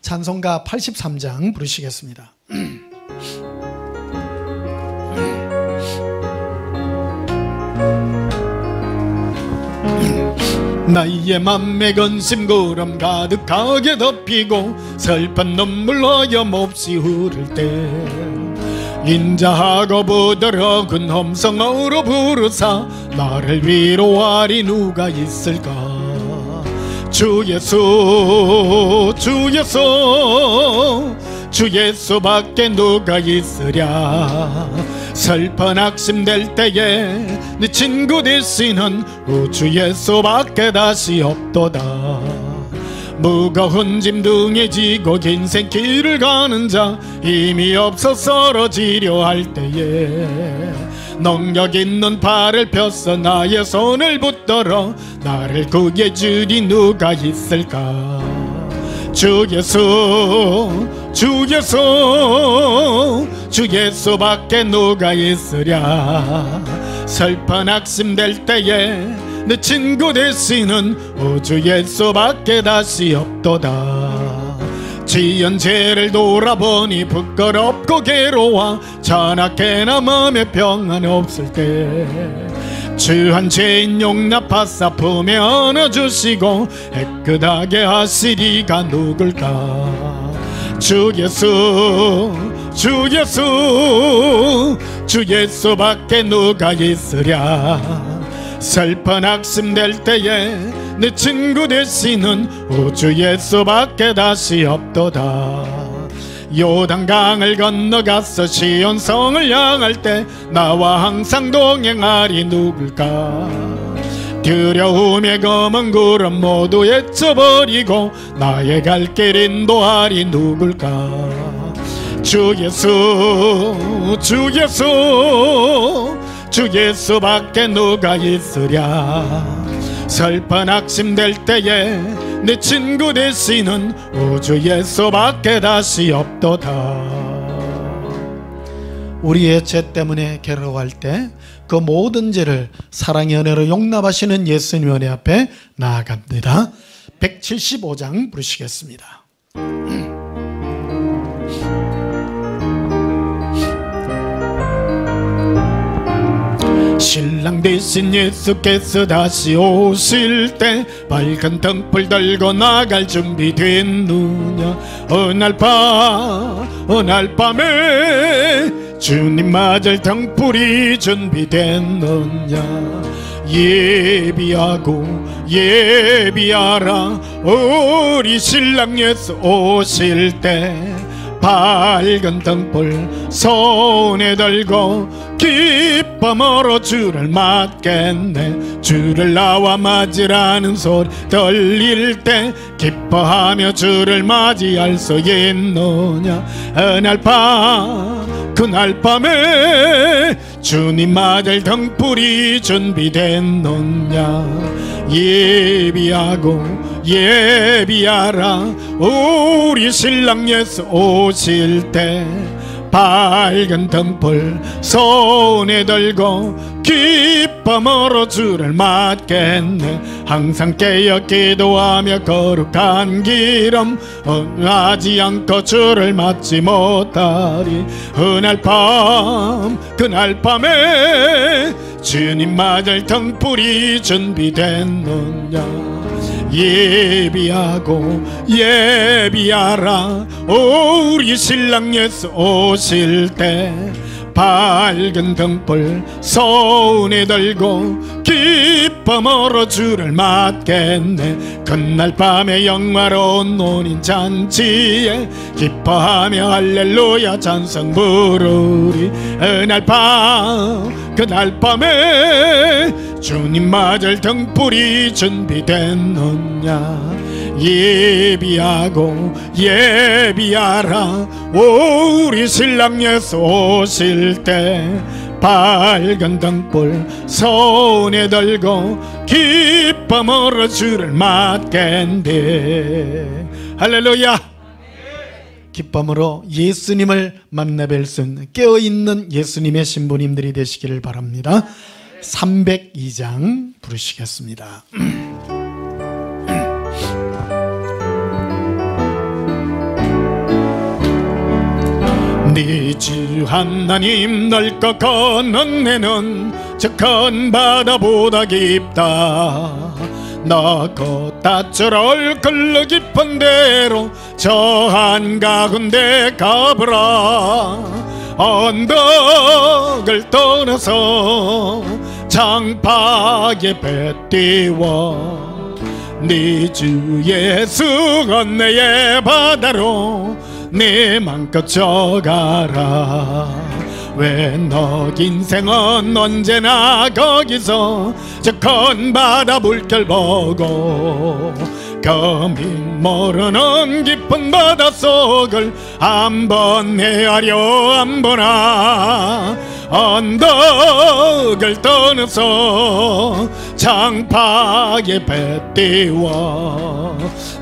찬송가 83장 부르시겠습니다. 나의 맘에 근심 구름 가득하게 덮이고 슬픈 눈물 하염없이 흐를 때 인자하고 부드러운 음성으로 부르사 나를 위로하리 누가 있을까. 주 예수 주 예수 주 예수밖에 누가 있으랴. 슬픈 악심될 때에 네 친구 되시는 주 예수밖에 다시 없도다. 무거운 짐 등에 지고 인생길을 가는 자 힘이 없어 쓰러지려 할 때에 능력 있는 팔을 펴서 나의 손을 붙들어 나를 구해주리 누가 있을까. 주 예수 주 예수 주 예수밖에 누가 있으랴. 슬픈 악심될 때에 내 친구 되시는 주 예수밖에 다시 없도다. 지은 죄를 돌아보니 부끄럽고 괴로워 잔악해나 마음에 평안 없을 때 주한 죄인 용납하사 품에 안아주시고 깨끗하게 하시리가 누굴까. 주 예수 주 예수 주 예수밖에 누가 있으랴. 슬픈 악심될 때에 내 친구 되시는 주 예수밖에 다시 없도다. 요단강을 건너가서 시온성을 향할 때 나와 항상 동행하리 누굴까. 두려움의 검은 구름 모두 헤쳐버리고 나의 갈 길 인도하리 누굴까. 주 예수 주 예수 주 예수밖에 누가 있으랴. 슬픈 악심될 때에 내 친구 되시는 주 예수밖에 다시 없도다. 우리의 죄 때문에 괴로워할 때 그 모든 죄를 사랑의 은혜로 용납하시는 예수님 은혜 앞에 나아갑니다. 175장 부르시겠습니다. 신랑 대신 예수께서 다시 오실 때 밝은 등불 들고 나갈 준비 됐느냐. 어느 날 밤에 주님 맞을 등불이 준비됐느냐. 예비하라 우리 신랑 예수 오실 때 밝은 등불 손에 들고 기쁨으로 주를 맞겠네. 주를 나와 맞으라는 소리 들릴 때 기뻐하며 주를 맞이할 수 있느냐. 그날 밤에 주님 맞을 등불이 준비됐느냐. 예비하라 우리 신랑 예수 오실 때 밝은 등불 손에 들고 기쁨으로 주를 맞겠네. 항상 깨어 기도하며 거룩한 기름 하지 않고 주를 맞지 못하리. 그날 밤에 주님 맞을 등불이 준비됐느냐. 예비하라 우리 신랑 예수 오실 때 밝은 등불 손에 들고 기쁨으로 주를 맞겠네. 그날 밤에 영화로운 혼인 잔치에 기뻐하며 할렐루야 찬송 부르리. 그날 밤에 주님 맞을 등불이 준비됐느냐. 예비하라 우리 신랑 예수 오실 때 밝은 등불 손에 들고 기쁨으로 주를 맞겠네. 할렐루야. 기쁨으로 예수님을 만나 뵐 수 있는 깨어있는 예수님의 신부님들이 되시기를 바랍니다. 302장 부르시겠습니다. 네 주 하나님 넓고 큰 은혜는 저 큰 바다보다 깊다. 너 곧 다처럴 걸러 깊은 대로 저 한가운데 가보라. 언덕을 떠나서 장파에 배 띄워 네 주 예수 은혜의 바다로 네 맘껏 져가라. 왜 너 인생은 언제나 거기서 저 큰 바다 물결 보고 금이 모르는 깊은 바닷속을 한번 헤아려 안 보나. 언덕을 떠나서 장파에 배 띄워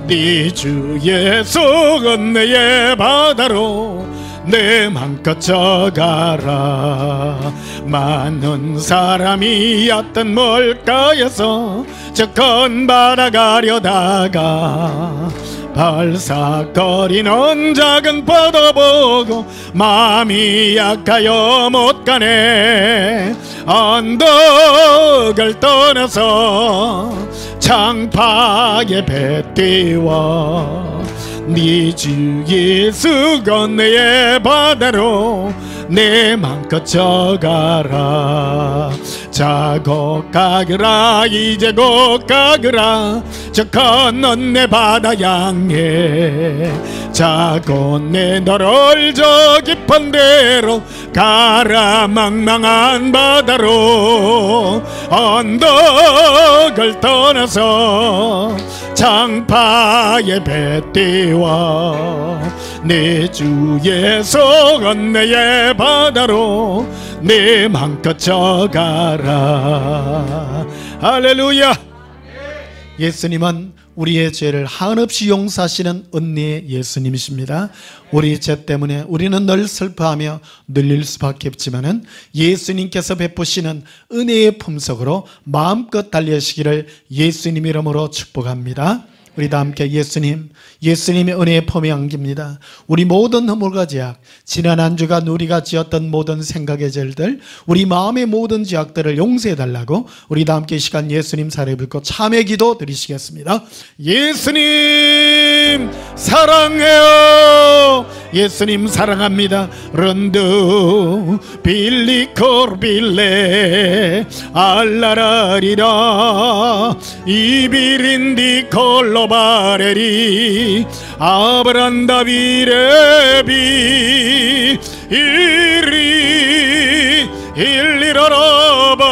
네 주 예수 은혜의 바다로 내 맘껏 져가라. 많은 사람이 얕은 물가에서 저 큰 바다 가려다가 발삭거리는 작은 바다 보고 마음이 약하여 못 가네. 언덕을 떠나서 장파에 배 띄워 네 주 예수 은혜의 바다로 내 맘껏 져가라. 자고 가거라 이제 곧 가거라 저 큰 은혜 바다 향해. 자고 내 너를 저 깊은 데로 가라. 망망한 바다로 언덕을 떠나서 장파에 배 띄워 내 주 예수 은혜의 바다로 내 맘껏 져가라. 할렐루야. 예수님은 우리의 죄를 한없이 용서하시는 은혜의 예수님이십니다. 우리 죄 때문에 우리는 늘 슬퍼하며 눌릴 수밖에 없지만은 예수님께서 베푸시는 은혜의 품속으로 마음껏 달려시기를 예수님 이름으로 축복합니다. 우리 다 함께 예수님의 은혜의 품에 안깁니다. 우리 모든 허물과 죄악, 지난 한 주간 우리가 지었던 모든 생각의 죄들, 우리 마음의 모든 죄악들을 용서해달라고 우리 다 함께 이 시간 예수님 사례 불고 참회 기도 드리시겠습니다. 예수님 사랑해요. 예수님 사랑합니다. 런두 빌리코르빌레 알라라리라 이비린디 콜로바레리 아브란다비레비 이리 일리라라바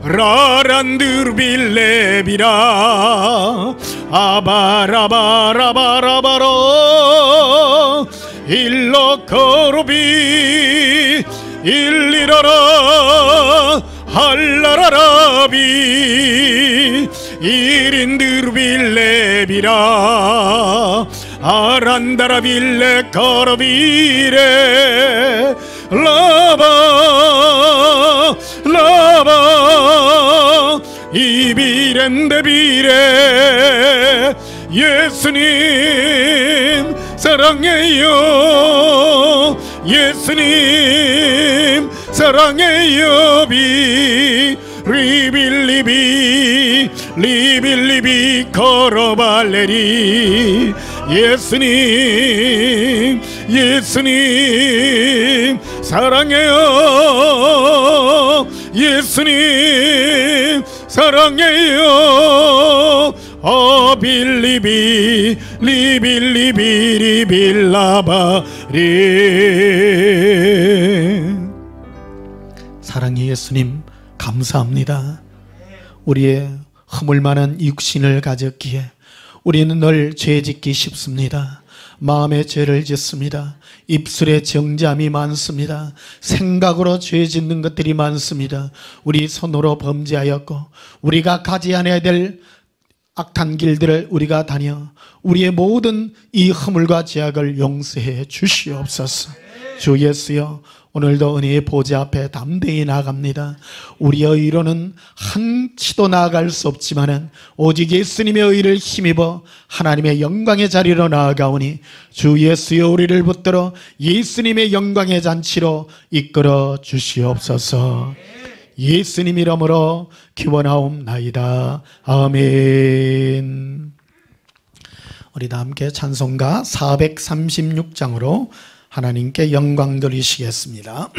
라란드빌레비라 아바라바라바라바로 일로코르비 일리라라 할라라라비 이린드빌레비라 아란다라빌레 코르비레 라바 라바 이비렌데비레 예수님 사랑해요. 예수님 사랑해요. 리빌리비 리빌리비 코로발레리 예수님 예수님 사랑해요. 예수님 사랑해요. 빌리비 리빌리비 리빌라바리 사랑의 예수님 감사합니다. 우리의 허물 많은 육신을 가졌기에 우리는 늘 죄 짓기 쉽습니다. 마음에 죄를 짓습니다. 입술에 정죄함이 많습니다. 생각으로 죄 짓는 것들이 많습니다. 우리 손으로 범죄하였고 우리가 가지 않아야 될 악한 길들을 우리가 다녀 우리의 모든 이 허물과 죄악을 용서해 주시옵소서. 주 예수여, 오늘도 은혜의 보좌 앞에 담대히 나아갑니다. 우리의 의로는 한치도 나아갈 수 없지만은 오직 예수님의 의를 힘입어 하나님의 영광의 자리로 나아가오니 주 예수여, 우리를 붙들어 예수님의 영광의 잔치로 이끌어 주시옵소서. 예수님 이름으로 기원하옵나이다. 아멘. 우리 다 함께 찬송가 436장으로 하나님께 영광 돌리시겠습니다.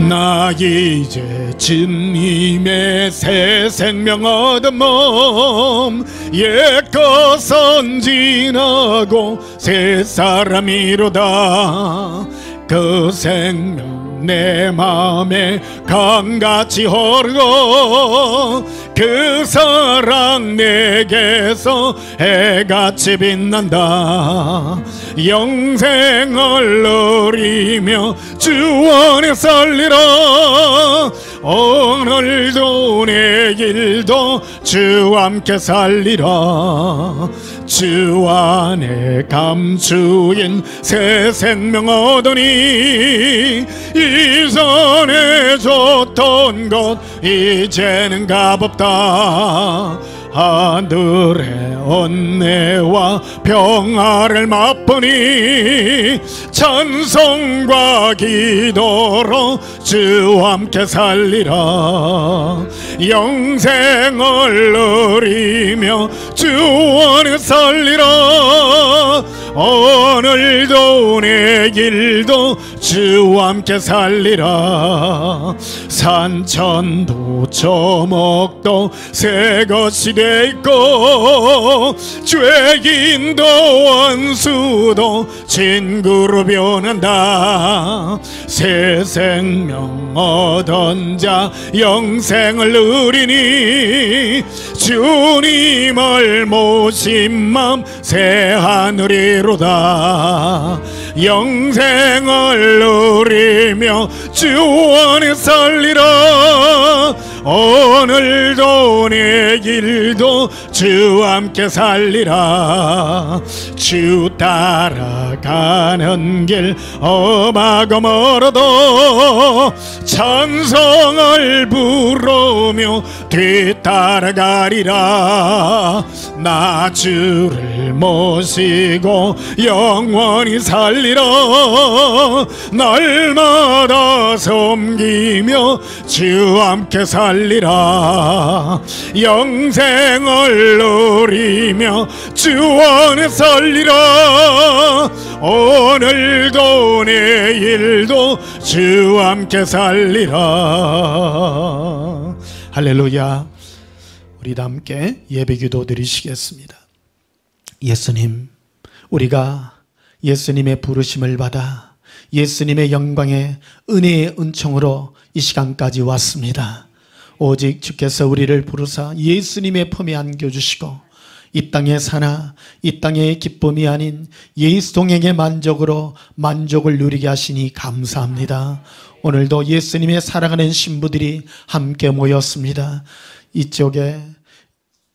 나 이제 주님의 새 생명 얻은 몸, 옛것은 지나고 새 사람이로다. 그 생명 내 맘에 강같이 흐르고 그 사랑 내게서 해같이 빛난다. 영생을 누리며 주 안에 살리라. 오늘도 내일도 주 함께 살리라. 주 안에 감추인 새 생명 얻으니 이전에 줬던 것 이제는 값없다. 하늘의 은혜와 평화를 맛보니 찬송과 기도로 주 함께 살리라. 영생을 누리며 주 안에 살리라. 오늘도 내일도 주 함께 살리라. 산천도 저목도 새 것이 되있고 죄인도 원수도 친구로 변한다. 새 생명 얻은 자 영생을 누리니 주님을 모신 맘 새 하늘이로다. 영생을 누리며 주 안에 살리라. 오늘도 내일도 주 함께 살리라. 주 따라가는 길 험하고 멀어도 찬송을 부르며 뒤따라가리라. 나 주를 모시고 영원히 살리라. 날마다 섬기며 주 함께 살리라. 영생을 누리며 주 안에 살리라. 오늘도 내일도 주 함께 살리라. 할렐루야. 우리 다 함께 예배기도 드리시겠습니다. 예수님, 우리가 예수님의 부르심을 받아 예수님의 영광의 은혜의 은총으로 이 시간까지 왔습니다. 오직 주께서 우리를 부르사 예수님의 품에 안겨주시고 이 땅에 사나 이 땅의 기쁨이 아닌 예수 동행의 만족으로 만족을 누리게 하시니 감사합니다. 오늘도 예수님의 사랑하는 신부들이 함께 모였습니다. 이쪽에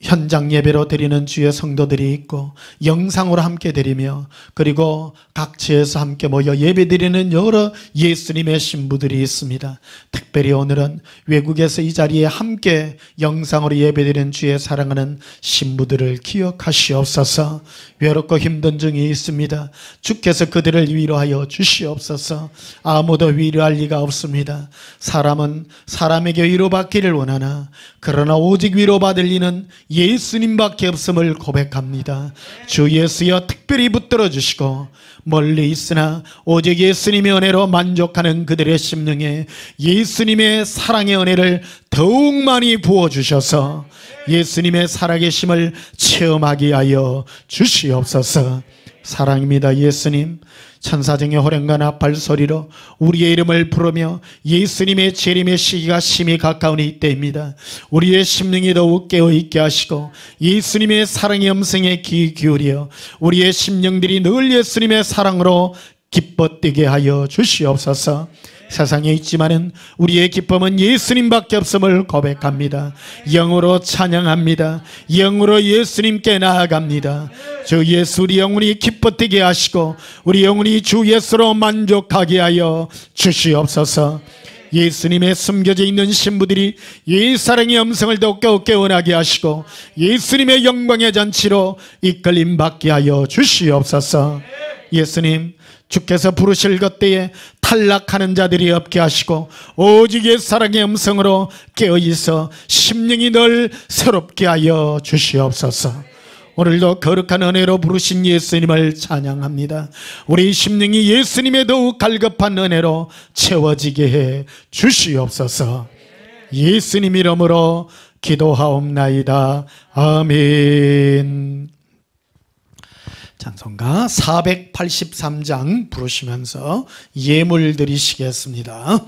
현장 예배로 드리는 주의 성도들이 있고 영상으로 함께 드리며 그리고 각지에서 함께 모여 예배 드리는 여러 예수님의 신부들이 있습니다. 특별히 오늘은 외국에서 이 자리에 함께 영상으로 예배 드리는 주의 사랑하는 신부들을 기억하시옵소서. 외롭고 힘든 중이 있습니다. 주께서 그들을 위로하여 주시옵소서. 아무도 위로할 리가 없습니다. 사람은 사람에게 위로받기를 원하나 그러나 오직 위로받을 이는 예수님밖에 없음을 고백합니다. 주 예수여, 특별히 붙들어 주시고 멀리 있으나 오직 예수님의 은혜로 만족하는 그들의 심령에 예수님의 사랑의 은혜를 더욱 많이 부어주셔서 예수님의 살아계심을 체험하게 하여 주시옵소서. 사랑입니다. 예수님, 천사중의 호령과 나팔 소리로 우리의 이름을 부르며 예수님의 재림의 시기가 심히 가까운 이때입니다. 우리의 심령이 더욱 깨어있게 하시고 예수님의 사랑의 음성에 귀 기울여 우리의 심령들이 늘 예수님의 사랑으로 기뻐 뛰게 하여 주시옵소서. 세상에 있지만은 우리의 기쁨은 예수님밖에 없음을 고백합니다. 영으로 찬양합니다. 영으로 예수님께 나아갑니다. 주 예수 우리 영혼이 기뻐뜨게 하시고 우리 영혼이 주 예수로 만족하게 하여 주시옵소서. 예수님의 숨겨져 있는 신부들이 예사랑의 음성을 더욱 깨어나게 하시고 예수님의 영광의 잔치로 이끌림 받게 하여 주시옵소서. 예수님, 주께서 부르실 그때에 탈락하는 자들이 없게 하시고 오직 예사랑의 음성으로 깨어있어 심령이 늘 새롭게 하여 주시옵소서. 오늘도 거룩한 은혜로 부르신 예수님을 찬양합니다. 우리 심령이 예수님의 더욱 갈급한 은혜로 채워지게 해 주시옵소서. 예수님 이름으로 기도하옵나이다. 아멘. 찬송가 483장 부르시면서 예물 드리시겠습니다.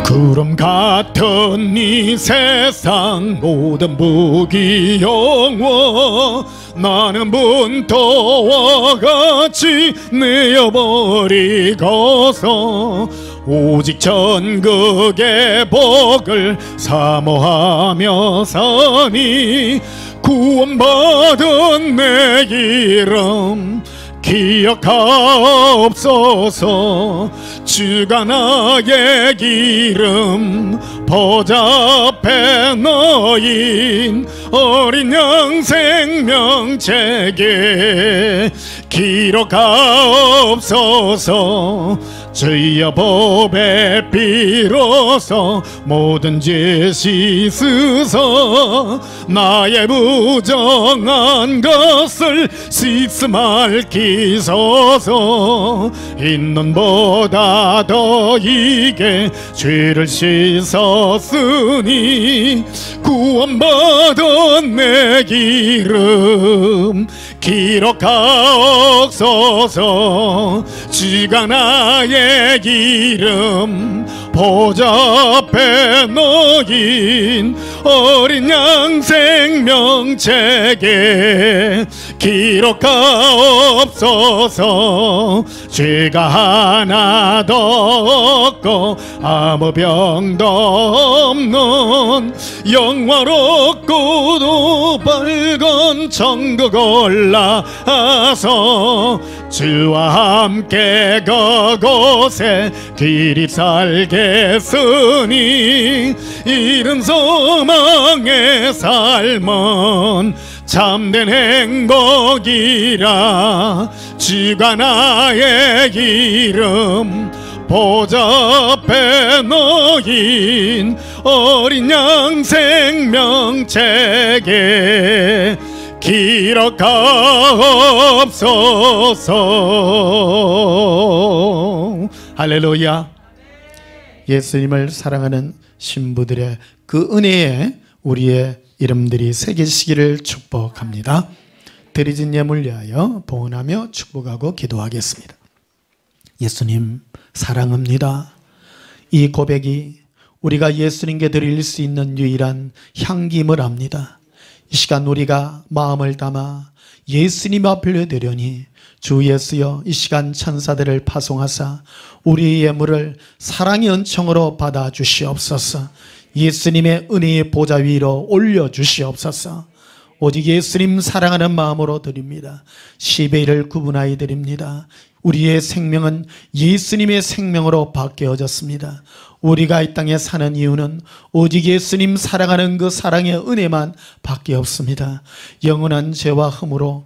구름 같은 이 세상 모든 무기영워 나는 문토와 같이 내어버리고서 오직 전극의 복을 사모하며 사니 구원받은 내 이름 기억하옵소서. 주가 나의 이름 보좌앞에 놓인 어린 양 생명책에 기록하옵소서. 주여 법의 비로소 모든 죄 씻으소. 나의 부정한 것을 씻음 밝히소서. 있는 보다 더 이게 죄를 씻었으니 구원받은 내 이름 기록하옵소서. 주가 나의 이름 보좌 앞에 놓인 어린 양 생명책에 기록하옵소서. 죄가 하나도 없고 아무 병도 없는 영화롭고도 밝은 천국 올라서 주와 함께 그곳에 길이 살겠으니 이른 소망의 삶은 참된 행복이라. 주가 나의 이름 보좌 앞에 놓인 어린 양 생명책에 기록하옵소서. 할렐루야. 예수님을 사랑하는 신부들의 그 은혜에 우리의 이름들이 새기시기를 축복합니다. 드리진 예물 위하여 봉헌하며 축복하고 기도하겠습니다. 예수님 사랑합니다. 이 고백이 우리가 예수님께 드릴 수 있는 유일한 향기임을 압니다. 이 시간 우리가 마음을 담아 예수님 앞에 드려니 주 예수여 이 시간 천사들을 파송하사 우리의 예물을 사랑의 은총으로 받아 주시옵소서. 예수님의 은혜의 보좌 위로 올려주시옵소서. 오직 예수님 사랑하는 마음으로 드립니다. 10의1을 구분하여 드립니다. 우리의 생명은 예수님의 생명으로 바뀌어졌습니다. 우리가 이 땅에 사는 이유는 오직 예수님 사랑하는 그 사랑의 은혜만 밖에 없습니다. 영원한 죄와 허물로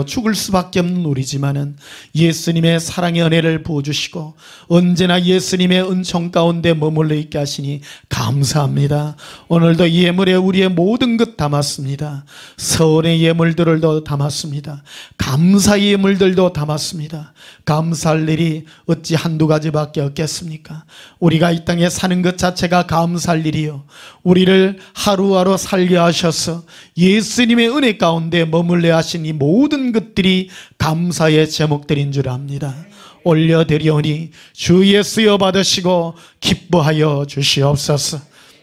죽을 수밖에 없는 우리지만은 예수님의 사랑의 은혜를 부어주시고 언제나 예수님의 은총 가운데 머물러 있게 하시니 감사합니다. 오늘도 이 예물에 우리의 모든 것 담았습니다. 서원의 예물들을 담았습니다. 감사의 예물들도 담았습니다. 감사할 일이 어찌 한두 가지밖에 없겠습니까? 우리가 이 땅에 사는 것 자체가 감사할 일이요, 우리를 하루하루 살게 하셔서 예수님의 은혜 가운데 머물러 하신 이 모든 것들이 감사의 제목들인 줄 압니다. 올려드리오니 주 예수여 받으시고 기뻐하여 주시옵소서.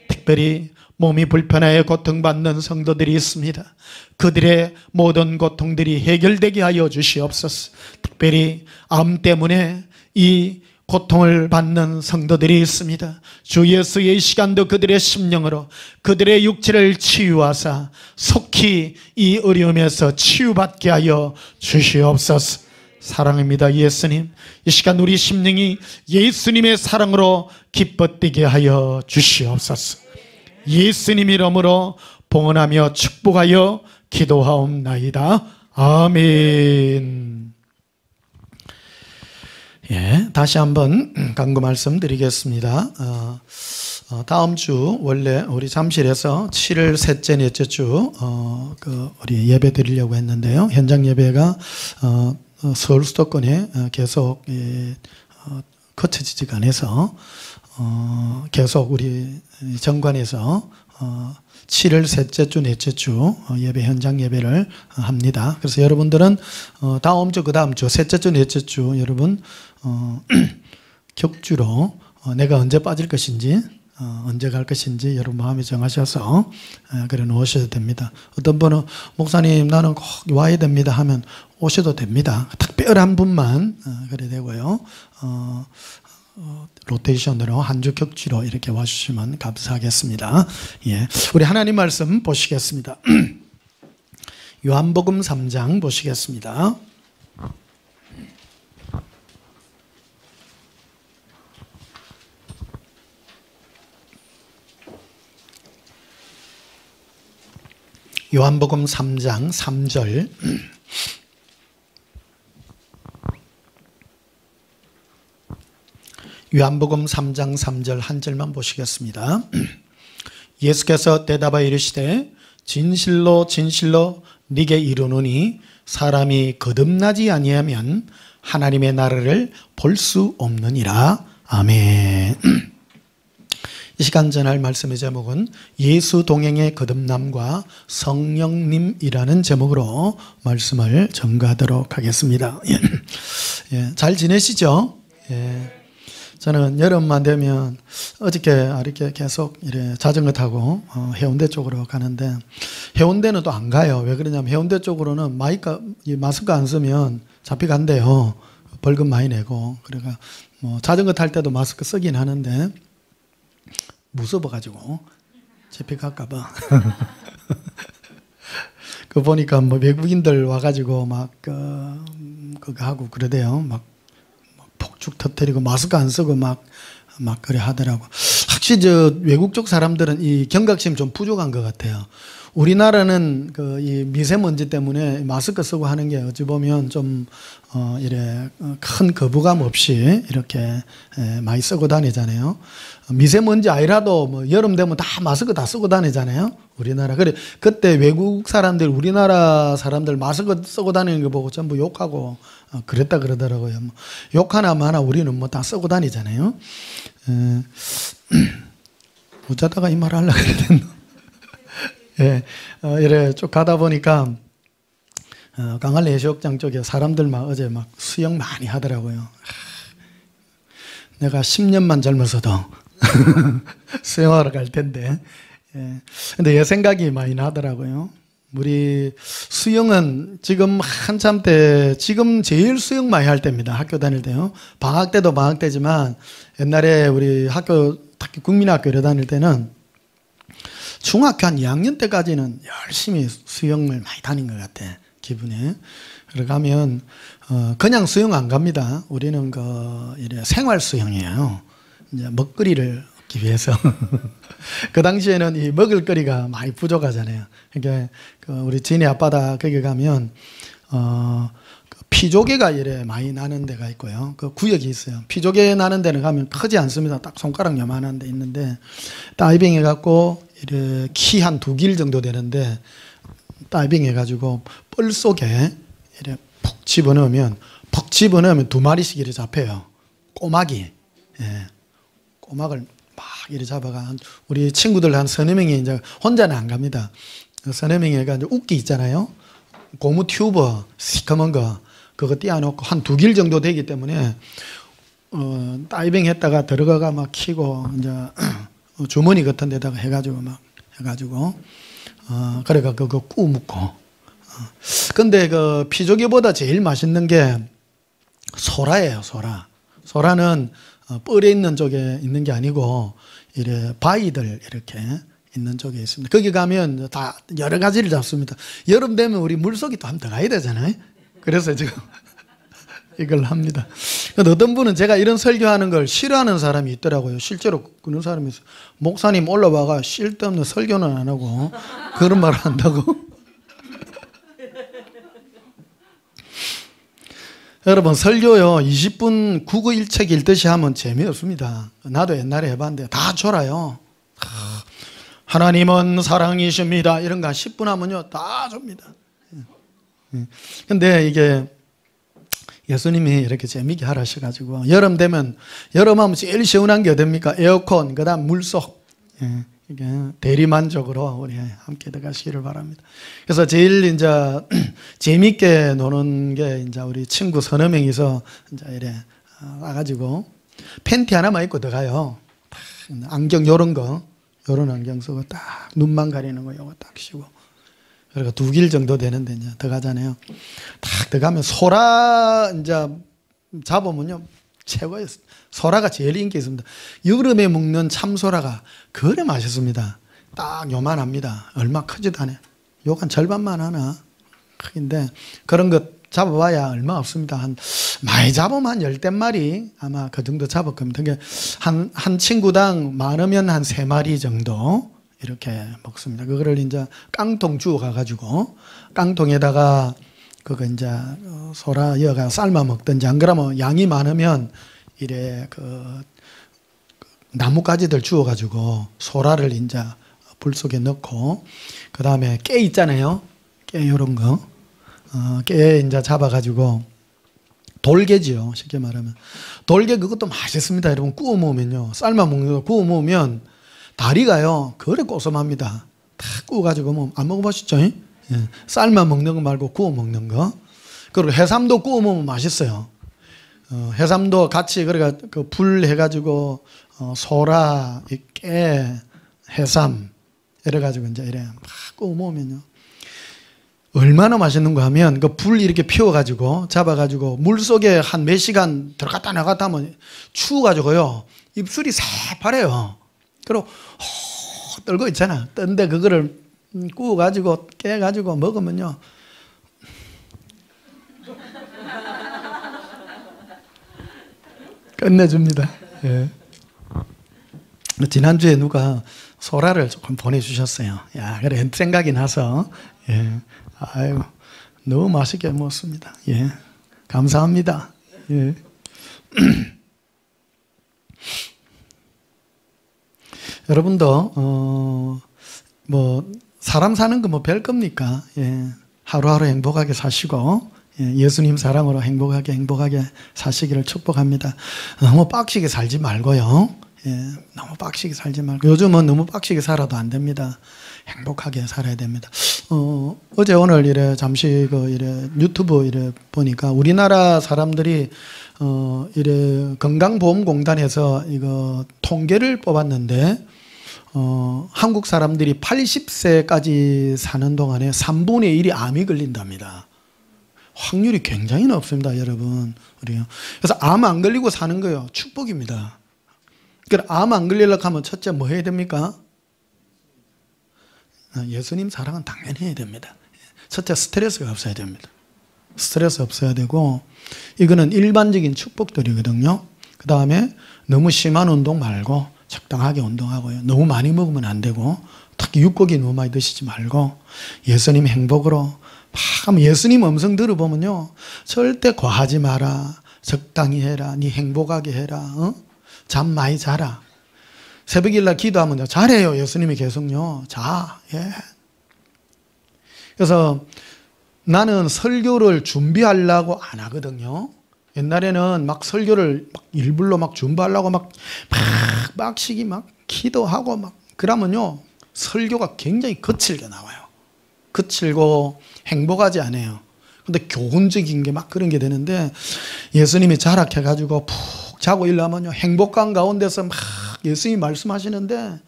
특별히 몸이 불편하여 고통받는 성도들이 있습니다. 그들의 모든 고통들이 해결되게 하여 주시옵소서. 특별히 암 때문에 이 고통을 받는 성도들이 있습니다. 주 예수의 시간도 그들의 심령으로 그들의 육체를 치유하사 속히 이 어려움에서 치유받게 하여 주시옵소서. 사랑합니다. 예수님, 이 시간 우리 심령이 예수님의 사랑으로 기뻐 뛰게 하여 주시옵소서. 예수님 이름으로 봉헌하며 축복하여 기도하옵나이다. 아멘. 예, 다시 한번 간구 말씀드리겠습니다. 다음 주 원래 우리 잠실에서 7월 셋째 넷째 주 우리 예배 드리려고 했는데요. 현장 예배가 서울 수도권에 계속 거쳐지지가 않아서 계속 우리 정관에서 7월 셋째 주 넷째 주 예배 현장 예배를 합니다. 그래서 여러분들은 다음 주 그 다음 주 셋째 주 넷째 주 여러분 격주로 내가 언제 빠질 것인지 언제 갈 것인지 여러분 마음에 정하셔서 그래 놓으셔도 됩니다. 어떤 분은 목사님 나는 꼭 와야 됩니다 하면 오셔도 됩니다. 특별한 분만 그래 되고요. 로테이션으로 한 주 격주로 이렇게 와주시면 감사하겠습니다. 예, 우리 하나님 말씀 보시겠습니다. 요한복음 3장 보시겠습니다. 요한복음 3장 3절. 요한복음 3장 3절 한 절만 보시겠습니다. 예수께서 대답하여 이르시되 진실로 진실로 네게 이르노니 사람이 거듭나지 아니하면 하나님의 나라를 볼 수 없느니라. 아멘. 이 시간 전할 말씀의 제목은 예수 동행의 거듭남과 성령님이라는 제목으로 말씀을 전가하도록 하겠습니다. 예, 잘 지내시죠? 예. 저는 여름만 되면 어저께 이렇게 계속 이래 자전거 타고 해운대 쪽으로 가는데 해운대는 또 안 가요. 왜 그러냐면 해운대 쪽으로는 마스크 안 쓰면 잡혀간대요. 벌금 많이 내고. 그러니까 뭐 자전거 탈 때도 마스크 쓰긴 하는데 무서워가지고 잡혀갈까봐. 그 보니까 뭐 외국인들 와가지고 막 그거 하고 그러대요. 막 폭죽 터뜨리고 마스크 안 쓰고 막 그래 하더라고. 확실히 저 외국 쪽 사람들은 이 경각심 좀 부족한 것 같아요. 우리나라는 이 미세먼지 때문에 마스크 쓰고 하는 게 어찌 보면 좀 이래 큰 거부감 없이 이렇게 많이 쓰고 다니잖아요. 미세먼지 아니라도 뭐 여름 되면 다 마스크 다 쓰고 다니잖아요. 우리나라. 그래 그때 외국 사람들 우리나라 사람들 마스크 쓰고 다니는 거 보고 전부 욕하고 그랬다 그러더라고요. 욕하나 마나 우리는 뭐 다 쓰고 다니잖아요. 어쩌다가 이 말을 하려고 그랬나. 예, 이래 쭉 가다 보니까 강한리 해수욕장 쪽에 사람들 어제 수영 많이 하더라고요. 내가 10년만 젊어서도 수영하러 갈 텐데. 예. 근데 예 생각이 많이 나더라고요. 우리 수영은 지금 한참 때, 지금 제일 수영 많이 할 때입니다. 학교 다닐 때요. 방학 때도 방학 때지만 옛날에 우리 학교, 특히 국민학교 이래 다닐 때는 중학교 한 2학년 때까지는 열심히 수영을 많이 다닌 것 같아, 기분에. 그래 가면, 그냥 수영 안 갑니다. 우리는 이래 생활 수영이에요. 이제 먹거리를 얻기 위해서. 그 당시에는 이 먹을거리가 많이 부족하잖아요. 그러니까, 우리 진해 앞바다 거기 가면, 피조개가 이래 많이 나는 데가 있고요. 그 구역이 있어요. 피조개 나는 데는 가면 크지 않습니다. 딱 손가락 요만한 데 있는데, 다이빙 해갖고, 이래 키 한 2길 정도 되는데, 다이빙 해가지고, 뻘 속에 이래 푹 집어넣으면 2마리씩 이래 잡혀요. 꼬막이. 예. 꼬막을 막 이래 잡아가. 우리 친구들 한 3-4명이 이제 혼자는 안 갑니다. 3-4명이 해가지고 웃기 있잖아요. 고무 튜브, 시커먼 거. 그거 띄워놓고 한 2길 정도 되기 때문에, 다이빙 했다가 들어가가 막 키고, 이제, 주머니 같은 데다가 해가지고 막 해가지고 그래가 그거 꾸 묻고. 근데 그 피조개보다 제일 맛있는 게 소라예요. 소라는 뻘에 있는 쪽에 있는 게 아니고 이래 바위들 이렇게 있는 쪽에 있습니다. 거기 가면 다 여러 가지를 잡습니다. 여름 되면 우리 물속에 또 한번 들어가야 되잖아요. 그래서 지금 이걸 합니다. 어떤 분은 제가 이런 설교하는 걸 싫어하는 사람이 있더라고요. 실제로 그런 사람이 있어요. 목사님 올라와가 쓸데없는 설교는 안 하고 그런 말을 한다고. 여러분 설교요 20분 국어일책 읽듯이 하면 재미없습니다. 나도 옛날에 해봤는데 다 졸아요. 하나님은 사랑이십니다 이런 거 10분 하면요 다 줍니다. 근데 이게 예수님이 이렇게 재미있게 하라셔가지고 여름 되면 여름하면 제일 시원한 게 어딥니까? 에어컨, 그 다음 물속. 이게 대리만족으로 우리 함께 들어가시기를 바랍니다. 그래서 제일 이제 재미있게 노는 게 이제 우리 친구 서너 명이서 이제 이래 와가지고 팬티 하나만 입고 들어가요. 안경 요런 안경 쓰고 딱 눈만 가리는 거 요거 딱 씌고. 그리고 2길 정도 되는데 이제 들어가잖아요. 딱 들어가면 소라 이제 잡으면요 최고예요. 소라가 제일 인기 있습니다. 여름에 먹는 참소라가 그래 맛있습니다. 딱 요만합니다. 얼마 크지도 않아요. 요간 절반만 하나 크긴데 그런 거 잡아봐야 얼마 없습니다. 많이 잡으면 한 10댓마리 아마 그 정도 잡을 겁니다. 한 친구당 많으면 한 3마리 정도 이렇게 먹습니다. 그거를 이제 깡통 주워 가가지고 깡통에다가 그거 이제 소라 여가 삶아 먹든지 안 그러면 양이 많으면 이래 그 나뭇가지들 주워가지고 소라를 이제 불 속에 넣고 그 다음에 깨 있잖아요. 깨 이런 거 깨 이제 잡아가지고 돌게지요. 쉽게 말하면 돌게 그것도 맛있습니다. 여러분 구워 먹으면요 삶아 먹는 거 구워 먹으면 다리가요 그래 고소합니다. 다 구워가지고 뭐 안 먹어보셨죠? 예. 삶아 먹는 거 말고 구워 먹는 거. 그리고 해삼도 구워 먹으면 맛있어요. 해삼도 같이 그러니까 그 불 해가지고 소라, 깨, 해삼 이래가지고 이제 이래 막 구워 먹으면요 얼마나 맛있는가 하면 그 불 이렇게 피워가지고 잡아가지고 물 속에 한 몇 시간 들어갔다 나갔다 하면 추워가지고요 입술이 새파래요. 그리고 떨고 있잖아. 뜬데 그거를 구워가지고 깨가지고 먹으면요 끝내줍니다. 예. 지난주에 누가 소라를 조금 보내주셨어요. 야, 그래 생각이 나서 예. 아유 너무 맛있게 먹었습니다. 예, 감사합니다. 예. 여러분도 뭐 사람 사는 거 뭐 별 겁니까? 예. 하루하루 행복하게 사시고 예수님 사랑으로 행복하게 사시기를 축복합니다. 너무 빡시게 살지 말고요. 너무 빡시게 살지 말고 요즘은 너무 빡시게 살아도 안 됩니다. 행복하게 살아야 됩니다. 어제 오늘 이래 잠시 이래 유튜브 이래 보니까 우리나라 사람들이 이래 건강보험공단에서 이거 통계를 뽑았는데 한국 사람들이 80세까지 사는 동안에 3분의 1이 암이 걸린답니다. 확률이 굉장히 높습니다, 여러분. 그래서 암 안 걸리고 사는 거요 축복입니다. 그러니까 암 안 걸리려고 하면 첫째 뭐 해야 됩니까? 예수님 사랑은 당연히 해야 됩니다. 첫째 스트레스가 없어야 됩니다. 스트레스 없어야 되고 이거는 일반적인 축복들이거든요. 그 다음에 너무 심한 운동 말고 적당하게 운동하고요. 너무 많이 먹으면 안 되고 특히 육고기 너무 많이 드시지 말고 예수님 행복으로 막 예수님 음성 들어보면요 절대 과하지 마라. 적당히 해라. 네 행복하게 해라. 잠 많이 자라. 새벽일날 기도하면 잘해요. 예수님이 계속요. 자. 예. 그래서 나는 설교를 준비하려고 안 하거든요. 옛날에는 막 설교를 막 일부러 막 준비하려고 막 빡시기 막 기도하고 막 그러면요 설교가 굉장히 거칠게 나와요. 거칠고 행복하지 않아요. 근데 교훈적인 게 막 그런 게 되는데 예수님이 자락해가지고 푹 자고 일어나면요 행복감 가운데서 막 예수님이 말씀하시는데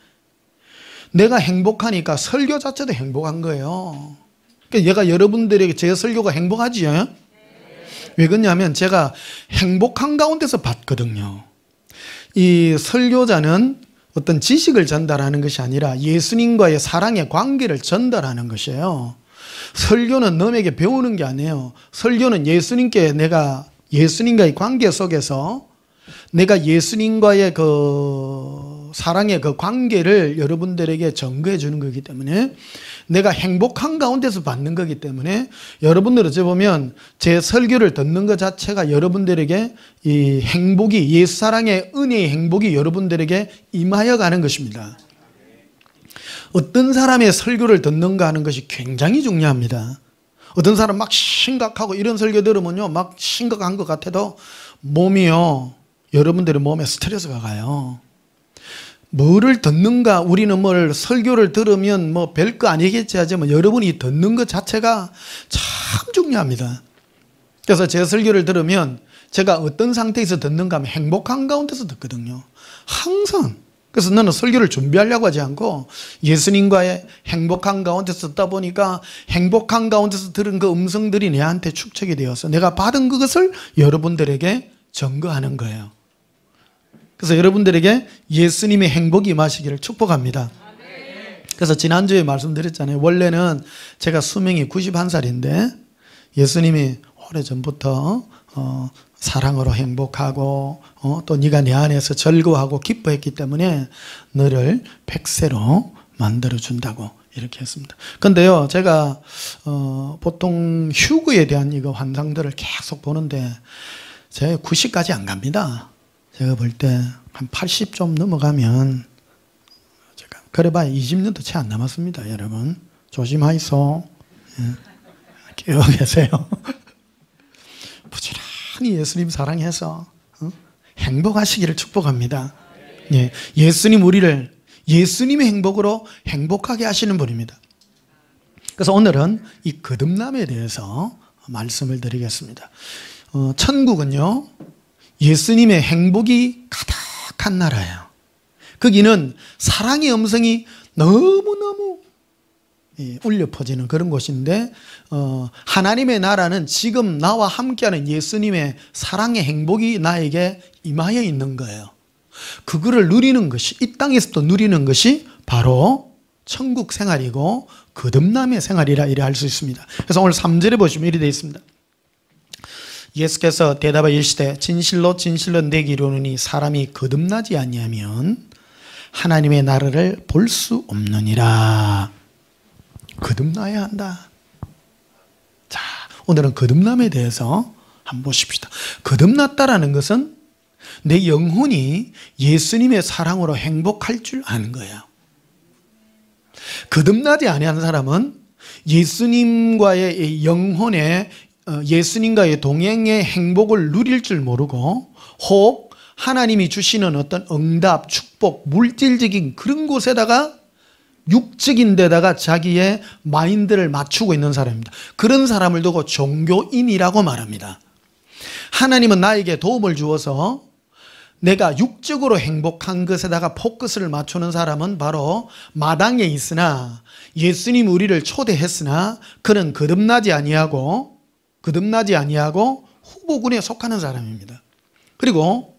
내가 행복하니까 설교 자체도 행복한 거예요. 그러니까 얘가 여러분들에게 제 설교가 행복하지요? 왜 그러냐면 제가 행복한 가운데서 봤거든요. 이 설교자는 어떤 지식을 전달하는 것이 아니라 예수님과의 사랑의 관계를 전달하는 것이에요. 설교는 남에게 배우는 게 아니에요. 설교는 예수님과의 관계 속에서 내가 예수님과의 그 사랑의 그 관계를 여러분들에게 전거해 주는 거기 때문에 내가 행복한 가운데서 받는 거기 때문에 여러분들 어찌 보면 제 설교를 듣는 것 자체가 여러분들에게 이 행복이, 옛사랑의 은혜의 행복이 여러분들에게 임하여 가는 것입니다. 어떤 사람의 설교를 듣는가 하는 것이 굉장히 중요합니다. 어떤 사람 막 심각하고 이런 설교 들으면요, 막 심각한 것 같아도 여러분들의 몸에 스트레스가 가요. 뭐를 듣는가, 우리는 뭘 설교를 들으면 뭐 별거 아니겠지 하지만 여러분이 듣는 것 자체가 참 중요합니다. 그래서 제 설교를 들으면 제가 어떤 상태에서 듣는가 하면 행복한 가운데서 듣거든요. 항상. 그래서 나는 설교를 준비하려고 하지 않고 예수님과의 행복한 가운데서 듣다 보니까 행복한 가운데서 들은 그 음성들이 내한테 축적이 되어서 내가 받은 그것을 여러분들에게 전거하는 거예요. 그래서 여러분들에게 예수님의 행복이 임하시기를 축복합니다. 그래서 지난주에 말씀드렸잖아요. 원래는 제가 수명이 91살인데 예수님이 오래전부터 사랑으로 행복하고 또 네가 내 안에서 즐거워하고 기뻐했기 때문에 너를 100세로 만들어준다고 이렇게 했습니다. 근데요, 제가 보통 휴거에 대한 이거 환상들을 계속 보는데 제가 90까지 안 갑니다. 제가 볼 때 한 80 좀 넘어가면 제가 그래봐야 20년도 채 안 남았습니다. 여러분 조심하이소. 깨어 계세요. 부지런히 예수님 사랑해서 행복하시기를 축복합니다. 예, 예수님 우리를 예수님의 행복으로 행복하게 하시는 분입니다. 그래서 오늘은 이 거듭남에 대해서 말씀을 드리겠습니다. 천국은요, 예수님의 행복이 가득한 나라예요. 거기는 사랑의 음성이 너무너무 울려 퍼지는 그런 곳인데 하나님의 나라는 지금 나와 함께하는 예수님의 사랑의 행복이 나에게 임하여 있는 거예요. 그거를 누리는 것이, 이 땅에서도 누리는 것이 바로 천국 생활이고 거듭남의 생활이라 이래 할 수 있습니다. 그래서 오늘 3절에 보시면 이렇게 되어 있습니다. 예수께서 대답하여 이르시되 진실로 진실로 내게 이르노니 사람이 거듭나지 아니하면 하나님의 나라를 볼 수 없느니라. 거듭나야 한다. 자, 오늘은 거듭남에 대해서 한번 보십시다. 거듭났다라는 것은 내 영혼이 예수님의 사랑으로 행복할 줄 아는 거예요. 거듭나지 아니하는 사람은 예수님과의 영혼의 예수님과의 동행의 행복을 누릴 줄 모르고 혹 하나님이 주시는 어떤 응답, 축복, 물질적인 그런 곳에다가 육적인 데다가 자기의 마인드를 맞추고 있는 사람입니다. 그런 사람을 두고 종교인이라고 말합니다. 하나님은 나에게 도움을 주어서 내가 육적으로 행복한 것에다가 포커스를 맞추는 사람은 바로 마당에 있으나 예수님 우리를 초대했으나 그는 거듭나지 아니하고 후보군에 속하는 사람입니다. 그리고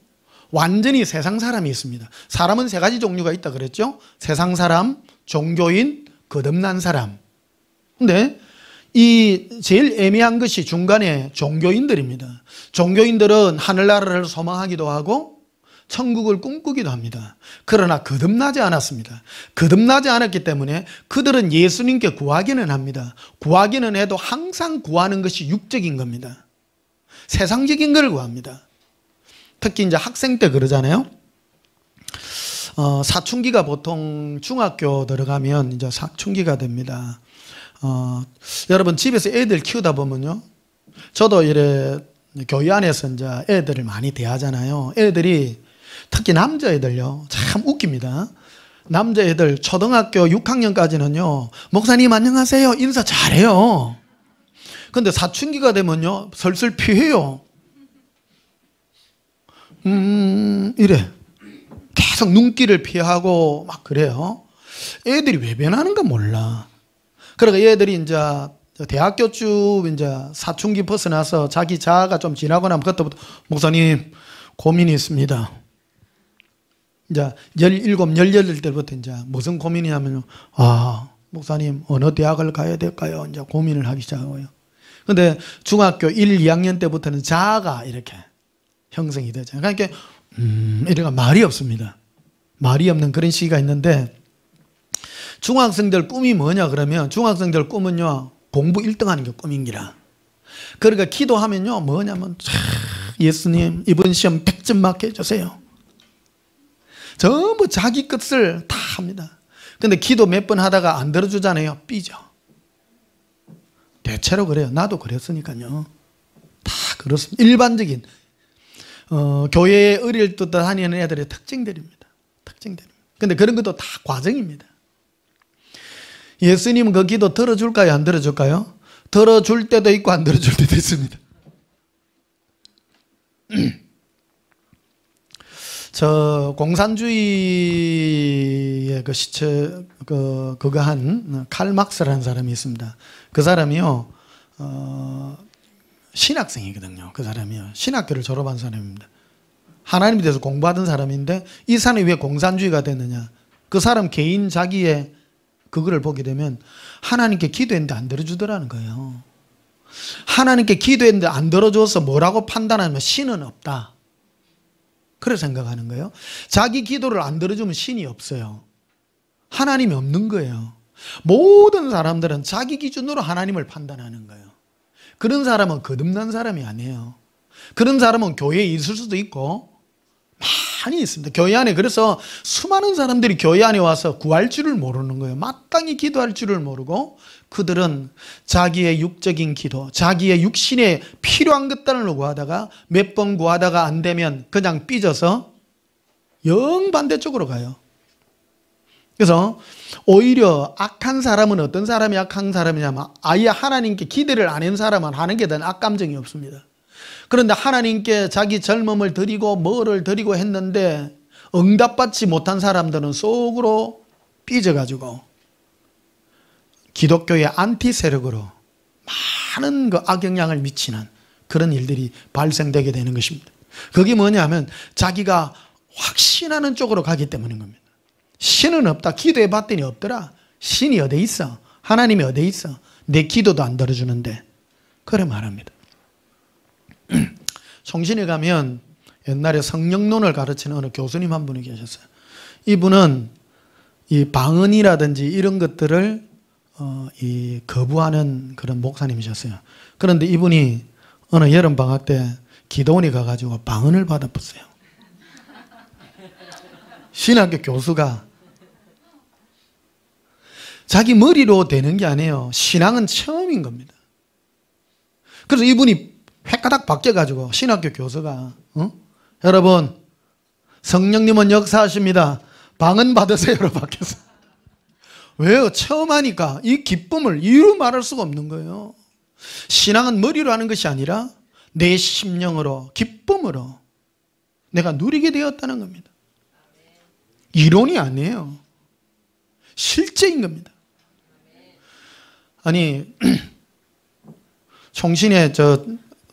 완전히 세상 사람이 있습니다. 사람은 세 가지 종류가 있다 그랬죠? 세상 사람, 종교인, 거듭난 사람. 근데 이 제일 애매한 것이 중간에 종교인들입니다. 종교인들은 하늘나라를 소망하기도 하고 천국을 꿈꾸기도 합니다. 그러나 거듭나지 않았습니다. 거듭나지 않았기 때문에 그들은 예수님께 구하기는 합니다. 구하기는 해도 항상 구하는 것이 육적인 겁니다. 세상적인 걸 구합니다. 특히 이제 학생 때 그러잖아요. 사춘기가 보통 중학교 들어가면 이제 사춘기가 됩니다. 여러분 집에서 애들 키우다 보면요. 저도 이래 교회 안에서 이제 애들을 많이 대하잖아요. 애들이 특히 남자애들요. 참 웃깁니다. 남자애들 초등학교 6학년까지는요. 목사님 안녕하세요. 인사 잘해요. 근데 사춘기가 되면요. 슬슬 피해요. 이래. 계속 눈길을 피하고 막 그래요. 애들이 왜 변하는가 몰라. 그러니까 얘들이 이제 대학교 이제 사춘기 벗어나서 자기 자아가 좀 지나고 나면 그때부터 목사님 고민이 있습니다. 이제 17, 18 때부터 이제 무슨 고민이냐면요. 목사님 어느 대학을 가야 될까요? 이제 고민을 하기 시작하고요. 근데 중학교 1, 2학년 때부터는 자아가 이렇게 형성이 되죠. 그러니까 이래가 말이 없습니다. 말이 없는 그런 시기가 있는데 중학생들 꿈이 뭐냐 그러면 중학생들 꿈은요. 공부 1등 하는 게 꿈인기라. 그러니까 기도하면요. 뭐냐면 예수님 이번 시험 100점 맞게 해주세요. 전부 자기 것을 다 합니다. 근데 기도 몇 번 하다가 안 들어주잖아요. 삐져. 대체로 그래요. 나도 그랬으니까요. 다 그렇습니다. 일반적인 교회에 어릴 때 다니는 애들의 특징들입니다. 근데 그런 것도 다 과정입니다. 예수님은 그 기도 들어줄까요? 안 들어줄까요? 들어줄 때도 있고 안 들어줄 때도 있습니다. 저 공산주의의 그 시체 그거 한 칼 막스라는 사람이 있습니다. 그 사람이요 신학생이거든요. 그 사람이요 신학교를 졸업한 사람입니다. 하나님에 대해서 공부하던 사람인데 이 사람이 왜 공산주의가 됐느냐? 그 사람 개인 자기의 그거를 보게 되면 하나님께 기도했는데 안 들어주더라는 거예요. 하나님께 기도했는데 안 들어줘서 뭐라고 판단하면 신은 없다. 그래 생각하는 거예요. 자기 기도를 안 들어주면 신이 없어요. 하나님이 없는 거예요. 모든 사람들은 자기 기준으로 하나님을 판단하는 거예요. 그런 사람은 거듭난 사람이 아니에요. 그런 사람은 교회에 있을 수도 있고 많이 있습니다. 교회 안에. 그래서 수많은 사람들이 교회 안에 와서 구할 줄을 모르는 거예요. 마땅히 기도할 줄을 모르고 그들은 자기의 육적인 기도, 자기의 육신에 필요한 것들을 구하다가 몇 번 구하다가 안 되면 그냥 삐져서 영 반대쪽으로 가요. 그래서 오히려 악한 사람은 어떤 사람이 악한 사람이냐면 아예 하나님께 기대를 안 한 사람은 하는 게 더 악감정이 없습니다. 그런데 하나님께 자기 젊음을 드리고 뭐를 드리고 했는데 응답받지 못한 사람들은 속으로 삐져가지고 기독교의 안티 세력으로 많은 그 악영향을 미치는 그런 일들이 발생되게 되는 것입니다. 그게 뭐냐면 자기가 확신하는 쪽으로 가기 때문인 겁니다. 신은 없다. 기도해 봤더니 없더라. 신이 어디 있어? 하나님이 어디 있어? 내 기도도 안 들어주는데. 그래 말합니다. 총신에 가면 옛날에 성령론을 가르치는 어느 교수님 한 분이 계셨어요. 이분은 이 방언이라든지 이런 것들을 거부하는 그런 목사님이셨어요. 그런데 이분이 어느 여름 방학 때 기도원에 가가지고 방언을 받아봤어요. 신학교 교수가 자기 머리로 되는 게 아니에요. 신앙은 처음인 겁니다. 그래서 이분이 획가닥 바뀌어가지고 신학교 교수가 여러분 성령님은 역사하십니다. 방언 받으세요로 바뀌었어요. 왜요? 처음 하니까 이 기쁨을 이루 말할 수가 없는 거예요. 신앙은 머리로 하는 것이 아니라 내 심령으로 기쁨으로 내가 누리게 되었다는 겁니다. 이론이 아니에요. 실제인 겁니다. 아니 총신에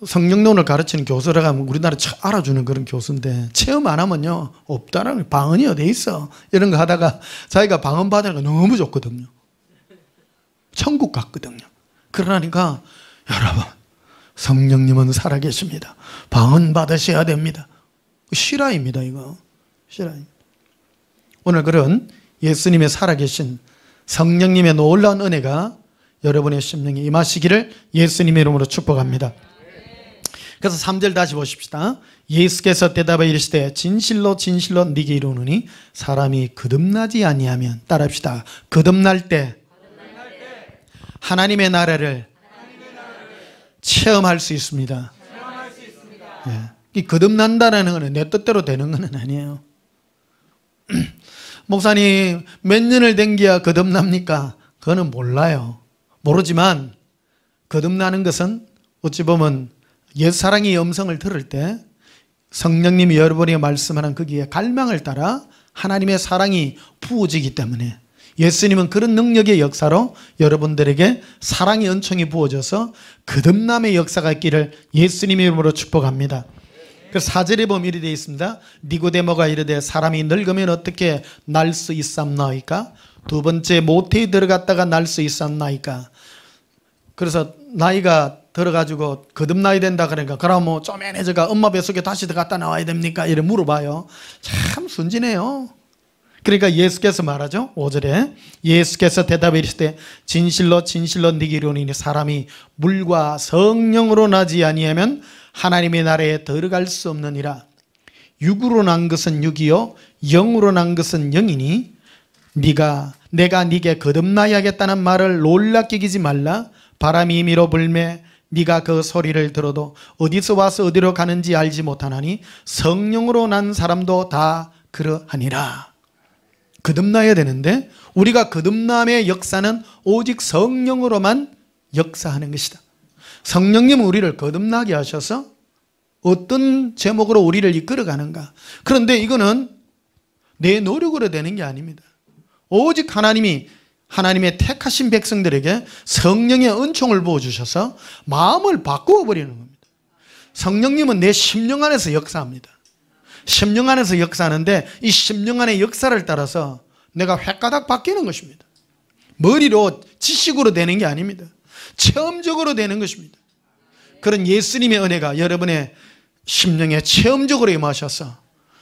성령론을 가르치는 교수라고 하면 우리나라 알아주는 그런 교수인데 체험 안 하면요 없다라는 방언이 어디 있어 이런 거 하다가 자기가 방언 받으니까 너무 좋거든요. 천국 갔거든요. 그러니까 여러분 성령님은 살아계십니다. 방언 받으셔야 됩니다. 실화입니다. 이거 실화입니다. 오늘 그런 예수님의 살아계신 성령님의 놀라운 은혜가 여러분의 심령에 임하시기를 예수님의 이름으로 축복합니다. 그래서 3절 다시 보십시다. 예수께서 대답하여 이르시되 진실로 진실로 네게 이르노니 사람이 거듭나지 아니하면 따라합시다. 거듭날 때 하나님의 나라를 체험할 수 있습니다. 예. 이 거듭난다는 것은 내 뜻대로 되는 것은 아니에요. 목사님 몇 년을 댕겨야 거듭납니까? 그거는 몰라요. 모르지만 거듭나는 것은 어찌 보면 옛사랑의 음성을 들을 때 성령님이 여러분이 말씀하는 거기에 갈망을 따라 하나님의 사랑이 부어지기 때문에 예수님은 그런 능력의 역사로 여러분들에게 사랑의 은총이 부어져서 거듭남의 역사가 있기를 예수님의 이름으로 축복합니다. 그래서 4절에 보면 이렇게 되어 있습니다. 니고데모가 이르되 사람이 늙으면 어떻게 날 수 있삼나이까? 두 번째, 모태에 들어갔다가 날 수 있삼나이까? 그래서 나이가 들어가지고 거듭나야 된다 그러니까 그럼 뭐 쪼매내져가 엄마 뱃속에 다시 들어갔다 나와야 됩니까? 이래 물어봐요. 참 순진해요. 그러니까 예수께서 말하죠. 5절에 예수께서 대답해 이르시되 진실로 진실로 네게 이르노니 사람이 물과 성령으로 나지 아니하면 하나님의 나라에 들어갈 수 없느니라. 육으로 난 것은 육이요 영으로 난 것은 영이니 내가 네게 거듭나야겠다는 말을 놀랍게 여기지 말라. 바람이 임의로 불매 네가 그 소리를 들어도 어디서 와서 어디로 가는지 알지 못하나니 성령으로 난 사람도 다 그러하니라. 거듭나야 되는데 우리가 거듭남의 역사는 오직 성령으로만 역사하는 것이다. 성령님은 우리를 거듭나게 하셔서 어떤 제목으로 우리를 이끌어가는가. 그런데 이거는 내 노력으로 되는 게 아닙니다. 오직 하나님의 택하신 백성들에게 성령의 은총을 부어주셔서 마음을 바꾸어 버리는 겁니다. 성령님은 내 심령 안에서 역사합니다. 심령 안에서 역사하는데 이 심령 안의 역사를 따라서 내가 획가닥 바뀌는 것입니다. 머리로 지식으로 되는 게 아닙니다. 체험적으로 되는 것입니다. 그런 예수님의 은혜가 여러분의 심령에 체험적으로 임하셔서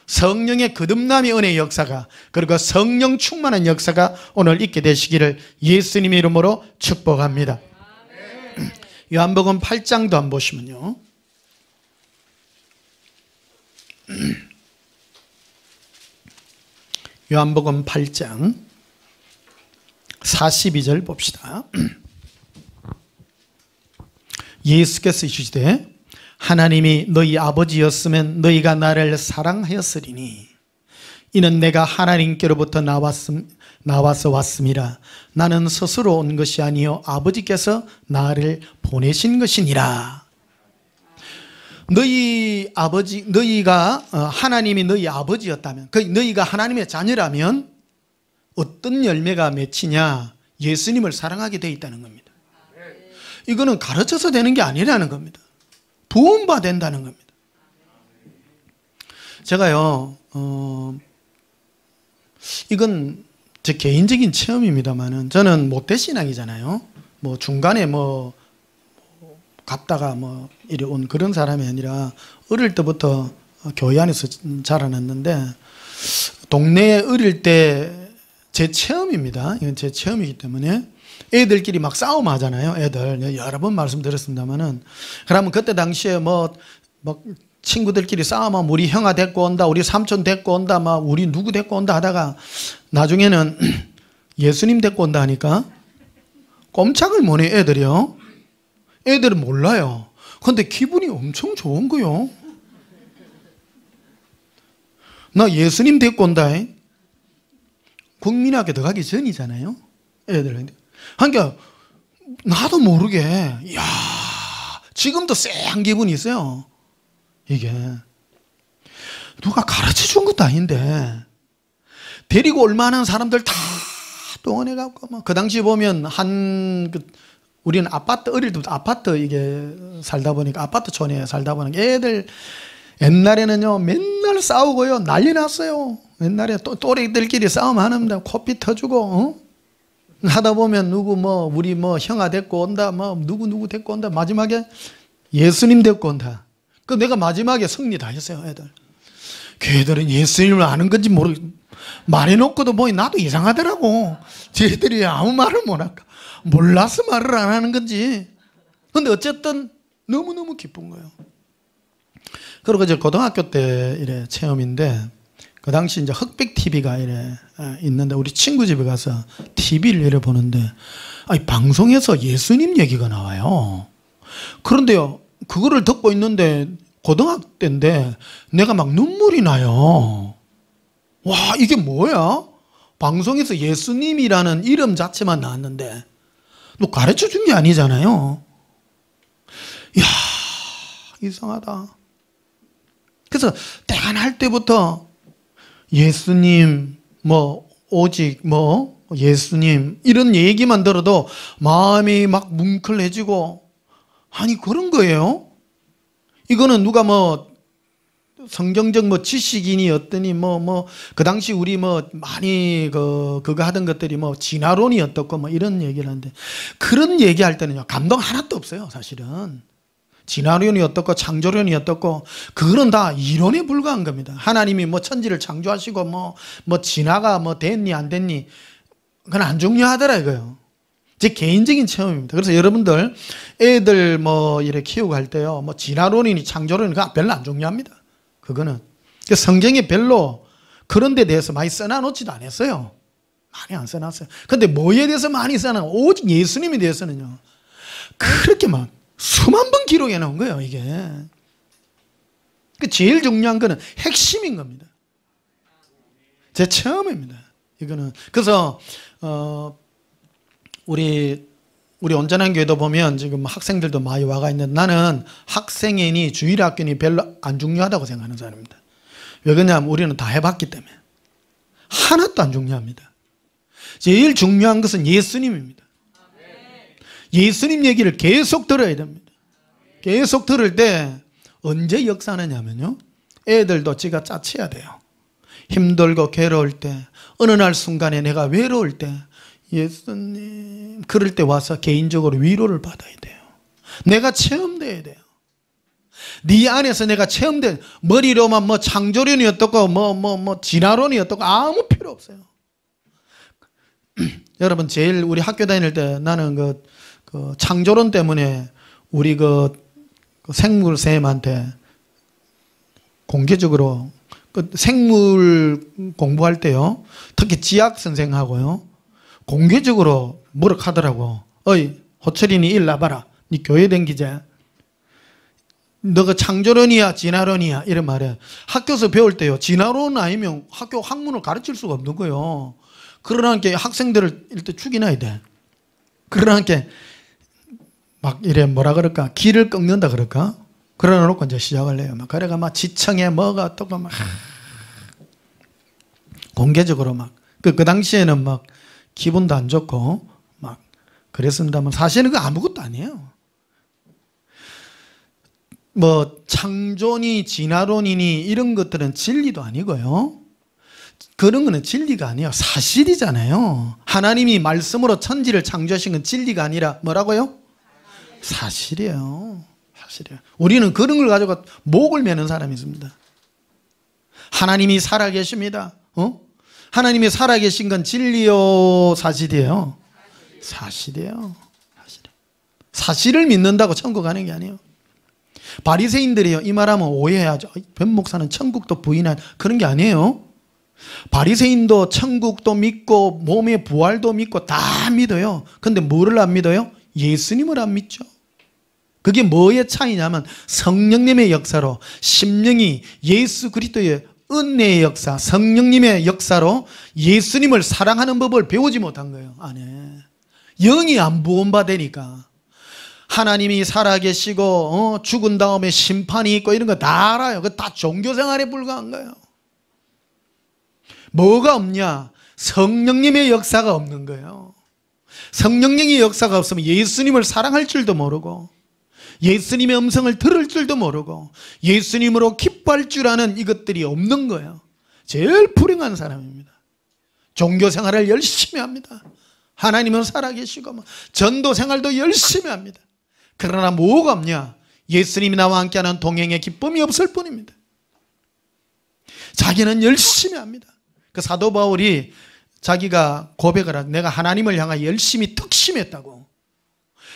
성령의 거듭남의 은혜의 역사가 그리고 성령 충만한 역사가 오늘 있게 되시기를 예수님의 이름으로 축복합니다. 요한복음 8장도 한번 보시면요. 요한복음 8장 42절 봅시다. 예수께서 이르시되 하나님이 너희 아버지였으면 너희가 나를 사랑하였으리니 이는 내가 하나님께로부터 나와서 왔음이라. 나는 스스로 온 것이 아니요 아버지께서 나를 보내신 것이니라. 너희가 하나님이 너희 아버지였다면, 너희가 하나님의 자녀라면 어떤 열매가 맺히냐? 예수님을 사랑하게 되어 있다는 겁니다. 이거는 가르쳐서 되는 게 아니라는 겁니다. 부음바 된다는 겁니다. 제가요, 이건 제 개인적인 체험입니다만은 저는 모태신앙이잖아요. 뭐 중간에 갔다가 이리 온 그런 사람이 아니라 어릴 때부터 교회 안에서 자라났는데 동네에 어릴 때 제 체험입니다. 이건 제 체험이기 때문에 애들끼리 막 싸움하잖아요. 애들 여러 번 말씀드렸습니다만은 그러면 그때 당시에 막 친구들끼리 싸움하면 우리 형아 데리고 온다, 우리 삼촌 데리고 온다, 막 우리 누구 데리고 온다 하다가 나중에는 예수님 데리고 온다 하니까 꼼짝을 못해 애들이요. 애들은 몰라요. 근데 기분이 엄청 좋은 거요. 나 예수님 데리고 온다. 국민학교 들어가기 전이잖아요. 애들. 그러니까 나도 모르게 이야 지금도 쎄한 기분이 있어요. 이게 누가 가르쳐 준 것도 아닌데 데리고 올 만한 사람들 다 동원해갖고 그 당시 보면 우리는 아파트 어릴 때부터 아파트 이게 살다 보니까 아파트촌에 살다 보니까 애들 옛날에는요 맨날 싸우고요 난리 났어요. 옛날에 또래들끼리 싸움하는데 코피 터주고 하다 보면 우리 형아 데리고 온다 누구 데리고 온다 마지막에 예수님 데리고 온다. 그 내가 마지막에 승리 다 했어요. 애들 걔들은 예수님을 아는 건지 말해놓고도 나도 이상하더라고. 쟤들이 아무 말을 못 할까 몰라서 말을 안 하는 건지. 근데 어쨌든 너무너무 기쁜 거예요. 그리고 이제 고등학교 때 이래 체험인데 그 당시 이제 흑백 TV가 이래 있는데 우리 친구 집에 가서 TV를 이래 보는데 방송에서 예수님 얘기가 나와요. 그런데요 그거를 듣고 있는데 고등학교 때인데 내가 막 눈물이 나요. 와 이게 뭐야? 방송에서 예수님이라는 이름 자체만 나왔는데 너 가르쳐 준 게 아니잖아요. 이야 이상하다. 그래서 태어날 때부터 예수님 오직 예수님 이런 얘기만 들어도 마음이 막 뭉클해지고, 아니 그런 거예요. 이거는 누가 뭐 성경적 뭐 지식인이었더니 그 당시 우리 뭐 많이 그거 하던 것들이 뭐 진화론이 어떻고 뭐 이런 얘기를 하는데, 그런 얘기할 때는요 감동 하나도 없어요. 사실은 진화론이 어떻고 창조론이 어떻고 그거는 다 이론에 불과한 겁니다. 하나님이 뭐 천지를 창조하시고 뭐 진화가 뭐 됐니 안 됐니 그건 안 중요하더라 이거요. 제 개인적인 체험입니다. 그래서 여러분들 애들 뭐 이렇게 키우고 할 때요 뭐 진화론이니 창조론이니 그건 별로 안 중요합니다. 그거는 성경에 별로 그런 데 대해서 많이 써놔놓지도 않았어요. 많이 안 써놨어요. 근데 뭐에 대해서 많이 써놔? 오직 예수님에 대해서는요 그렇게 막 수만 번 기록해 놓은 거예요. 이게 제일 중요한 거는 핵심인 겁니다. 제 체험입니다. 이거는 그래서 우리 온전한 교회도 보면 지금 학생들도 많이 와가 있는데, 나는 학생이니 주일학교니 별로 안 중요하다고 생각하는 사람입니다. 왜 그러냐면 우리는 다 해봤기 때문에 하나도 안 중요합니다. 제일 중요한 것은 예수님입니다. 예수님 얘기를 계속 들어야 됩니다. 계속 들을 때 언제 역사하느냐면요 애들도 지가 짜쳐야 돼요. 힘들고 괴로울 때, 어느 날 순간에 내가 외로울 때 예수님 그럴 때 와서 개인적으로 위로를 받아야 돼요. 내가 체험돼야 돼요. 네 안에서 내가 체험된, 머리로만 뭐 창조론이 어떻고 뭐 진화론이 어떻고 아무 필요 없어요. 여러분 제일 우리 학교 다닐 때 나는 그 창조론 때문에 우리 그 생물쌤한테 공개적으로 그 생물 공부할 때요 특히 지학 선생하고요 공개적으로 뭐라 하더라고. 어이 호철이니 일로 와봐라. 니 교회 댕기자. 너가 창조론이야 진화론이야 이런 말에 학교에서 배울 때요 진화론 아니면 학교 학문을 가르칠 수가 없는 거예요. 그러니까 학생들을 일단 죽이나야 돼. 그러니까 막 이래 뭐라 그럴까 길을 꺾는다 그럴까. 그래 놓고 이제 시작을 해요. 막 그래가 막 지청에 뭐가 어떻고 막 공개적으로 막 그 당시에는 막 기분도 안 좋고 막 그랬습니다만 사실은 그 아무것도 아니에요. 뭐 창조니 진화론이니 이런 것들은 진리도 아니고요. 그런 거는 진리가 아니에요. 사실이잖아요. 하나님이 말씀으로 천지를 창조하신 건 진리가 아니라 뭐라고요? 사실이에요. 사실이에요. 우리는 그런 걸 가지고 목을 매는 사람이 있습니다. 하나님이 살아계십니다. 하나님이 살아계신 건 진리요 사실이에요? 사실이에요. 사실을 믿는다고 천국 가는 게 아니에요. 바리새인들이요 이 말하면 오해해야죠. 변 목사는 천국도 부인한 그런 게 아니에요. 바리새인도 천국도 믿고 몸의 부활도 믿고 다 믿어요. 근데 뭐를 안 믿어요? 예수님을 안 믿죠. 그게 뭐의 차이냐면 성령님의 역사로 심령이 예수 그리스도의 은혜의 역사, 성령님의 역사로 예수님을 사랑하는 법을 배우지 못한 거예요. 안에 영이 안 부원받으니까. 하나님이 살아계시고 죽은 다음에 심판이 있고 이런 거 다 알아요. 그거 다 종교생활에 불과한 거예요. 뭐가 없냐? 성령님의 역사가 없는 거예요. 성령님의 역사가 없으면 예수님을 사랑할 줄도 모르고 예수님의 음성을 들을 줄도 모르고 예수님으로 기뻐할 줄 아는 이것들이 없는 거예요. 제일 불행한 사람입니다. 종교생활을 열심히 합니다. 하나님은 살아계시고 전도생활도 열심히 합니다. 그러나 뭐가 없냐? 예수님이 나와 함께하는 동행의 기쁨이 없을 뿐입니다. 자기는 열심히 합니다. 그 사도 바울이 자기가 고백을 하고 내가 하나님을 향하여 열심히 특심했다고.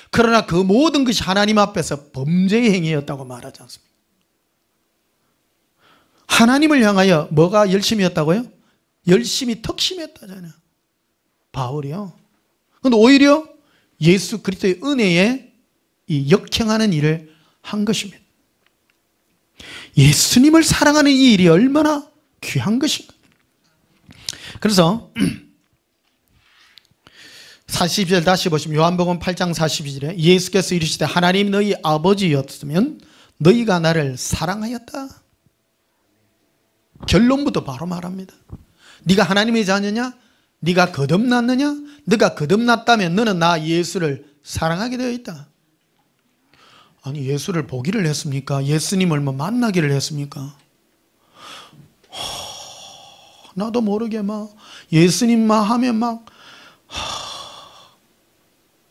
그러나 그 모든 것이 하나님 앞에서 범죄의 행위였다고 말하지 않습니까? 하나님을 향하여 뭐가 열심히였다고요? 열심히 특심했다잖아요. 바울이요. 그런데 오히려 예수 그리스도의 은혜에 이 역행하는 일을 한 것입니다. 예수님을 사랑하는 이 일이 얼마나 귀한 것인가. 그래서 40절 다시 보시면 요한복음 8장 42절에 예수께서 이르시되 하나님 너희 아버지였으면 너희가 나를 사랑하였다. 결론부터 바로 말합니다. 네가 하나님의 자녀냐? 네가 거듭났느냐? 네가 거듭났다면 너는 나 예수를 사랑하게 되어 있다. 아니, 예수를 보기를 했습니까? 예수님을 뭐 만나기를 했습니까? 나도 모르게 막 예수님만 하면 막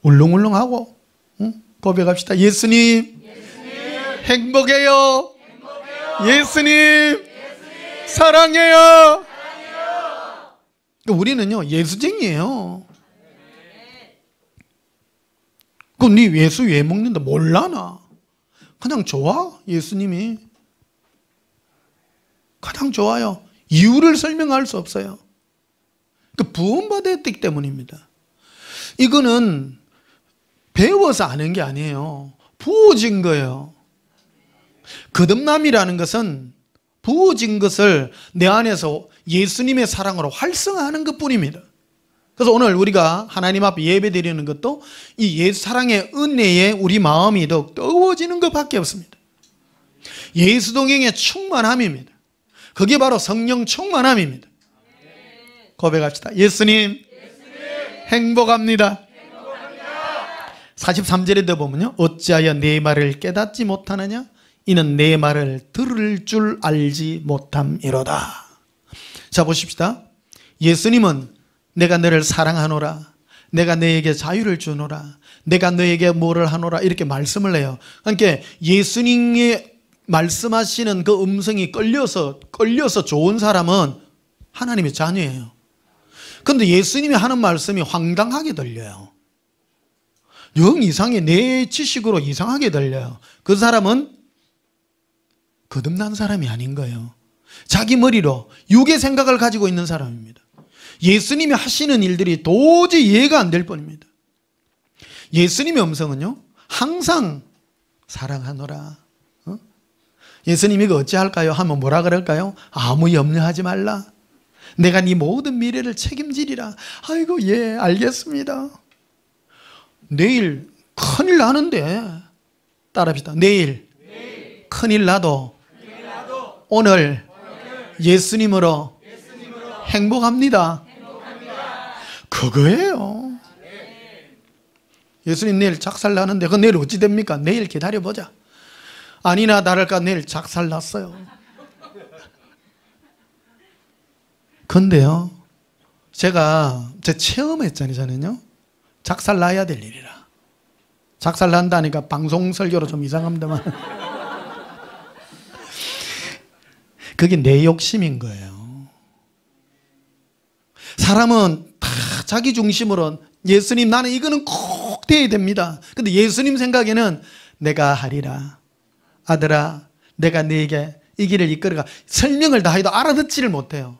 울렁울렁하고, 응? 고백합시다. 예수님, 행복해요. 예수님, 사랑해요. 우리는요, 예수쟁이에요. 그럼 네 예수 왜 먹는다? 몰라 나. 그냥 좋아, 예수님이. 가장 좋아요. 이유를 설명할 수 없어요. 부원받았기 때문입니다. 이거는 배워서 아는 게 아니에요. 부어진 거예요. 거듭남이라는 것은 부어진 것을 내 안에서 예수님의 사랑으로 활성화하는 것뿐입니다. 그래서 오늘 우리가 하나님 앞에 예배 드리는 것도 이 예수 사랑의 은혜에 우리 마음이 더욱 뜨거워지는 것밖에 없습니다. 예수 동행의 충만함입니다. 그게 바로 성령 충만함입니다. 고백합시다. 예수님, 행복합니다. 43절에도 보면요, 어찌하여 내 말을 깨닫지 못하느냐? 이는 내 말을 들을 줄 알지 못함이로다. 자, 보십시다. 예수님은 내가 너를 사랑하노라, 내가 너에게 자유를 주노라, 내가 너에게 뭐를 하노라, 이렇게 말씀을 해요. 그러니까 예수님이 말씀하시는 그 음성이 끌려서 좋은 사람은 하나님의 자녀예요. 그런데 예수님이 하는 말씀이 황당하게 들려요. 영 이상해, 내 지식으로 이상하게 들려요. 그 사람은 거듭난 사람이 아닌 거예요. 자기 머리로 육의 생각을 가지고 있는 사람입니다. 예수님이 하시는 일들이 도저히 이해가 안 될 뻔입니다. 예수님의 음성은요, 항상 사랑하노라. 예수님이 이거 어찌할까요? 하면 뭐라 그럴까요? 아무 염려하지 말라. 내가 네 모든 미래를 책임지리라. 아이고, 예, 알겠습니다. 내일 큰일 나는데, 따라합시다. 내일 큰일 나도 오늘 예수님으로 행복합니다. 그거예요. 예수님 내일 작살 나는데 그 내일 어찌 됩니까? 내일 기다려보자. 아니나 다를까 내일 작살 났어요. 근데요, 제가 체험했잖아요. 저는요, 작살 나야 될 일이라. 작살 난다니까 방송 설교로 좀 이상합니다만 그게 내 욕심인 거예요. 사람은 다 자기 중심으로 예수님 나는 이거는 꼭 돼야 됩니다. 근데 예수님 생각에는 내가 하리라. 아들아, 내가 너에게 이 길을 이끌어가. 설명을 다 해도 알아듣지를 못해요.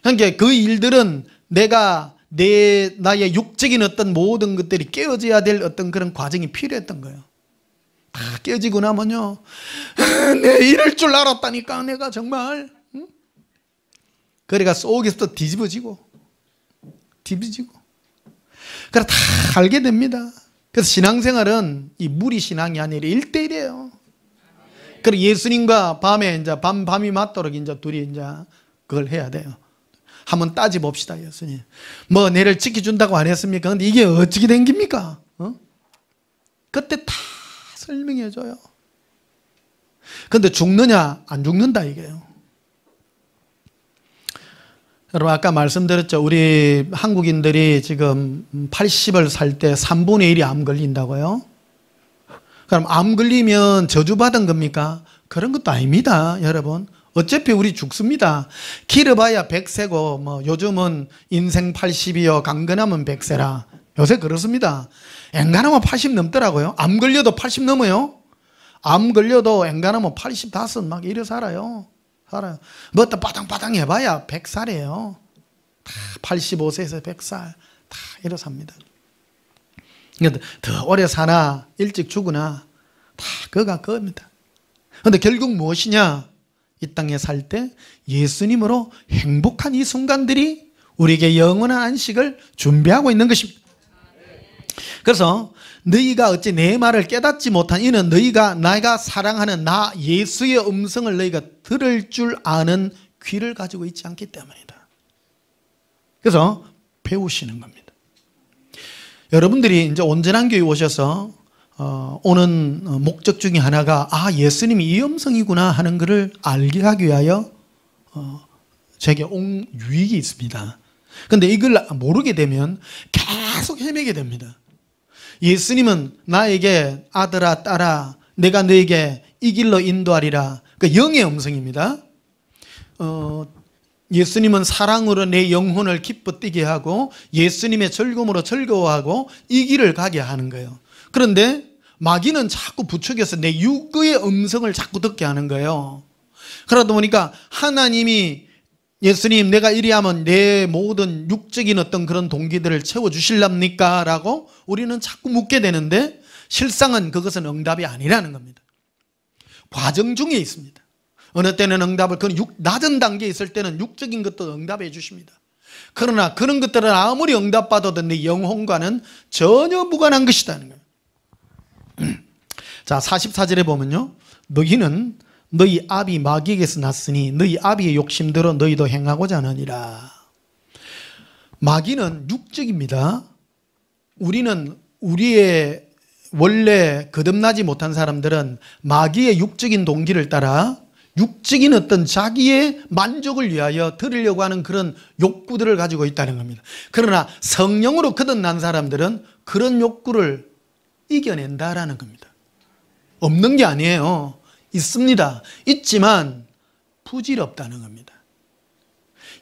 그러니까 그 일들은 나의 육적인 어떤 모든 것들이 깨어져야 될 어떤 그런 과정이 필요했던 거예요. 다 깨지고 나면요, 내 이럴 줄 알았다니까 내가 정말. 그래가 속에서 또 뒤집어지고 그래 다 알게 됩니다. 그래서 신앙생활은 이 무리신앙이 아니라 1대1이에요. 그래 예수님과 밤에 이제 밤이 맞도록 이제 둘이 이제 그걸 해야 돼요. 한번 따지 봅시다. 예수님 뭐 내를 지켜준다고 안 했습니까? 근데 이게 어떻게 된 겁니까? 그때 다 설명해 줘요. 근데 죽느냐 안 죽는다 이게요. 여러분 아까 말씀드렸죠. 우리 한국인들이 지금 80을 살 때 3분의 1이 암 걸린다고요? 그럼 암 걸리면 저주받은 겁니까? 그런 것도 아닙니다. 여러분 어차피 우리 죽습니다. 길어봐야 100세고 뭐 요즘은 인생 80이요 강건하면 100세라. 요새 그렇습니다. 앵간하면 80 넘더라고요. 암 걸려도 80 넘어요. 암 걸려도 앵간하면 85 막 이래 살아요. 뭐또 빠당빠당 해봐야 100살이에요. 다 85세에서 100살 다 이래 삽니다. 더 오래 사나 일찍 죽으나 다 그가 그겁니다. 그런데 결국 무엇이냐? 이 땅에 살 때 예수님으로 행복한 이 순간들이 우리에게 영원한 안식을 준비하고 있는 것입니다. 그래서 너희가 어찌 내 말을 깨닫지 못한 이는 너희가 내가 사랑하는 나 예수의 음성을 너희가 들을 줄 아는 귀를 가지고 있지 않기 때문이다. 그래서 배우시는 겁니다. 여러분들이 이제 온전한 교회 오셔서 오는 목적 중에 하나가 예수님이 이 음성이구나 하는 것을 알게 하기 위하여 제게 온 유익이 있습니다. 그런데 이걸 모르게 되면 계속 헤매게 됩니다. 예수님은 나에게 아들아 딸아 내가 너에게 이 길로 인도하리라. 그 영의 음성입니다. 예수님은 사랑으로 내 영혼을 기뻐 뛰게 하고 예수님의 즐거움으로 즐거워하고 이 길을 가게 하는 거예요. 그런데 마귀는 자꾸 부추겨서 내 육의 음성을 자꾸 듣게 하는 거예요. 그러다 보니까 하나님이 예수님 내가 이리하면 내 모든 육적인 어떤 그런 동기들을 채워주실랍니까? 라고 우리는 자꾸 묻게 되는데 실상은 그것은 응답이 아니라는 겁니다. 과정 중에 있습니다. 어느 때는 응답을 낮은 단계에 있을 때는 육적인 것도 응답해 주십니다. 그러나 그런 것들은 아무리 응답받아도 내 영혼과는 전혀 무관한 것이라는 거예요. 자 44절에 보면요 너희는 너희 아비 마귀에게서 났으니 너희 아비의 욕심대로 너희도 행하고자 하느니라. 마귀는 육적입니다. 우리는 우리의 원래 거듭나지 못한 사람들은 마귀의 육적인 동기를 따라 육적인 어떤 자기의 만족을 위하여 들으려고 하는 그런 욕구들을 가지고 있다는 겁니다. 그러나 성령으로 거듭난 사람들은 그런 욕구를 이겨낸다라는 겁니다. 없는 게 아니에요. 있습니다. 있지만 부질없다는 겁니다.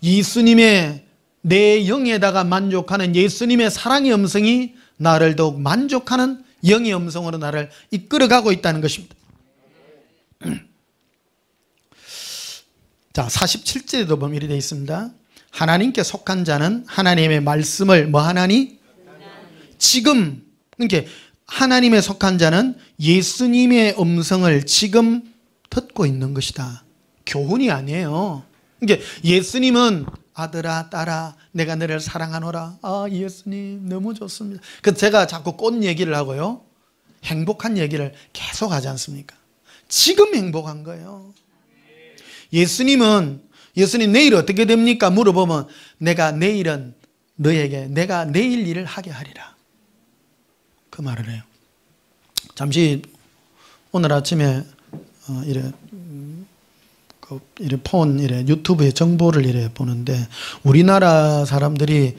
예수님의 내 영에다가 만족하는 예수님의 사랑의 음성이 나를 더욱 만족하는 영의 음성으로 나를 이끌어가고 있다는 것입니다. 자 47절에도 보면 이렇게 되어 있습니다. 하나님께 속한 자는 하나님의 말씀을 뭐 하나니? 지금 그러니까 하나님에 속한 자는 예수님의 음성을 지금 듣고 있는 것이다. 교훈이 아니에요. 그러니까 예수님은 아들아 딸아 내가 너를 사랑하노라. 예수님 너무 좋습니다. 그래서 제가 자꾸 꽃 얘기를 하고요 행복한 얘기를 계속 하지 않습니까? 지금 행복한 거예요. 예수님 내일 어떻게 됩니까? 물어보면 내가 내일은 너에게 내가 내일 일을 하게 하리라. 그 말을 해요. 잠시 오늘 아침에 이래 유튜브에 정보를 이래 보는데 우리나라 사람들이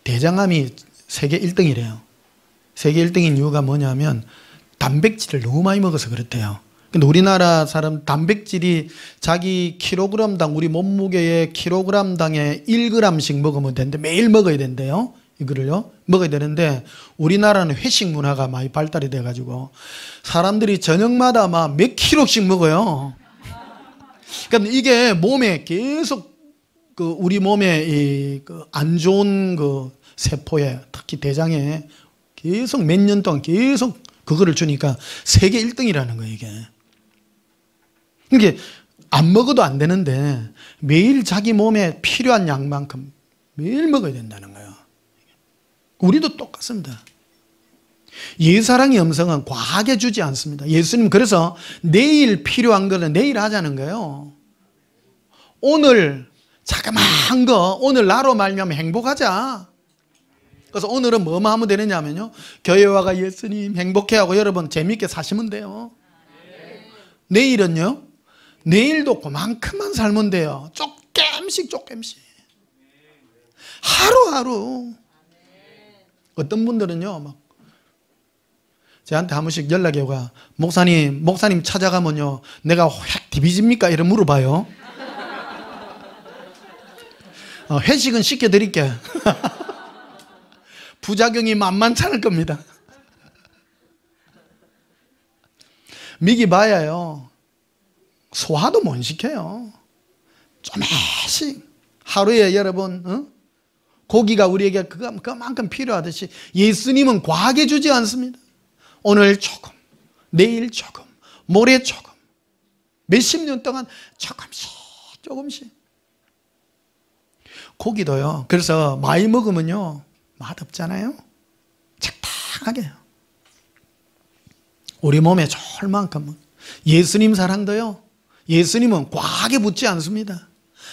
대장암이 세계 1등이래요. 세계 1등인 이유가 뭐냐면 단백질을 너무 많이 먹어서 그렇대요. 근데 우리나라 사람 단백질이 자기 킬로그램당 우리 몸무게의 킬로그램당에 1g씩 먹으면 되는데 매일 먹어야 된대요. 이거를요 먹어야 되는데 우리나라는 회식 문화가 많이 발달이 돼 가지고 사람들이 저녁마다 막 몇 킬로씩 먹어요. 그러니까 이게 몸에 계속 우리 몸에 안 좋은 세포에 특히 대장에 계속 몇 년 동안 계속 그거를 주니까 세계 1등이라는 거예요 이게. 그러니까 안 먹어도 안 되는데 매일 자기 몸에 필요한 양만큼 매일 먹어야 된다는 거예요. 우리도 똑같습니다. 예사랑의 음성은 과하게 주지 않습니다. 예수님 그래서 내일 필요한 거는 내일 하자는 거예요. 오늘 자그마한 거 오늘 나로 말미암아 행복하자. 그래서 오늘은 뭐만 하면 되느냐면요 교회 와가 예수님 행복해하고 여러분 재미있게 사시면 돼요. 내일은요 내일도 그만큼만 살면 돼요. 조금씩 하루하루. 어떤 분들은요 막 저한테 한 번씩 연락이 오가 목사님 찾아가면요 내가 확 뒤집니까? 이래 물어봐요. 회식은 시켜드릴게. 부작용이 만만찮을 겁니다. 미기 봐야요 소화도 못 시켜요. 조금씩 하루에 여러분 고기가 우리에게 그만큼 필요하듯이 예수님은 과하게 주지 않습니다. 오늘 조금 내일 조금 모레 조금 몇십 년 동안 조금씩 고기도요 그래서 많이 먹으면요 맛없잖아요. 적당하게 우리 몸에 좋을 만큼. 예수님 사랑도요 예수님은 과하게 붓지 않습니다.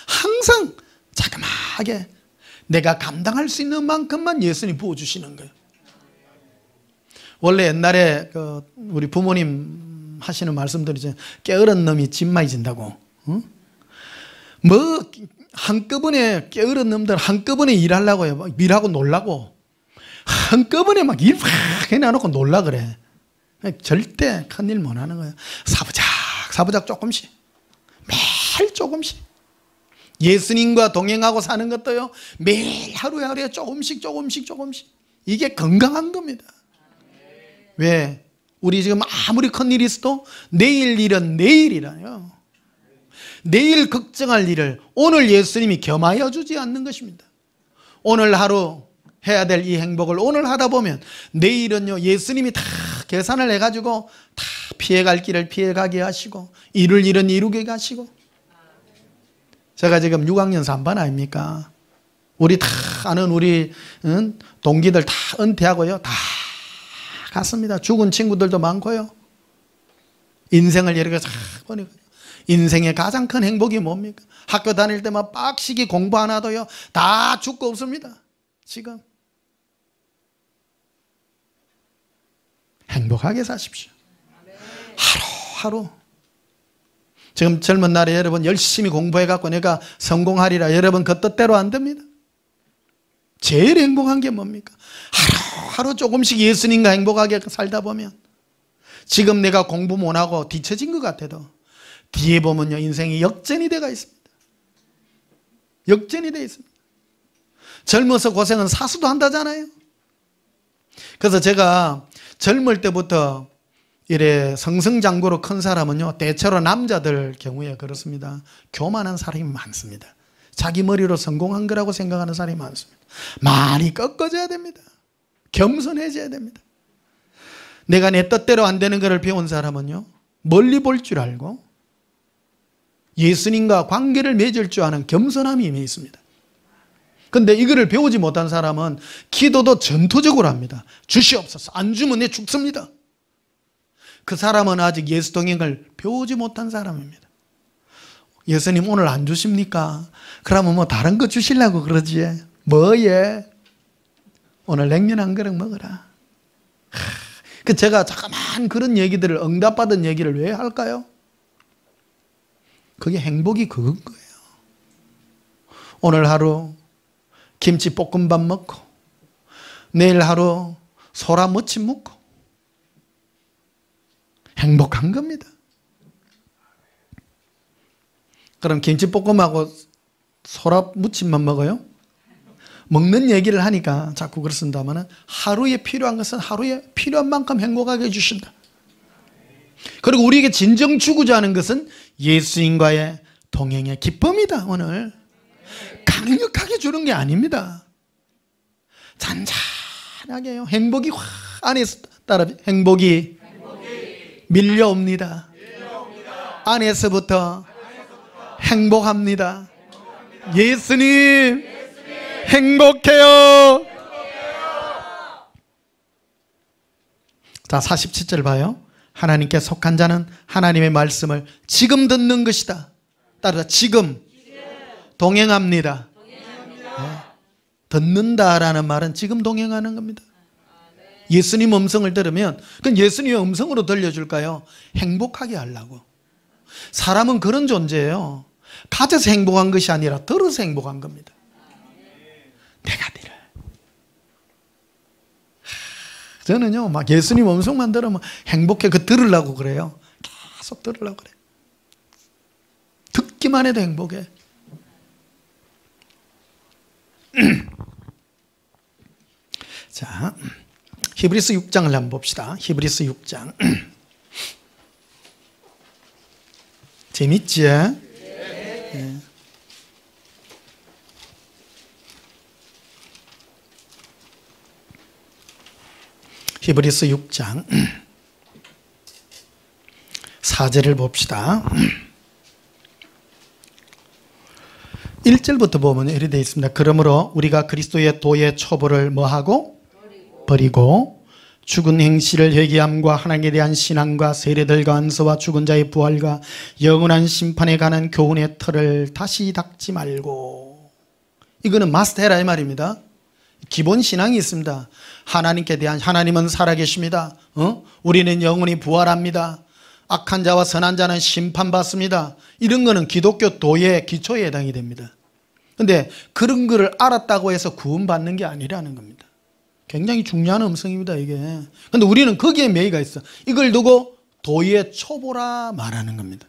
항상 자그마하게 내가 감당할 수 있는 만큼만 예수님 부어주시는 거예요. 원래 옛날에 우리 부모님 하시는 말씀들이죠. 게으른 놈이 집 많이 진다고. 응? 뭐 한꺼번에 게으른 놈들 한꺼번에 일하려고 해요. 일하고 놀라고 한꺼번에 막 일 막 해놔놓고 놀라 그래. 절대 큰일 못 하는 거예요. 사부작 조금씩, 매일 조금씩. 예수님과 동행하고 사는 것도요, 매일 하루에 조금씩. 이게 건강한 겁니다. 왜? 우리 지금 아무리 큰일이 있어도 내일 일은 내일이라요. 내일 걱정할 일을 오늘 예수님이 겸하여 주지 않는 것입니다. 오늘 하루 해야 될 이 행복을 오늘 하다 보면 내일은요, 예수님이 다 계산을 해가지고 다 피해갈 길을 피해가게 하시고 이룰 일은 이루게 하시고. 제가 지금 6학년 3반 아닙니까? 우리 다 아는 우리 동기들 다 은퇴하고요, 다 갔습니다. 죽은 친구들도 많고요. 인생을 이렇게 쫙 보니까 인생의 가장 큰 행복이 뭡니까? 학교 다닐 때만 빡시게 공부 안 하도요, 다 죽고 없습니다. 지금 행복하게 사십시오. 하루하루. 지금 젊은 날에 여러분 열심히 공부해갖고 내가 성공하리라, 여러분 그 뜻대로 안 됩니다. 제일 행복한 게 뭡니까? 하루하루 조금씩 예수님과 행복하게 살다 보면, 지금 내가 공부 못하고 뒤처진 것 같아도 뒤에 보면요, 인생이 역전이 돼가 있습니다. 역전이 돼 있습니다. 젊어서 고생은 사수도 한다잖아요. 그래서 제가 젊을 때부터 이래 성성장구로 큰 사람은요, 대체로 남자들 경우에 그렇습니다. 교만한 사람이 많습니다. 자기 머리로 성공한 거라고 생각하는 사람이 많습니다. 많이 꺾어져야 됩니다. 겸손해져야 됩니다. 내가 내 뜻대로 안 되는 것을 배운 사람은요, 멀리 볼 줄 알고 예수님과 관계를 맺을 줄 아는 겸손함이 임해 있습니다. 근데 이거를 배우지 못한 사람은 기도도 전투적으로 합니다. 주시옵소서, 안 주면 내 죽습니다. 그 사람은 아직 예수 동행을 배우지 못한 사람입니다. 예수님 오늘 안 주십니까? 그러면 뭐 다른 거 주시려고 그러지. 뭐예? 오늘 냉면 한 그릇 먹어라. 제가 잠깐만 그런 얘기들을, 응답받은 얘기를 왜 할까요? 그게 행복이 그건 거예요. 오늘 하루 김치 볶음밥 먹고 내일 하루 소라 무침 먹고 행복한 겁니다. 그럼 김치볶음하고 소라 무침만 먹어요? 먹는 얘기를 하니까 자꾸 그렇습니다만 하루에 필요한 것은 하루에 필요한 만큼 행복하게 해주신다. 그리고 우리에게 진정 주고자 하는 것은 예수님과의 동행의 기쁨이다. 오늘 강력하게 주는 게 아닙니다. 잔잔하게요. 행복이 확 안에서 따라 행복이 밀려옵니다. 안에서부터 행복합니다. 예수님 행복해요. 자, 47절 봐요. 하나님께 속한 자는 하나님의 말씀을 지금 듣는 것이다. 따라 지금 동행합니다. 네. 듣는다라는 말은 지금 동행하는 겁니다. 예수님 음성을 들으면, 그건 예수님의 음성으로 들려줄까요? 행복하게 하려고. 사람은 그런 존재예요. 가져서 행복한 것이 아니라 들어서 행복한 겁니다. 내가 니를. 저는요, 막 예수님 음성만 들으면 행복해. 그 들으려고 그래요. 계속 들으려고 그래. 듣기만 해도 행복해. 자, 히브리서 6장을 한번 봅시다. 히브리서 6장. 재밌지? 네. 히브리서 6장 4절을 봅시다. 1절부터 보면 이렇게 되어 있습니다. 그러므로 우리가 그리스도의 도의 초보를 뭐하고? 버리고 죽은 행실을 회개함과 하나님에 대한 신앙과 세례들과 안수와 죽은 자의 부활과 영원한 심판에 관한 교훈의 틀을 다시 닦지 말고. 이거는 마스터해라 이 말입니다. 기본 신앙이 있습니다. 하나님께 대한, 하나님은 살아계십니다. 우리는 영원히 부활합니다. 악한 자와 선한 자는 심판받습니다. 이런 거는 기독교 도의 기초에 해당이 됩니다. 그런데 그런 거를 알았다고 해서 구원받는 게 아니라는 겁니다. 굉장히 중요한 음성입니다, 이게. 그런데 우리는 거기에 매이가 있어. 이걸 두고 도의 초보라 말하는 겁니다.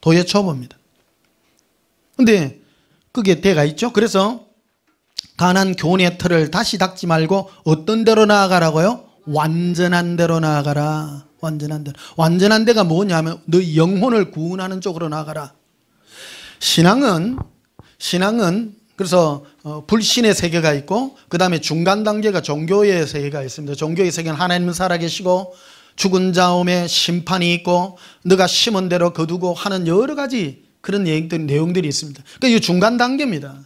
도의 초보입니다. 그런데 그게 대가 있죠. 그래서 가난 교훈의 틀을 다시 닦지 말고 어떤 데로 나아가라고요? 완전한 데로 나아가라. 완전한 데. 완전한 데가 뭐냐면 너 영혼을 구원하는 쪽으로 나아가라. 신앙은 그래서 불신의 세계가 있고 그 다음에 중간 단계가 종교의 세계가 있습니다. 종교의 세계는 하나님은 살아계시고 죽은 자음에 심판이 있고 너가 심은 대로 거두고 하는 여러 가지 그런 내용들이 있습니다. 그러니까 이 중간 단계입니다.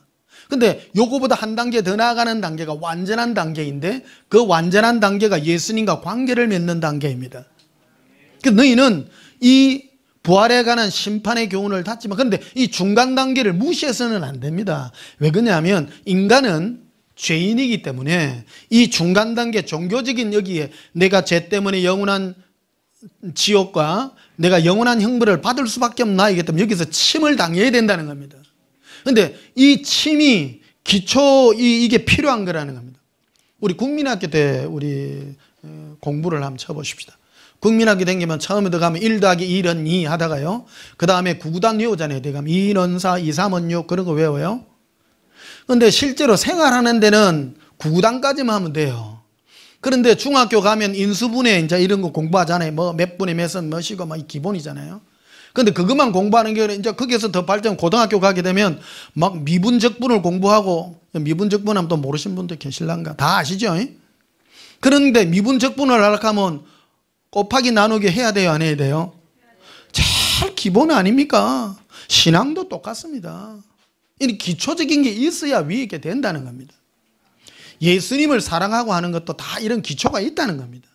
근데 요거보다 한 단계 더 나아가는 단계가 완전한 단계인데 그 완전한 단계가 예수님과 관계를 맺는 단계입니다. 그러니까 너희는 이 부활에 관한 심판의 교훈을 닫지만 그런데 이 중간 단계를 무시해서는 안 됩니다. 왜 그러냐면 인간은 죄인이기 때문에 이 중간 단계 종교적인 여기에 내가 죄 때문에 영원한 지옥과 내가 영원한 형벌을 받을 수밖에 없나이기 때문에 여기서 침을 당해야 된다는 겁니다. 그런데 이 침이 기초 이게 필요한 거라는 겁니다. 우리 국민학교 때 우리 공부를 한번 쳐보십시다. 국민학교 댕기면 처음에 들어가면 1 더하기 1은 2 하다가요. 그 다음에 구구단 외우잖아요. 들어가면 2는 4, 2, 3은 6 그런 거 외워요. 그런데 실제로 생활하는 데는 구구단까지만 하면 돼요. 그런데 중학교 가면 인수분해 이제 이런 거 공부하잖아요. 뭐 몇 분의 몇은 몇이고 막 기본이잖아요. 그런데 그것만 공부하는 게 이제 거기에서 더 발전 고등학교 가게 되면 막 미분적분을 공부하고 미분적분 하면 또 모르시는 분들 계실란가? 다 아시죠? 그런데 미분적분을 하려고 하면 곱하기 나누기 해야 돼요, 안 해야 돼요? 제일 기본 아닙니까? 신앙도 똑같습니다. 이 기초적인 게 있어야 위에 있게 된다는 겁니다. 예수님을 사랑하고 하는 것도 다 이런 기초가 있다는 겁니다.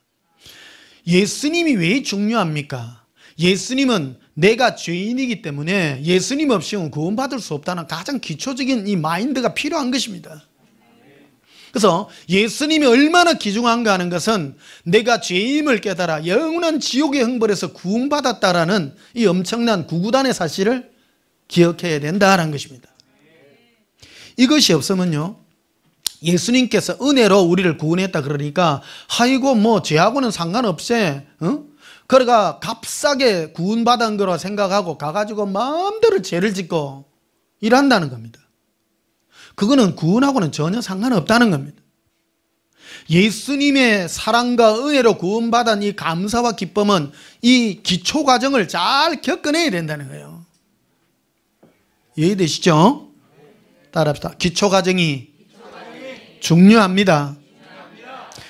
예수님이 왜 중요합니까? 예수님은 내가 죄인이기 때문에 예수님 없이는 구원받을 수 없다는 가장 기초적인 이 마인드가 필요한 것입니다. 그래서 예수님이 얼마나 귀중한가 하는 것은 내가 죄임을 깨달아 영원한 지옥의 형벌에서 구원받았다라는 이 엄청난 구구단의 사실을 기억해야 된다는 것입니다. 이것이 없으면요, 예수님께서 은혜로 우리를 구원했다 그러니까 아이고 뭐 죄하고는 상관없애, 그러가 값싸게 구원받은 거로 생각하고 가가지고 마음대로 죄를 짓고 일한다는 겁니다. 그거는 구원하고는 전혀 상관없다는 겁니다. 예수님의 사랑과 은혜로 구원받은 이 감사와 기쁨은 이 기초 과정을 잘 겪어내야 된다는 거예요. 이해되시죠? 따라합시다. 기초 과정이 중요합니다.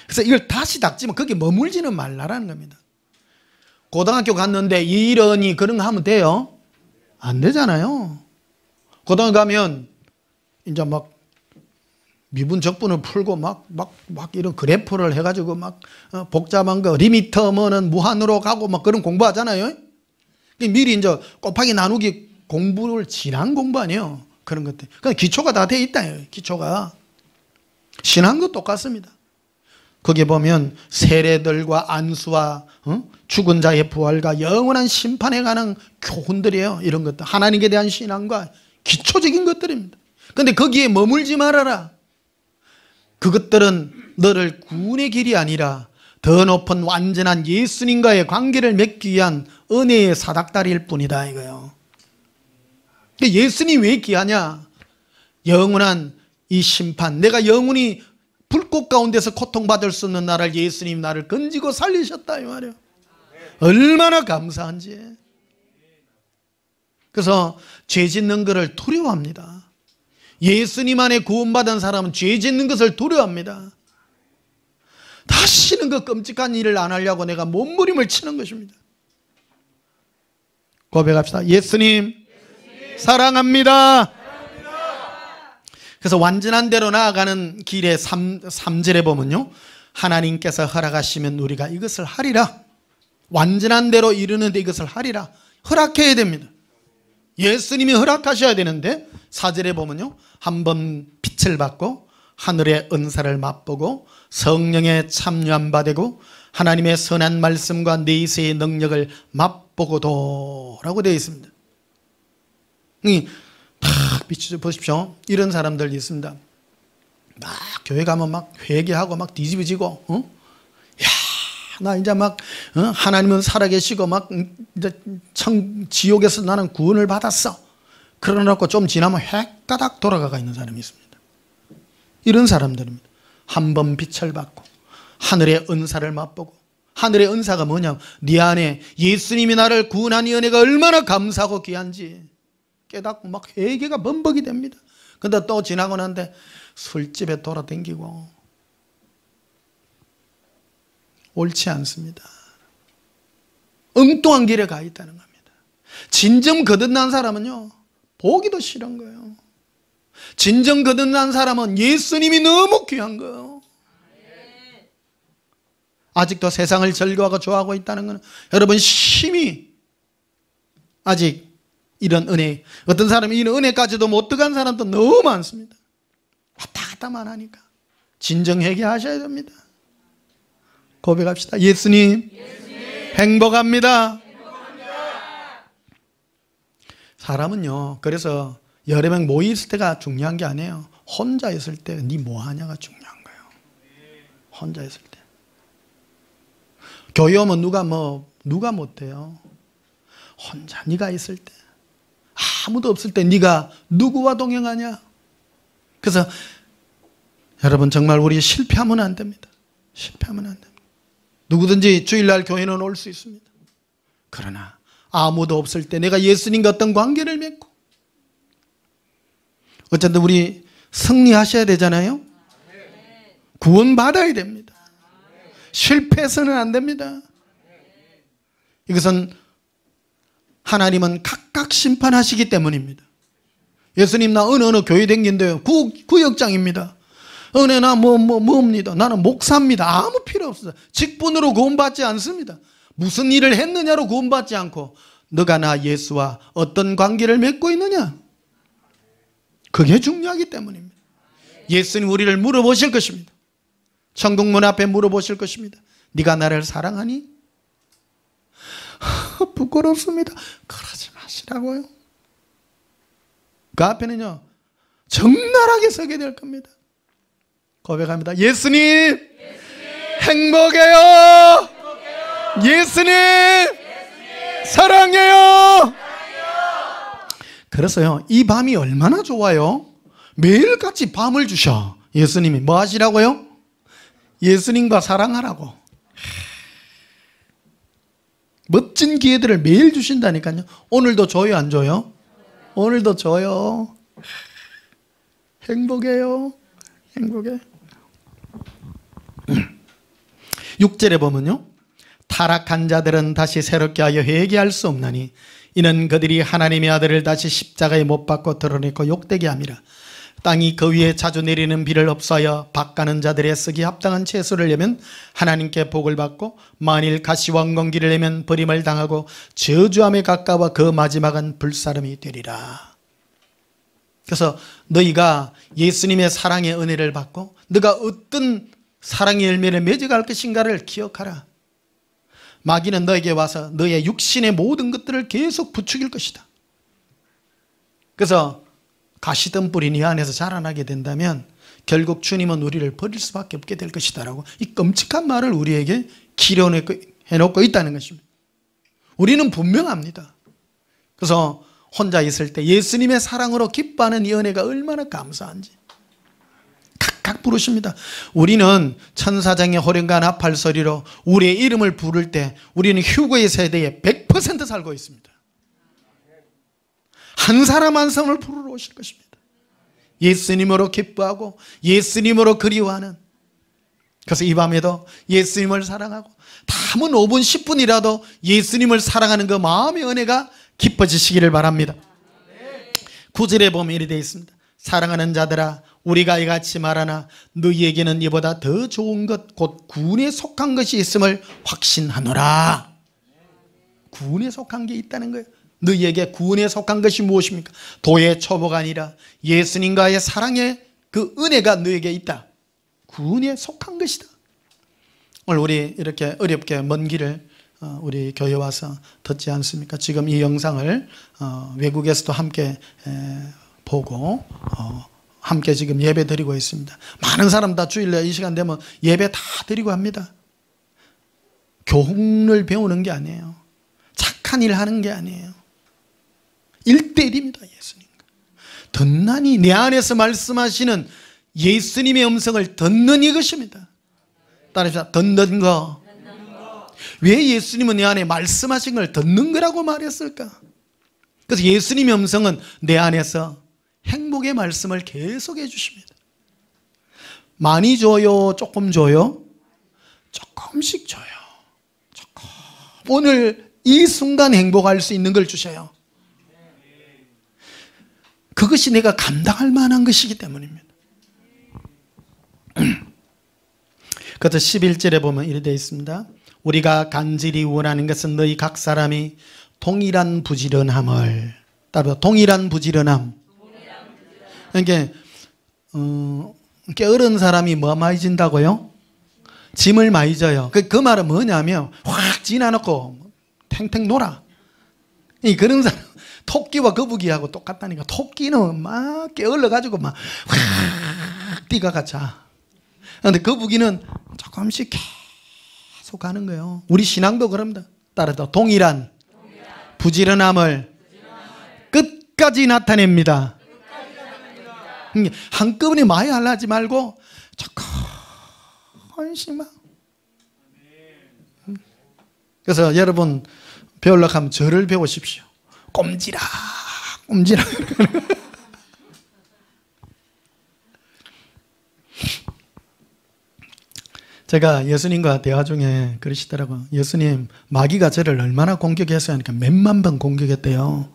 그래서 이걸 다시 닦지만 거기에 머물지는 말라라는 겁니다. 고등학교 갔는데 이러니 그런 거 하면 돼요? 안 되잖아요. 고등학교 가면 이제 막 미분적분을 풀고 막 이런 그래프를 해가지고 막 복잡한 거 리미터 뭐는 무한으로 가고 막 그런 공부하잖아요. 미리 이제 곱하기 나누기 공부를 지난 공부 아니에요. 그런 것들. 그러니까 기초가 다 돼 있다. 기초가. 신앙도 똑같습니다. 거기에 보면 세례들과 안수와 죽은 자의 부활과 영원한 심판에 관한 교훈들이에요. 이런 것들. 하나님에 대한 신앙과 기초적인 것들입니다. 그런데 거기에 머물지 말아라. 그것들은 너를 구원의 길이 아니라 더 높은 완전한 예수님과의 관계를 맺기 위한 은혜의 사닥다리일 뿐이다 이거예요. 예수님이 왜 귀하냐? 영원한 이 심판, 내가 영원히 불꽃 가운데서 고통받을 수 없는 나를 예수님 나를 건지고 살리셨다 이 말이에요. 얼마나 감사한지. 그래서 죄 짓는 것을 두려워합니다. 예수님 안에 구원받은 사람은 죄 짓는 것을 두려워합니다. 다시는 그 끔찍한 일을 안 하려고 내가 몸부림을 치는 것입니다. 고백합시다. 예수님 사랑합니다. 그래서 완전한 대로 나아가는 길의 3절에 보면요, 하나님께서 허락하시면 우리가 이것을 하리라. 완전한 대로 이르는데 이것을 하리라. 허락해야 됩니다. 예수님이 허락하셔야 되는데 4절에 보면요, 한 번 빛을 받고 하늘의 은사를 맛보고 성령의 참여함 받고 하나님의 선한 말씀과 내세의 능력을 맛보고도라고 되어 있습니다. 탁 비추어 보십시오. 이런 사람들 있습니다. 막 교회 가면 막 회개하고 막 뒤집어지고, 야, 나 이제 막 하나님은 살아계시고 막 이제 지옥에서 나는 구원을 받았어. 그러놓고 좀 지나면 헷가닥 돌아가 있는 사람이 있습니다. 이런 사람들입니다. 한 번 빛을 받고 하늘의 은사를 맛보고, 하늘의 은사가 뭐냐, 네 안에 예수님이 나를 구원한 이 은혜가 얼마나 감사하고 귀한지 깨닫고 막 회개가 범벅이 됩니다. 근데 또 지나고 난데 술집에 돌아다니고 옳지 않습니다. 엉뚱한 길에 가 있다는 겁니다. 진정 거듭난 사람은요, 보기도 싫은 거예요. 진정 거듭난 사람은 예수님이 너무 귀한 거예요. 아직도 세상을 즐거워하고 좋아하고 있다는 것은 여러분 심히 아직 이런 은혜, 어떤 사람이 이런 은혜까지도 못 들어간 사람도 너무 많습니다. 왔다 갔다만 하니까 진정 회개하셔야 됩니다. 고백합시다. 예수님, 행복합니다. 사람은요, 그래서 여러 명 모여 있을 때가 중요한 게 아니에요. 혼자 있을 때 네 뭐하냐가 중요한 거예요. 혼자 있을 때. 교회 오면 누가 못해요. 혼자 네가 있을 때, 아무도 없을 때 네가 누구와 동행하냐. 그래서 여러분 정말 우리 실패하면 안 됩니다. 실패하면 안 됩니다. 누구든지 주일날 교회는 올 수 있습니다. 그러나 아무도 없을 때 내가 예수님과 어떤 관계를 맺고, 어쨌든 우리 승리하셔야 되잖아요. 구원받아야 됩니다. 실패해서는 안 됩니다. 이것은 하나님은 각각 심판하시기 때문입니다. 예수님 나 어느 교회 댕긴데요, 구역장입니다. 은혜나 뭡니다. 나는 목사입니다. 아무 필요 없어요. 직분으로 구원받지 않습니다. 무슨 일을 했느냐로 구원받지 않고 너가 나 예수와 어떤 관계를 맺고 있느냐, 그게 중요하기 때문입니다. 예수님 우리를 물어보실 것입니다. 천국문 앞에 물어보실 것입니다. 네가 나를 사랑하니? 부끄럽습니다. 그러지 마시라고요. 그 앞에는요 적나라하게 서게 될 겁니다. 고백합니다. 예수님, 행복해요. 예수님, 사랑해요. 그래서요 이 밤이 얼마나 좋아요. 매일같이 밤을 주셔. 예수님이 뭐 하시라고요? 예수님과 사랑하라고. 멋진 기회들을 매일 주신다니까요. 오늘도 줘요, 안 줘요? 오늘도 줘요. 행복해요. 행복해. 6절에 보면요, 타락한 자들은 다시 새롭게 하여 회개할 수 없나니 이는 그들이 하나님의 아들을 다시 십자가에 못 박고 드러내고 욕되게 함이라. 땅이 그 위에 자주 내리는 비를 흡수하여 밭가는 자들의 쓰기 합당한 채소를 내면 하나님께 복을 받고, 만일 가시왕건기를 내면 버림을 당하고 저주함에 가까워 그 마지막은 불사름이 되리라. 그래서 너희가 예수님의 사랑의 은혜를 받고 너가 어떤 사랑의 열매를 맺어갈 것인가를 기억하라. 마귀는 너에게 와서 너의 육신의 모든 것들을 계속 부추길 것이다. 그래서 가시덤불이 네 안에서 자라나게 된다면 결국 주님은 우리를 버릴 수밖에 없게 될 것이다 라고 이 끔찍한 말을 우리에게 기려놓고 있다는 것입니다. 우리는 분명합니다. 그래서 혼자 있을 때 예수님의 사랑으로 기뻐하는 이 은혜가 얼마나 감사한지 각각 부르십니다. 우리는 천사장의 호령과 나팔 소리로 우리의 이름을 부를 때 우리는 휴거의 세대에 100% 살고 있습니다. 한 사람 한 사람을 부르러 오실 것입니다. 예수님으로 기뻐하고 예수님으로 그리워하는. 그래서 이 밤에도 예수님을 사랑하고 남은 5분 10분이라도 예수님을 사랑하는 그 마음의 은혜가 깊어지시기를 바랍니다. 9절에 보면 이렇게 되어 있습니다. 사랑하는 자들아 우리가 이같이 말하나 너희에게는 이보다 더 좋은 것 곧 구원에 속한 것이 있음을 확신하노라. 구원에 속한 게 있다는 거예요. 너희에게 구원에 속한 것이 무엇입니까? 도의 초보가 아니라 예수님과의 사랑의 그 은혜가 너희에게 있다. 구원에 속한 것이다. 오늘 우리 이렇게 어렵게 먼 길을 우리 교회 와서 듣지 않습니까? 지금 이 영상을 외국에서도 함께 보고 함께 지금 예배 드리고 있습니다. 많은 사람 다 주일날 이 시간 되면 예배 다 드리고 합니다. 교훈을 배우는 게 아니에요. 착한 일 하는 게 아니에요. 1대1입니다. 예수님과. 듣나니 내 안에서 말씀하시는 예수님의 음성을 듣는 이것입니다. 따라합시다. 듣는 거. 왜 예수님은 내 안에 말씀하신 걸 듣는 거라고 말했을까? 그래서 예수님의 음성은 내 안에서 행복의 말씀을 계속 해주십니다. 많이 줘요? 조금 줘요? 조금씩 줘요. 조금. 오늘 이 순간 행복할 수 있는 걸 주셔요. 그것이 내가 감당할 만한 것이기 때문입니다. 그래서 11절에 보면 이렇게 되어 있습니다. 우리가 간절히 원하는 것은 너희 각 사람이 동일한 부지런함을, 따로 동일한 부지런함. 그러니까 게으른 사람이 뭐 많이 진다고요? 짐을 많이 져요. 그 말은 뭐냐면 확 지나놓고 탱탱 놀아. 그런 사람 토끼와 거북이하고 똑같다니까. 토끼는 막 게을러가지고 막 확 뛰어가 자. 그런데 거북이는 조금씩 계속 가는 거예요. 우리 신앙도 그럽니다. 따라서 동일한 부지런함을 끝까지 나타냅니다. 한꺼번에 많이 하려지 말고 조금씩만. 그래서 여러분 배우려고 하면 저를 배우십시오. 꼼지락 꼼지락. 제가 예수님과 대화 중에 그러시더라고요. 예수님, 마귀가 저를 얼마나 공격했어요 하니까 몇만 번 공격했대요.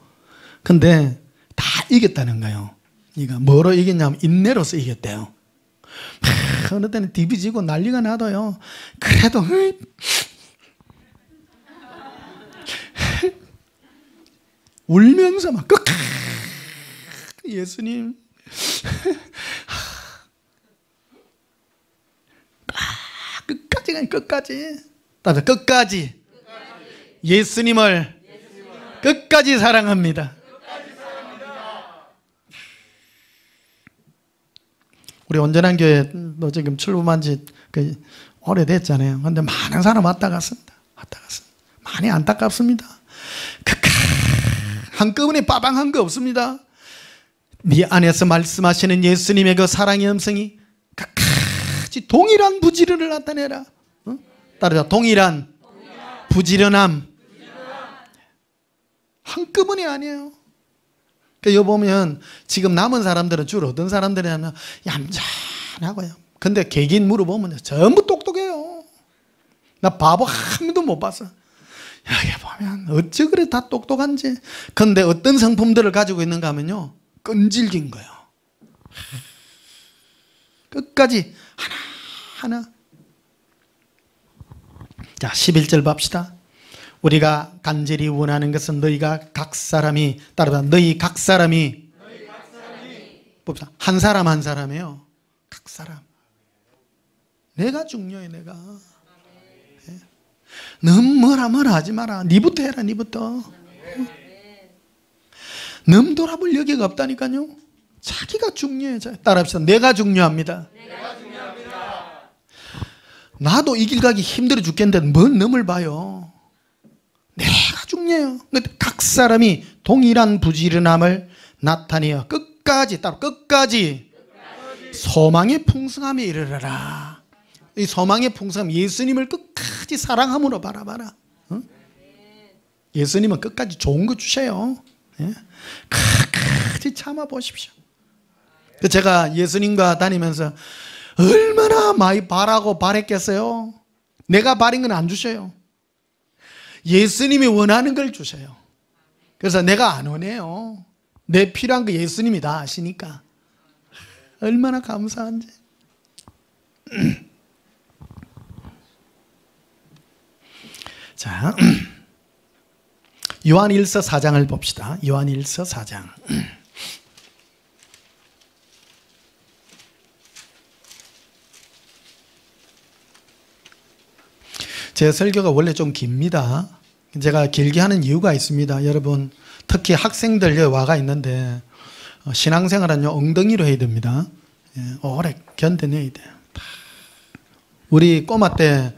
근데 다 이겼다는 거예요. 그러니까 뭐로 이겼냐면 인내로서 이겼대요. 어느 때는 디비지고 난리가 나도요. 그래도 울면서 막 예수님 끝까지 가니 끝까지. 따라서 끝까지 예수님을 끝까지 사랑합니다. 우리 온전한 교회도 지금 출범한 지 오래됐잖아요. 그런데 많은 사람 왔다 갔습니다. 왔다 갔습니다. 많이 안타깝습니다. 한꺼번에 빠방한 거 없습니다. 네 안에서 말씀하시는 예수님의 그 사랑의 음성이 끝까지 동일한 부지런을 나타내라. 따라서 동일한 부지런함. 한꺼번에 아니에요. 여기 보면 지금 남은 사람들은 주로 어떤 사람들이냐면 얌전하고요. 근데 개개인 물어보면 전부 똑똑해요. 나 바보 한 명도 못 봤어. 여기 보면 어찌 그래 다 똑똑한지. 근데 어떤 성품들을 가지고 있는가 하면요, 끈질긴 거예요. 끝까지 하나하나. 자, 11절 봅시다. 우리가 간절히 원하는 것은 너희가 각 사람이, 따라서 너희 각 사람이 봅시다. 한 사람 한 사람이에요. 각 사람. 내가 중요해. 내가. 넌 뭐라 하지 마라. 니부터 해라. 니부터. 넌 돌아볼 여기가 없다니까요. 자기가 중요해. 따라합시다. 내가 중요합니다. 나도 이 길 가기 힘들어 죽겠는데 뭔 놈을 봐요. 내가 중요해요. 각 사람이 동일한 부지런함을 나타내어 끝까지, 따로 끝까지 소망의 풍성함에 이르러라. 이 소망의 풍성함, 예수님을 끝까지 사랑함으로 바라봐라. 어? 예수님은 끝까지 좋은 거 주셔요. 예? 끝까지 참아보십시오. 제가 예수님과 다니면서 얼마나 많이 바라고 바랬겠어요. 내가 바린 건 안 주셔요. 예수님이 원하는 걸 주셔요. 그래서 내가 안 원해요. 내 필요한 거 예수님이 다 아시니까. 얼마나 감사한지. 자, 요한일서 4장을 봅시다. 요한일서 4장. 제 설교가 원래 좀 깁니다. 제가 길게 하는 이유가 있습니다. 여러분, 특히 학생들 여기 와가 있는데 신앙생활은요 엉덩이로 해야 됩니다. 오래 견뎌내야 돼요. 우리 꼬마 때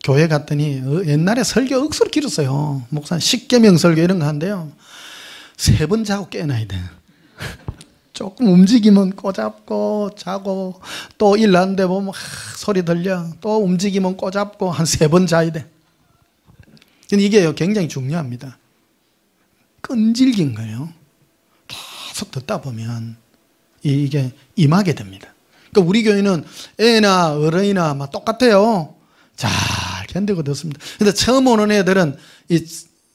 교회 갔더니 옛날에 설교 억수로 길었어요. 목사님 십계명 설교 이런 거 하는데요, 3번 자고 깨어나야 돼요. 조금 움직이면 꼬잡고 자고, 또 일 나는데 보면 소리 들려, 또 움직이면 꼬잡고 한 3번 자야 돼. 이게 굉장히 중요합니다. 끈질긴 거예요. 계속 듣다 보면 이게 임하게 됩니다. 그러니까 우리 교회는 애나 어른이나 막 똑같아요. 잘 견디고 듣습니다. 근데 처음 오는 애들은 이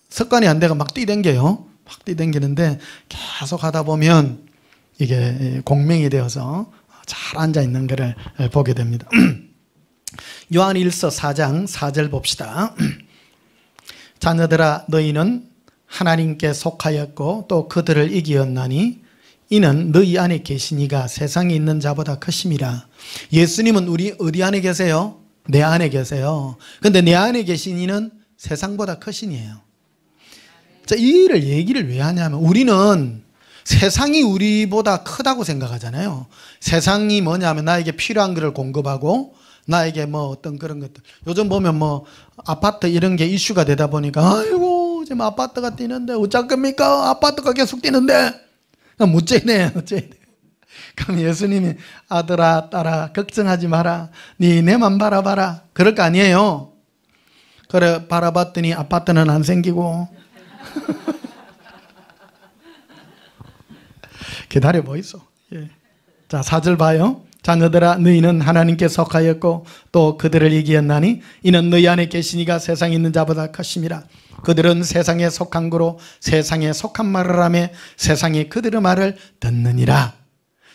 습관이 안 돼가 막 뛰댕겨요. 막 뛰댕기는데 계속 하다 보면 이게 공명이 되어서 잘 앉아 있는 것을 보게 됩니다. 요한일서 4장 4절 봅시다. 자녀들아, 너희는 하나님께 속하였고 또 그들을 이기었나니 이는 너희 안에 계시니가 세상에 있는 자보다 크심이라. 예수님은 우리 어디 안에 계세요? 내 안에 계세요. 근데 내 안에 계신 이는 세상보다 크신이에요. 자, 이 일을 얘기를 왜 하냐면, 우리는 세상이 우리보다 크다고 생각하잖아요. 세상이 뭐냐면 나에게 필요한 것을 공급하고 나에게 뭐 어떤 그런 것들. 요즘 보면 뭐 아파트 이런 게 이슈가 되다 보니까 아이고 지금 아파트가 뛰는데 어쩔 겁니까? 아파트가 계속 뛰는데. 무죄네. 그럼 예수님이 아들아 딸아 걱정하지 마라. 네 내만 바라봐라. 그럴 거 아니에요. 그래 바라봤더니 아파트는 안 생기고. 기다려 보이소. 예. 자, 4절 봐요. 자녀들아, 너희는 하나님께 속하였고 또 그들을 이기었나니 이는 너희 안에 계시니가 세상에 있는 자보다 크심이라. 그들은 세상에 속한 거로 세상에 속한 말을 하며 세상이 그들의 말을 듣느니라.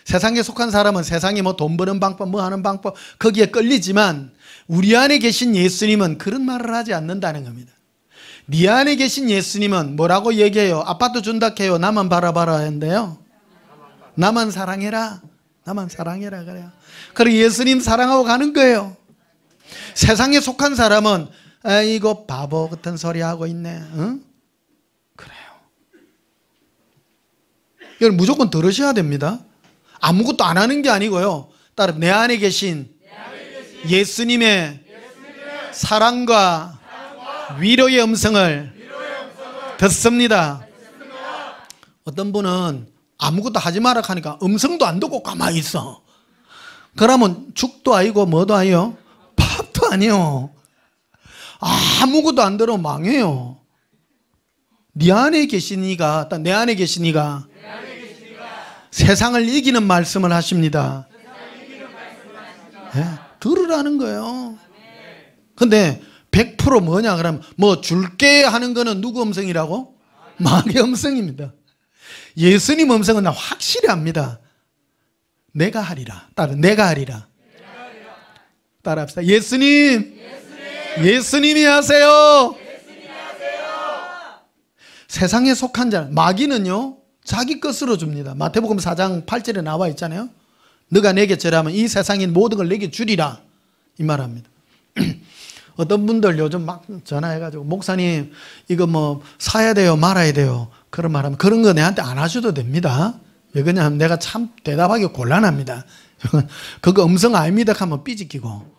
세상에 속한 사람은 세상에 뭐 돈 버는 방법, 뭐 하는 방법 거기에 끌리지만 우리 안에 계신 예수님은 그런 말을 하지 않는다는 겁니다. 네 안에 계신 예수님은 뭐라고 얘기해요? 아파트 준다 해요. 나만 바라봐라 했는데요, 나만 사랑해라. 나만 사랑해라 그래요. 그리고 예수님 사랑하고 가는 거예요. 세상에 속한 사람은 이거 바보 같은 소리 하고 있네. 응? 그래요. 이걸 무조건 들으셔야 됩니다. 아무것도 안 하는 게 아니고요. 따라 내 안에 계신 예수님의 사랑과 위로의 음성을 듣습니다. 어떤 분은 아무것도 하지 마라 하니까 음성도 안 듣고 가만히 있어. 그러면 죽도 아니고 뭐도 아니요, 밥도 아니요. 아무것도 안 들으면 망해요. 네 안에 계시니가, 내 안에 계시니가 세상을 이기는 말씀을 하십니다. 네? 들으라는 거예요. 근데 100% 뭐냐 그러면 뭐 줄게 하는 거는 누구 음성이라고? 마귀의 음성입니다. 예수님 음성은 확실히 합니다. 내가 하리라. 따라 내가 하리라. 따라 합시다. 예수님, 예수님이 하세요. 세상에 속한 자, 마귀는요 자기 것으로 줍니다. 마태복음 4장 8절에 나와 있잖아요. 너가 내게 절하면 이 세상의 모든 걸 내게 주리라, 이 말합니다. 어떤 분들 요즘 막 전화해가지고 목사님 이거 뭐 사야 돼요 말아야 돼요 그런 말하면 그런 거 내한테 안 하셔도 됩니다. 왜 그러냐면 내가 참 대답하기 곤란합니다. 그거 음성 아닙니다 하면 삐지기고.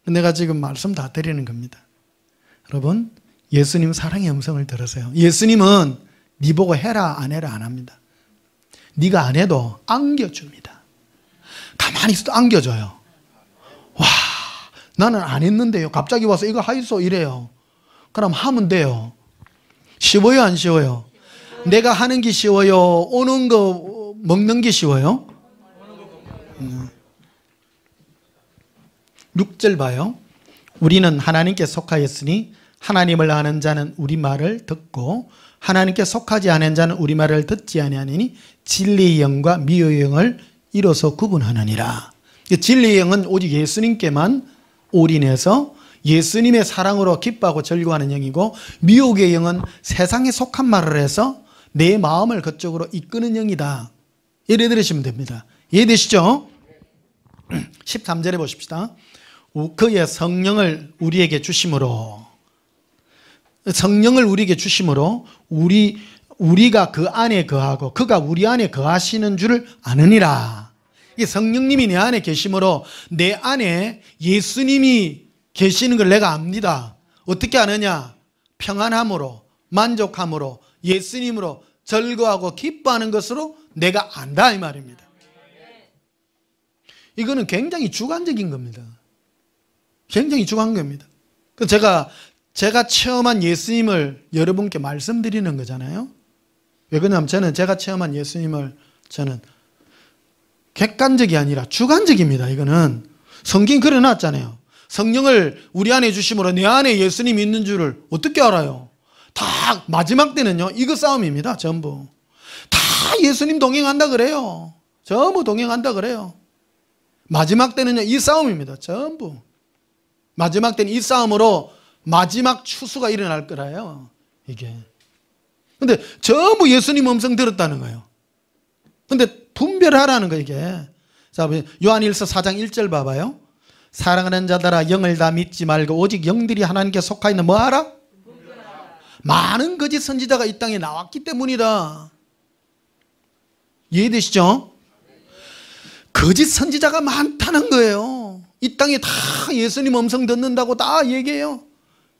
내가 지금 말씀 다 드리는 겁니다. 여러분, 예수님 사랑의 음성을 들으세요. 예수님은 네 보고 해라 안 해라 안 합니다. 네가 안 해도 안겨줍니다. 가만히 있어도 안겨줘요. 와, 나는 안 했는데요 갑자기 와서 이거 하이소 이래요. 그럼 하면 돼요. 쉬워요 안 쉬워요? 내가 하는 게 쉬워요? 오는 거 먹는 게 쉬워요? 6절 봐요. 우리는 하나님께 속하였으니 하나님을 아는 자는 우리 말을 듣고 하나님께 속하지 않은 자는 우리 말을 듣지 아니하니 진리의 영과 미의 영을 이로써 구분하느니라. 진리의 영은 오직 예수님께만 올인해서 예수님의 사랑으로 기뻐하고 즐거워하는 영이고, 미혹의 영은 세상에 속한 말을 해서 내 마음을 그쪽으로 이끄는 영이다. 예를 들으시면 됩니다. 이해되시죠? 13절에 보십시다. 그의 성령을 우리에게 주심으로, 성령을 우리에게 주심으로 우리가 그 안에 거하고 그가 우리 안에 거하시는 줄을 아느니라. 이 성령님이 내 안에 계심으로 내 안에 예수님이 계시는 걸 내가 압니다. 어떻게 아느냐? 평안함으로, 만족함으로, 예수님으로 즐거워하고 기뻐하는 것으로 내가 안다, 이 말입니다. 이거는 굉장히 주관적인 겁니다. 굉장히 주관적인 겁니다. 제가 체험한 예수님을 여러분께 말씀드리는 거잖아요. 왜 그러냐면 제가 체험한 예수님을 저는 객관적이 아니라 주관적입니다. 이거는 성경 그래 놨잖아요. 성령을 우리 안에 주심으로 내 안에 예수님이 있는 줄을 어떻게 알아요? 다 마지막 때는요, 이거 싸움입니다. 전부 다 예수님 동행한다 그래요. 전부 동행한다 그래요. 마지막 때는요, 이 싸움입니다. 전부 마지막 때는 이 싸움으로 마지막 추수가 일어날 거라요, 이게. 근데 전부 예수님 음성 들었다는 거예요. 근데 분별하라는 거예요, 이게. 자, 요한일서 4장 1절 봐봐요. 사랑하는 자들아, 영을 다 믿지 말고 오직 영들이 하나님께 속하 있는 뭐 하라? 많은 거짓 선지자가 이 땅에 나왔기 때문이다. 이해되시죠? 거짓 선지자가 많다는 거예요. 이 땅에 다 예수님 음성 듣는다고 다 얘기해요.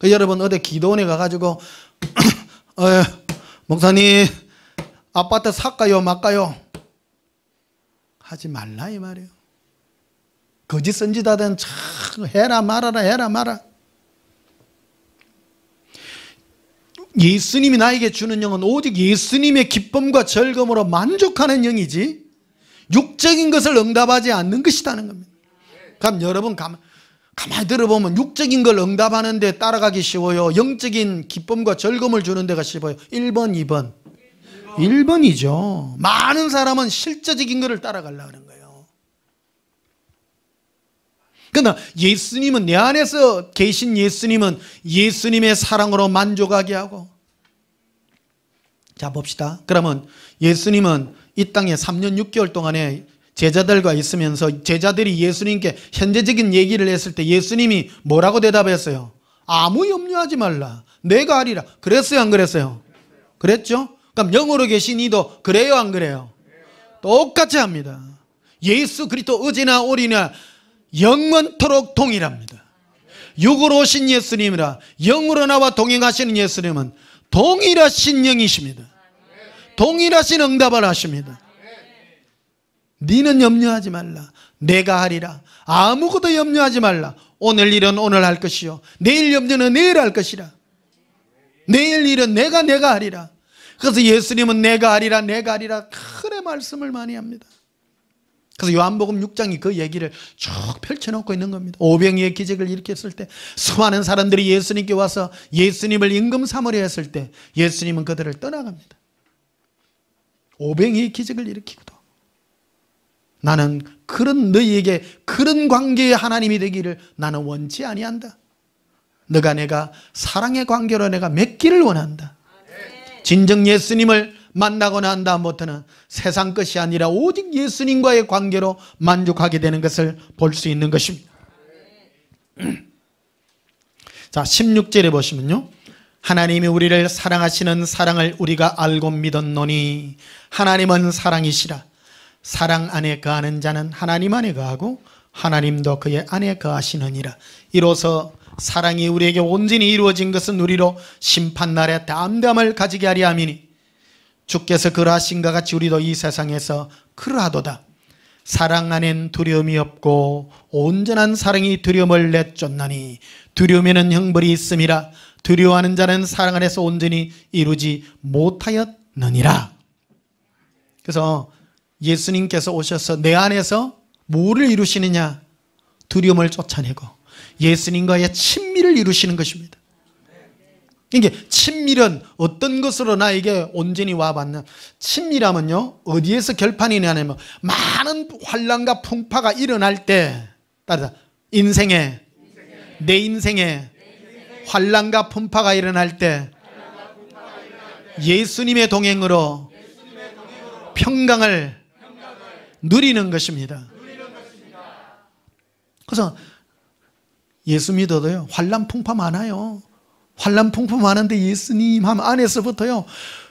여러분 어디 기도원에 가가지고 목사님 아파트 살까요 말까요? 하지 말라, 이 말이에요. 거짓 선지자들은 참 해라 말아라, 해라 말아. 예수님이 나에게 주는 영은 오직 예수님의 기쁨과 즐거움으로 만족하는 영이지 육적인 것을 응답하지 않는 것이라는 겁니다. 그럼 여러분 가만히 들어보면 육적인 걸 응답하는데 따라가기 쉬워요? 영적인 기쁨과 즐거움을 주는 데가 쉬워요? 1번, 2번. 1번이죠. 많은 사람은 실제적인 것을 따라가려고 하는 거예요. 그러나 예수님은, 내 안에서 계신 예수님은 예수님의 사랑으로 만족하게 하고. 자, 봅시다. 그러면 예수님은 이 땅에 3년 6개월 동안에 제자들과 있으면서 제자들이 예수님께 현재적인 얘기를 했을 때 예수님이 뭐라고 대답했어요? 아무 염려하지 말라, 내가 하리라. 그랬어요, 안 그랬어요? 그랬죠? 그럼 영으로 계신 이도 그래요, 안 그래요? 똑같이 합니다. 예수 그리스도 어제나 오리나 영원토록 동일합니다. 육으로 오신 예수님이라 영으로 나와 동행하시는 예수님은 동일하신 영이십니다. 동일하신 응답을 하십니다. 너는 염려하지 말라, 내가 하리라. 아무것도 염려하지 말라. 오늘 일은 오늘 할 것이요, 내일 염려는 내일 할 것이라. 내일 일은 내가 하리라. 그래서 예수님은 내가 하리라, 내가 하리라 그래 말씀을 많이 합니다. 그래서 요한복음 6장이 그 얘기를 쭉 펼쳐놓고 있는 겁니다. 오병이의 기적을 일으켰을 때 수많은 사람들이 예수님께 와서 예수님을 임금 삼으려 했을 때 예수님은 그들을 떠나갑니다. 오병이의 기적을 일으키고도 나는 너희에게 그런 관계의 하나님이 되기를 나는 원치 아니한다. 너가 내가 사랑의 관계로 내가 맺기를 원한다. 진정 예수님을 만나고 난 다음부터는 세상 것이 아니라 오직 예수님과의 관계로 만족하게 되는 것을 볼 수 있는 것입니다. 자, 16절에 보시면요, 하나님이 우리를 사랑하시는 사랑을 우리가 알고 믿었노니 하나님은 사랑이시라. 사랑 안에 거하는 자는 하나님 안에 거하고 하나님도 그의 안에 거하시느니라. 이로써 사랑이 우리에게 온전히 이루어진 것은 우리로 심판날에 담대함을 가지게 하려 함이니 주께서 그러하신 것 같이 우리도 이 세상에서 그러하도다. 사랑 안엔 두려움이 없고 온전한 사랑이 두려움을 내쫓나니 두려움에는 형벌이 있음이라. 두려워하는 자는 사랑 안에서 온전히 이루지 못하였느니라. 그래서 예수님께서 오셔서 내 안에서 뭐를 이루시느냐? 두려움을 쫓아내고 예수님과의 친밀을 이루시는 것입니다. 이게 친밀은 어떤 것으로 나에게 온전히 와봤나? 친밀함은요, 어디에서 결판이 나냐면 많은 환난과 풍파가 일어날 때, 따라서 인생에 내 인생에 환난과 풍파가 일어날 때 예수님의 동행으로 평강을 누리는 것입니다. 그래서 예수 믿어도요, 환난 풍파 많아요. 환난 풍파 많은데 예수님 하면 안에서부터요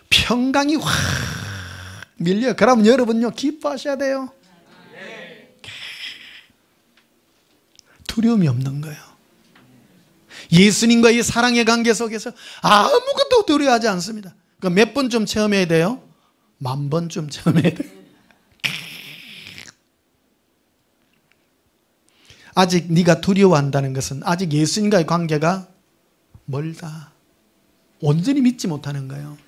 평강이 확 밀려요. 그러면 여러분요 기뻐하셔야 돼요. 두려움이 없는 거예요. 예수님과의 사랑의 관계 속에서 아무것도 두려워하지 않습니다. 그러니까 몇 번쯤 체험해야 돼요? 10,000번쯤 체험해야 돼요. 아직 네가 두려워한다는 것은 아직 예수님과의 관계가 멀다. 온전히 믿지 못하는 거예요.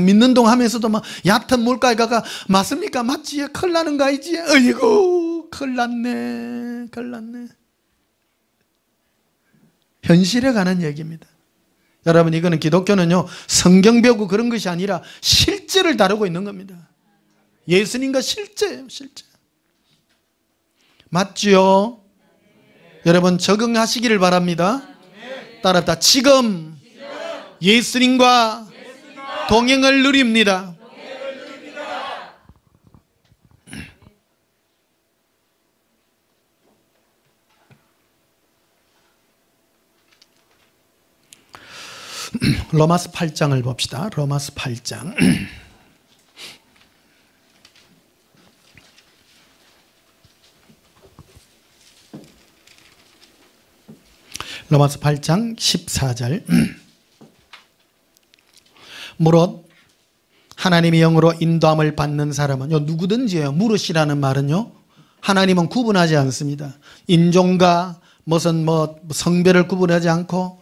믿는 동 하면서도 막 얕은 물가에 가가 맞습니까? 맞지? 큰일 나는 거 아니지? 어이구 큰일 났네. 큰일 났네. 현실에 관한 얘기입니다. 여러분, 이거는 기독교는요 성경 배우고 그런 것이 아니라 실제를 다루고 있는 겁니다. 예수님과 실제예요. 실제. 맞지요? 여러분 적응하시기를 바랍니다. 따라합시다. 지금 예수님과 동행을 누립니다. 로마서 8장을 봅시다. 로마서 8장. 로마서 8장 14절. 무릇 하나님의 영으로 인도함을 받는 사람은 누구든지예요. 무릇이라는 말은요 하나님은 구분하지 않습니다. 인종과 무슨 성별을 구분하지 않고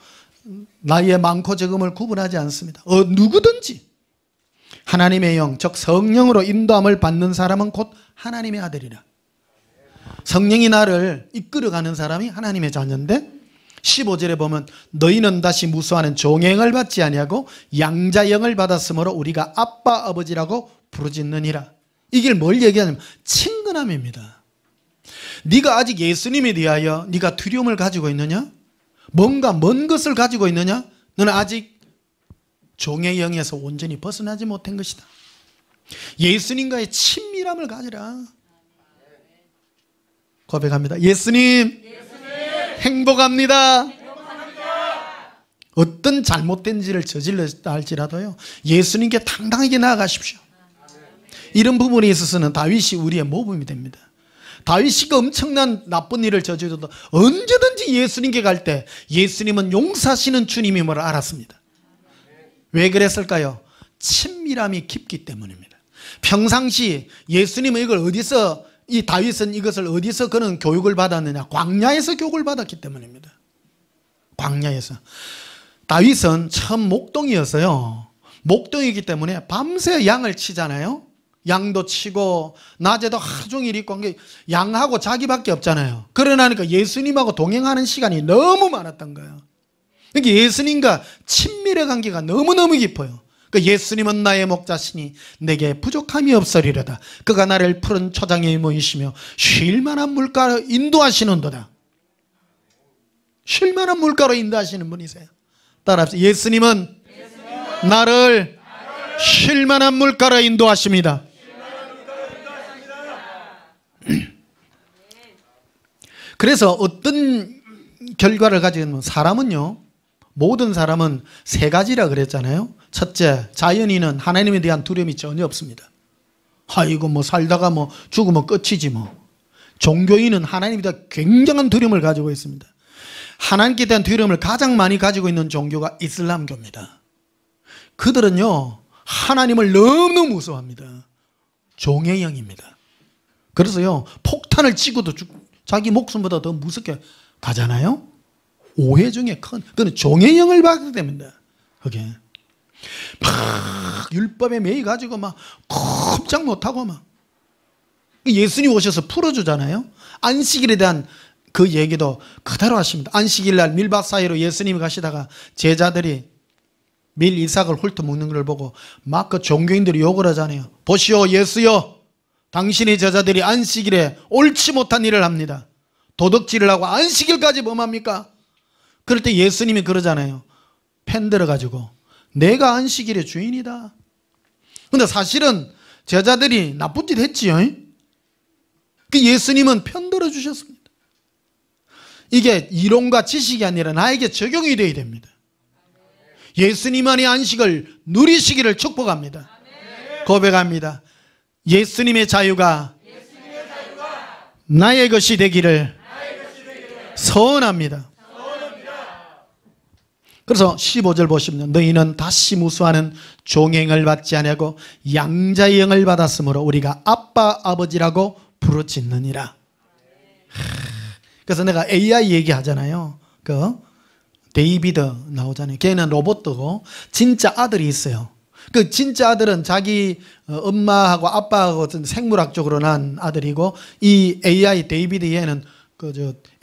나이의 많고 적음을 구분하지 않습니다. 누구든지 하나님의 영, 즉 성령으로 인도함을 받는 사람은 곧 하나님의 아들이라. 성령이 나를 이끌어가는 사람이 하나님의 자녀인데 15절에 보면 너희는 다시 무수하는 종행을 받지 아니하고 양자영을 받았으므로 우리가 아빠 아버지라고 부르짖느니라. 이게 뭘 얘기하냐면 친근함입니다. 네가 아직 예수님에 대하여 네가 두려움을 가지고 있느냐? 뭔가 먼 것을 가지고 있느냐? 너는 아직 종의 영에서 온전히 벗어나지 못한 것이다. 예수님과의 친밀함을 가지라. 고백합니다. 예수님 행복합니다. 어떤 잘못된 일을 저질렀다 할지라도요 예수님께 당당하게 나아가십시오. 이런 부분에 있어서는 다윗이 우리의 모범이 됩니다. 다윗이 엄청난 나쁜 일을 저질러도 언제든지 예수님께 갈 때 예수님은 용서하시는 주님임을 알았습니다. 왜 그랬을까요? 친밀함이 깊기 때문입니다. 평상시 예수님은 이걸 어디서, 이 다윗은 이것을 어디서 그는 교육을 받았느냐? 광야에서 교육을 받았기 때문입니다. 광야에서. 다윗은 처음 목동이었어요. 목동이기 때문에 밤새 양을 치잖아요. 양도 치고 낮에도 하루 종일 있고 양하고 자기밖에 없잖아요. 그러니까 예수님하고 동행하는 시간이 너무 많았던 거예요. 그러니까 예수님과 친밀의 관계가 너무너무 깊어요. 그러니까 예수님은 나의 목자시니 내게 부족함이 없으리로다. 그가 나를 푸른 초장에 모이시며 쉴 만한 물가로 인도하시는도다. 쉴 만한 물가로 인도하시는 분이세요. 따라합시다. 예수님은 나를 쉴 만한 물가로 인도하십니다. 그래서 어떤 결과를 가지면 사람은요, 모든 사람은 세 가지라 그랬잖아요. 첫째, 자연인은 하나님에 대한 두려움이 전혀 없습니다. 아이고 뭐 살다가 뭐 죽으면 끝이지 뭐. 종교인은 하나님에 대한 굉장한 두려움을 가지고 있습니다. 하나님께 대한 두려움을 가장 많이 가지고 있는 종교가 이슬람교입니다. 그들은요 하나님을 너무 무서워합니다. 종의 영입니다. 그래서요 폭탄을 치고도 자기 목숨보다 더 무섭게 가잖아요. 오해 중에 큰, 그건 종의 영을 받게 됩니다. 그게 막 율법에 매이 가지고 막 꼼짝 못하고 막 예수님 오셔서 풀어주잖아요. 안식일에 대한 그 얘기도 그대로 하십니다. 안식일 날 밀밭 사이로 예수님이 가시다가 제자들이 밀 이삭을 훑어먹는 걸 보고 막 그 종교인들이 욕을 하잖아요. 보시오 예수여, 당신의 제자들이 안식일에 옳지 못한 일을 합니다. 도덕질을 하고 안식일까지 범합니까? 그럴 때 예수님이 그러잖아요. 펜 들어가지고 내가 안식일의 주인이다. 근데 사실은 제자들이 나쁜 짓 했지요. 그 예수님은 편 들어주셨습니다. 이게 이론과 지식이 아니라 나에게 적용이 되어야 됩니다. 예수님만의 안식을 누리시기를 축복합니다. 고백합니다. 예수님의 자유가 나의 것이 되기를 소원합니다. 그래서 15절 보시면 너희는 다시 무수하는 종행을 받지 아니하고 양자의 영을 받았으므로 우리가 아빠 아버지라고 부르짖느니라. 그래서 내가 AI 얘기하잖아요. 그 데이비드 나오잖아요. 걔는 로봇이고 진짜 아들이 있어요. 그 진짜 아들은 자기 엄마하고 아빠하고 생물학적으로 난 아들이고, 이 AI 데이비드 얘는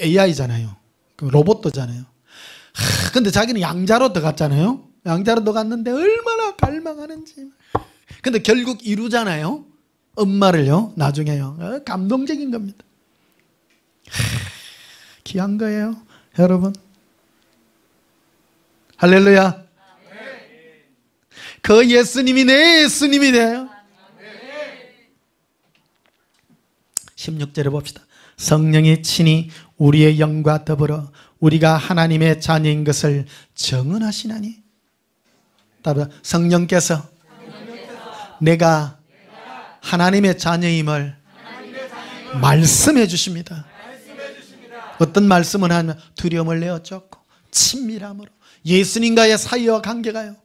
AI잖아요. 그 로봇도잖아요. 근데 자기는 양자로 들어갔잖아요. 양자로 들어갔는데 얼마나 갈망하는지. 근데 결국 이루잖아요. 엄마를요. 나중에요. 감동적인 겁니다. 귀한 거예요, 여러분. 할렐루야. 그 예수님이 내 예수님이 돼요. 16절에 봅시다. 성령이 친히 우리의 영과 더불어 우리가 하나님의 자녀인 것을 증언하시나니. 따라 성령께서 내가 하나님의 자녀임을 말씀해 주십니다. 어떤 말씀을 하면 두려움을 내어 쫓고 친밀함으로 예수님과의 사이와 관계가요.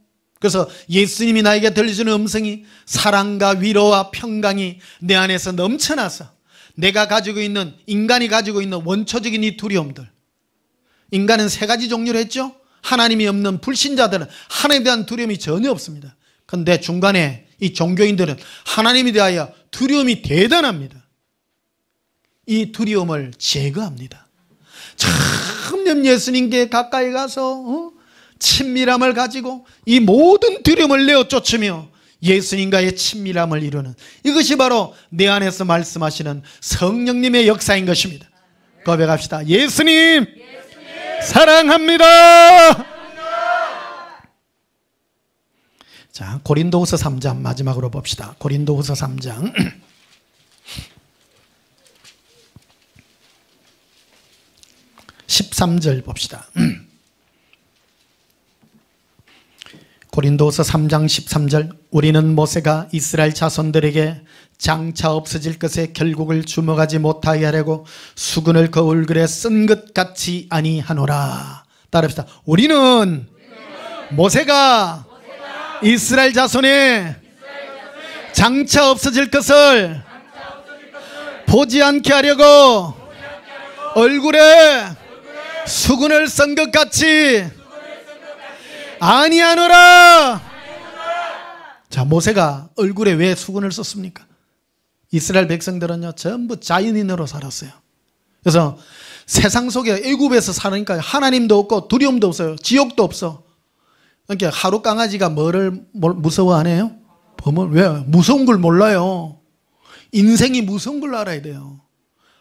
그래서 예수님이 나에게 들려주는 음성이 사랑과 위로와 평강이 내 안에서 넘쳐나서 내가 가지고 있는, 인간이 가지고 있는 원초적인 이 두려움들. 인간은 세 가지 종류로 했죠. 하나님이 없는 불신자들은 하나님에 대한 두려움이 전혀 없습니다. 그런데 중간에 이 종교인들은 하나님에 대하여 두려움이 대단합니다. 이 두려움을 제거합니다. 점점 예수님께 가까이 가서 친밀함을 가지고 이 모든 두려움을 내어 쫓으며 예수님과의 친밀함을 이루는, 이것이 바로 내 안에서 말씀하시는 성령님의 역사인 것입니다. 고백합시다. 예수님, 사랑합니다. 자, 고린도후서 3장 마지막으로 봅시다. 고린도후서 3장 13절 봅시다. 고린도서 3장 13절 우리는 모세가 이스라엘 자손들에게 장차 없어질 것의 결국을 주목하지 못하게 하려고 수근을 그 얼굴에 쓴 것 같이 아니하노라. 따라합시다. 우리는 모세가 이스라엘 자손의 장차 없어질 것을 보지 않게 하려고 얼굴에 수근을 쓴 것 같이 아니하노라. 자, 모세가 얼굴에 왜 수건을 썼습니까? 이스라엘 백성들은요 전부 자연인으로 살았어요. 그래서 세상 속에 애굽에서 살으니까 하나님도 없고 두려움도 없어요. 지옥도 없어. 그러니까 하루 강아지가 뭐를 무서워 안 해요? 범을 왜? 무서운 걸 몰라요. 인생이 무서운 걸 알아야 돼요.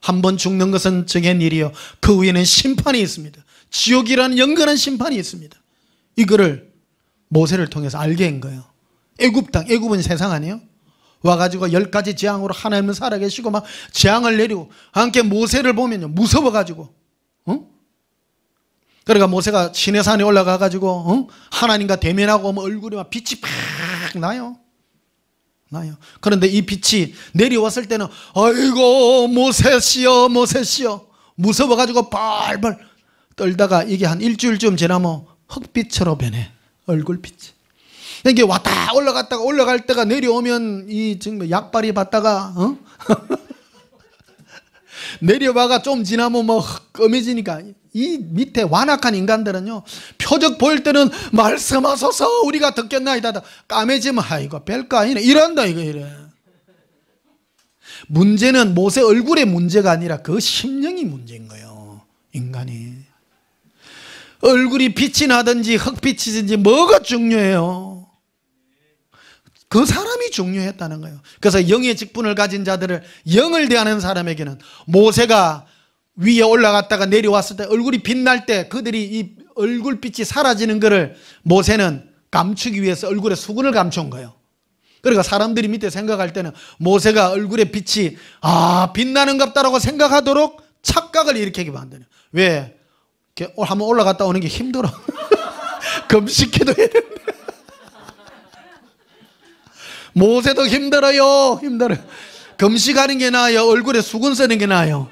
한 번 죽는 것은 정한 일이요 그 후에는 심판이 있습니다. 지옥이라는 영원한 심판이 있습니다. 이거를 모세를 통해서 알게 한 거예요. 애굽 땅, 애굽은 세상 아니에요? 와가지고 10가지 재앙으로 하나님은 살아계시고 막 재앙을 내리고 함께 모세를 보면요 무서워가지고 그러니까 모세가 시내산에 올라가가지고 하나님과 대면하고 오면 얼굴에 막 빛이 팍 나요. 그런데 이 빛이 내려왔을 때는 아이고 모세시여 모세시여 무서워가지고 발발 떨다가 이게 한 일주일쯤 지나면 흑빛으로 변해. 얼굴빛이. 이게 왔다 올라갔다가 올라갈 때가 내려오면 이 정말 약발이 받다가 내려와가 좀 지나면 뭐 검해지니까 이 밑에 완악한 인간들은요 표적 보일 때는 말씀하소서 우리가 듣겠나이다 까매지면 아이고 별거 아니네 이런다 이거 이래. 문제는 모세 얼굴의 문제가 아니라 그 심령이 문제인 거예요. 인간이 얼굴이 빛이 나든지 흑빛이든지 뭐가 중요해요? 그 사람이 중요했다는 거예요. 그래서 영의 직분을 가진 자들을 영을 대하는 사람에게는 모세가 위에 올라갔다가 내려왔을 때 얼굴이 빛날 때 그들이 이 얼굴빛이 사라지는 것을 모세는 감추기 위해서 얼굴에 수건을 감춘 거예요. 그러니까 사람들이 밑에 생각할 때는 모세가 얼굴에 빛이 빛나는 같다라고 생각하도록 착각을 일으키게 만드는. 왜? 이렇게 한번 올라갔다 오는 게 힘들어. 금식기도 해야 되는데. 모세도 힘들어요. 금식하는 게 나아요? 얼굴에 수건 쓰는 게 나아요?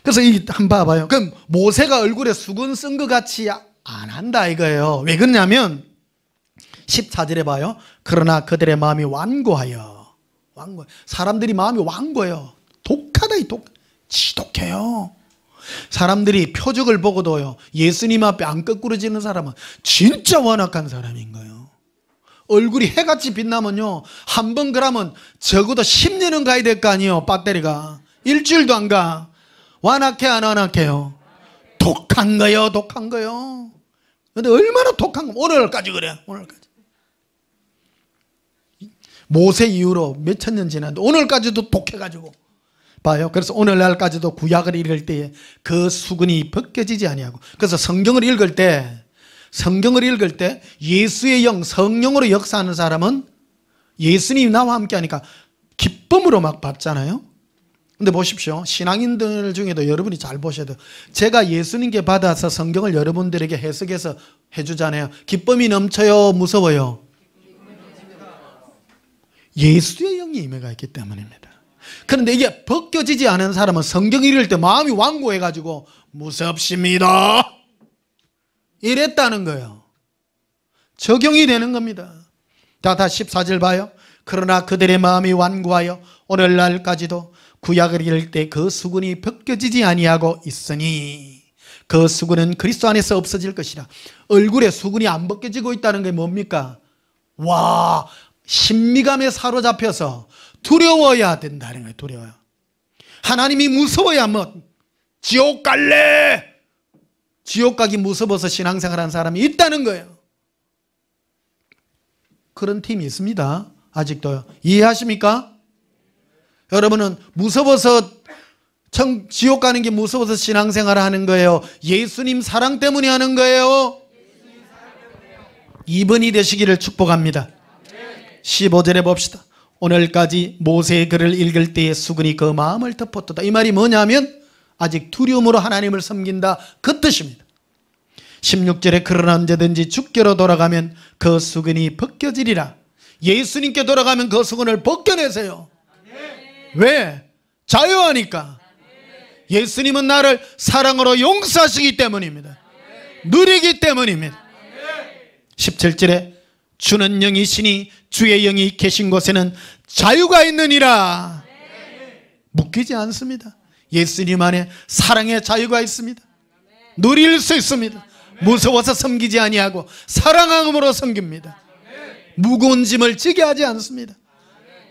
그래서 한번 봐봐요. 그럼 모세가 얼굴에 수건 쓴 것 같이 안 한다 이거예요. 왜 그러냐면 14절에 봐요. 그러나 그들의 마음이 완고하여. 사람들이 마음이 완고해요. 독하다. 지독해요. 사람들이 표적을 보고도요, 예수님 앞에 안 거꾸러지는 사람은 진짜 완악한 사람인 거예요. 얼굴이 해같이 빛나면요, 한 번 그러면 적어도 10년은 가야 될 거 아니에요. 배터리가 일주일도 안 가. 완악해 안 완악해요? 독한 거요. 근데 얼마나 독한 거. 오늘까지 그래. 오늘까지. 모세 이후로 몇천 년 지났는데 오늘까지도 독해가지고 봐요. 그래서 오늘날까지도 구약을 읽을 때에 그 수건이 벗겨지지 아니하고. 그래서 성경을 읽을 때 예수의 영, 성령으로 역사하는 사람은 예수님이 나와 함께 하니까 기쁨으로 막 받잖아요. 근데 보십시오. 신앙인들 중에도 여러분이 잘 보셔야 돼요. 제가 예수님께 받아서 성경을 여러분들에게 해석해서 해주잖아요. 기쁨이 넘쳐요? 무서워요? 예수의 영이 임해가 있기 때문입니다. 그런데 이게 벗겨지지 않은 사람은 성경 읽을 때 마음이 완고해가지고 무섭습니다 이랬다는 거예요. 적용이 되는 겁니다. 다 14절 봐요. 그러나 그들의 마음이 완고하여 오늘날까지도 구약을 읽을 때 그 수건이 벗겨지지 아니하고 있으니 그 수건은 그리스도 안에서 없어질 것이라. 얼굴에 수건이 안 벗겨지고 있다는 게 뭡니까? 와, 신미감에 사로잡혀서 두려워야 된다는 거예요. 두려워요. 하나님이 무서워야 지옥 갈래? 지옥 가기 무서워서 신앙생활하는 사람이 있다는 거예요. 그런 팀이 있습니다. 아직도요. 이해하십니까? 여러분은 무서워서 지옥 가는 게 무서워서 신앙생활을 하는 거예요? 예수님 사랑 때문에 하는 거예요? 2번이 되시기를 축복합니다. 15절에 봅시다. 오늘까지 모세의 글을 읽을 때에 수건이 그 마음을 덮었다. 이 말이 뭐냐면 아직 두려움으로 하나님을 섬긴다 그 뜻입니다. 16절에 그러나 언제든지 주께로 돌아가면 그 수건이 벗겨지리라. 예수님께 돌아가면 그 수건을 벗겨내세요. 왜? 자유하니까. 예수님은 나를 사랑으로 용서하시기 때문입니다. 누리기 때문입니다. 17절에 주는 영이시니 주의 영이 계신 곳에는 자유가 있느니라. 묶이지 않습니다. 예수님 안에 사랑의 자유가 있습니다. 누릴 수 있습니다. 무서워서 섬기지 아니하고 사랑함으로 섬깁니다. 무거운 짐을 지게 하지 않습니다.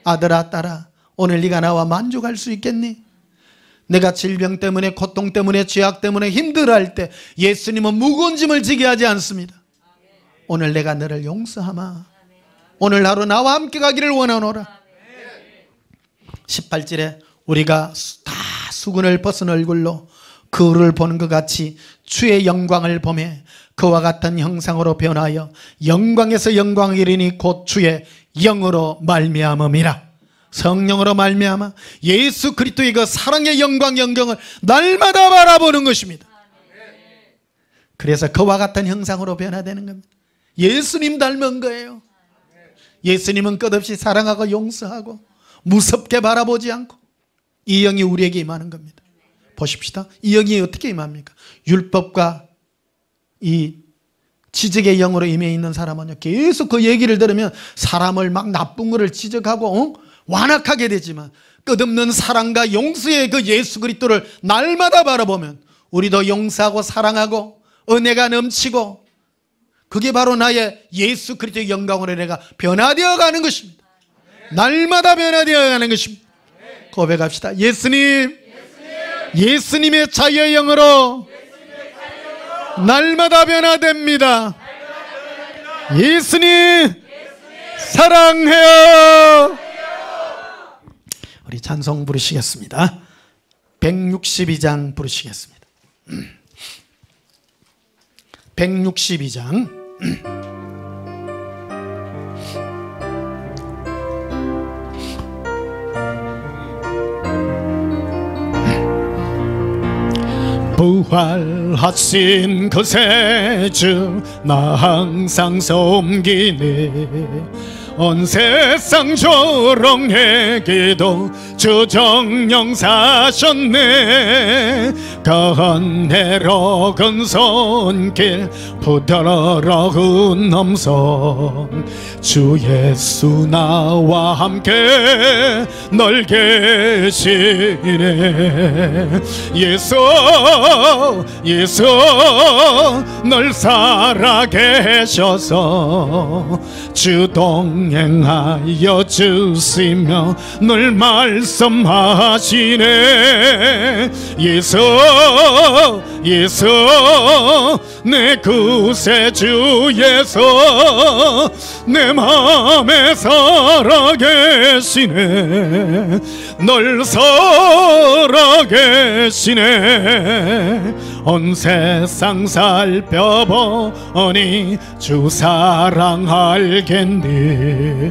아들아 딸아, 오늘 네가 나와 만족할 수 있겠니? 내가 질병 때문에, 고통 때문에, 죄악 때문에 힘들어할 때 예수님은 무거운 짐을 지게 하지 않습니다. 오늘 내가 너를 용서하마. 오늘 하루 나와 함께 가기를 원하노라. 18절에 우리가 다 수건을 벗은 얼굴로 그를 보는 것 같이 주의 영광을 보며 그와 같은 형상으로 변하여 영광에서 영광을 이르니 곧 주의 영으로 말미암음이라. 성령으로 말미암아 예수 그리스도의 그 사랑의 영광을 날마다 바라보는 것입니다. 그래서 그와 같은 형상으로 변화되는 겁니다. 예수님 닮은 거예요. 예수님은 끝없이 사랑하고 용서하고 무섭게 바라보지 않고 이 영이 우리에게 임하는 겁니다. 보십시다. 이 영이 어떻게 임합니까? 율법과 이 지적의 영으로 임해 있는 사람은요, 계속 그 얘기를 들으면 사람을 막 나쁜 거를 지적하고 완악하게 되지만 끝없는 사랑과 용서의 그 예수 그리스도를 날마다 바라보면 우리도 용서하고 사랑하고 은혜가 넘치고 그게 바로 나의 예수 그리스도의 영광으로 내가 변화되어 가는 것입니다. 날마다 변화되어 가는 것입니다. 고백합시다. 예수님의 자유의 영으로 날마다 변화됩니다. 예수님 사랑해요. 우리 찬송 부르시겠습니다. 162장 부르시겠습니다. 162장. 부활하신 그 세주 나 항상 섬기네. 온 세상 조롱에게도 주 정령 사셨네. 건혜로 큰 손길 부드러운 음성 주 예수 나와 함께 널 계시네. 예수 예수 널 살아계셔서 주 동행하여 주시며 늘 말씀하시네. 예수 예수 내 구세주 예수 내 맘에 살아계시네. 널 살아계시네. 온 세상 살펴보니 주 사랑 알겠네.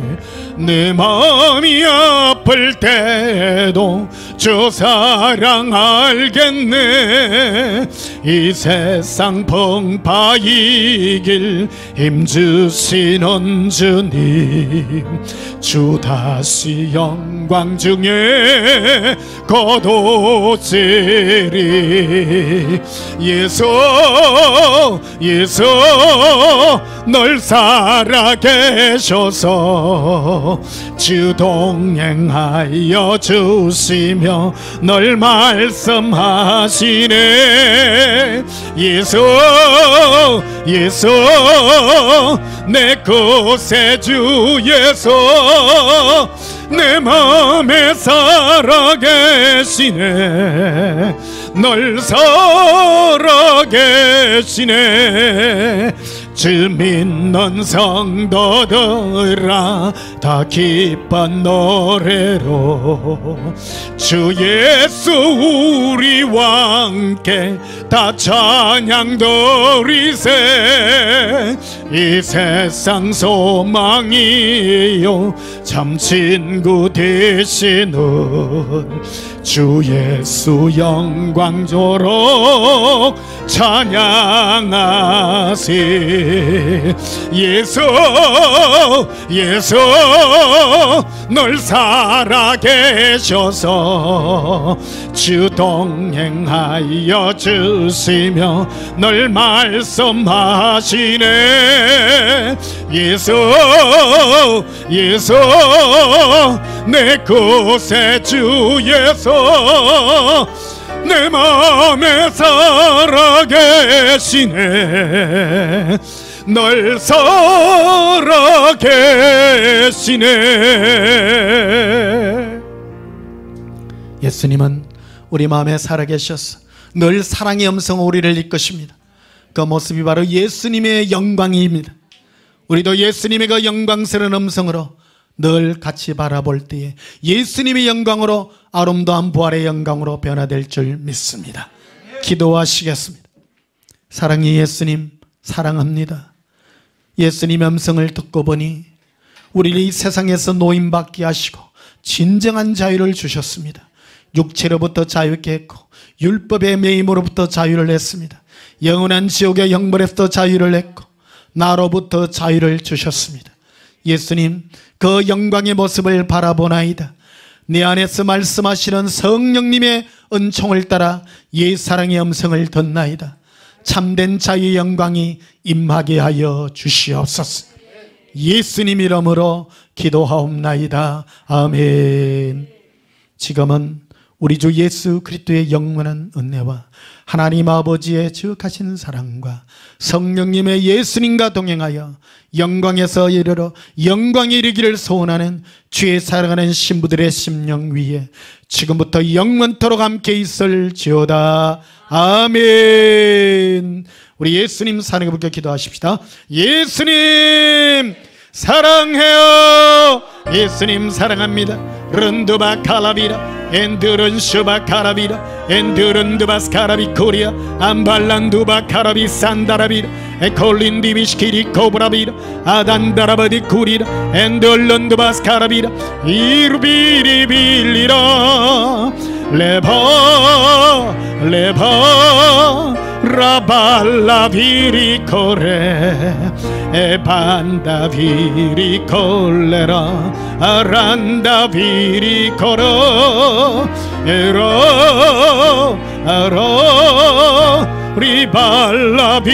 내 마음이 아플 때도 주 사랑 알겠네. 이 세상 풍파 이길 힘주시는 주님 주 다시 영광 중에 거두시리. 예수 예수 널 살아계셔서 주 동행하여 주시며 널 말씀하시네. 예수 예수 내 구세주 예수 내 맘에 살아계시네. 널 살아계시네. 주 믿는 성도들아 다 기쁜 노래로 주 예수 우리와 함께 다 찬양 드리세. 이 세상 소망이요 참 친구 되시는 주 예수 영광조록 찬양하세. 예수 예수 널 살아계셔서 주 동행하여 주시며 널 말씀하시네. 예수 예수 내 구세주 예수 내 맘에 살아계시네. 널 살아계시네. 예수님은 우리 마음에 살아계셔서 늘 사랑의 음성 우리를 이끄십니다. 그 모습이 바로 예수님의 영광입니다. 우리도 예수님의 그 영광스러운 음성으로 늘 같이 바라볼 때에 예수님의 영광으로 아름다운 부활의 영광으로 변화될 줄 믿습니다. 기도하시겠습니다. 사랑의 예수님 사랑합니다. 예수님의 음성을 듣고 보니 우리를 이 세상에서 노임받게 하시고 진정한 자유를 주셨습니다. 육체로부터 자유케 했고 율법의 매임으로부터 자유를 냈습니다. 영원한 지옥의 형벌에서 자유를 냈고 나로부터 자유를 주셨습니다. 예수님 그 영광의 모습을 바라보나이다. 내 안에서 말씀하시는 성령님의 은총을 따라 옛사랑의 음성을 듣나이다. 참된 자유의 영광이 임하게 하여 주시옵소서. 예수님 이름으로 기도하옵나이다. 아멘. 지금은 우리 주 예수 그리스도의 영원한 은혜와 하나님 아버지의 지극하신 사랑과 성령님의 예수님과 동행하여 영광에서 이르러 영광에 이르기를 소원하는 주의 사랑하는 신부들의 심령 위에 지금부터 영원토록 함께 있을지어다. 아멘. 우리 예수님 사랑의 분께 기도하십시다. 예수님 사랑해요. 예수님 사랑합니다. 른두바 칼라비라 엔드른 슈바 카라비라 엔드른 두바스 카라비 코리아 암발란두바 카라비 산다라비라 에콜린디비시키리 코브라비라 아단다라바디 쿠리라 엔들런 두바스 카라비라 이르비리빌리라 레바 레바 라발라비리코레 에반다비리콜레라 아란다비리코로 에로 아로 리발라비리로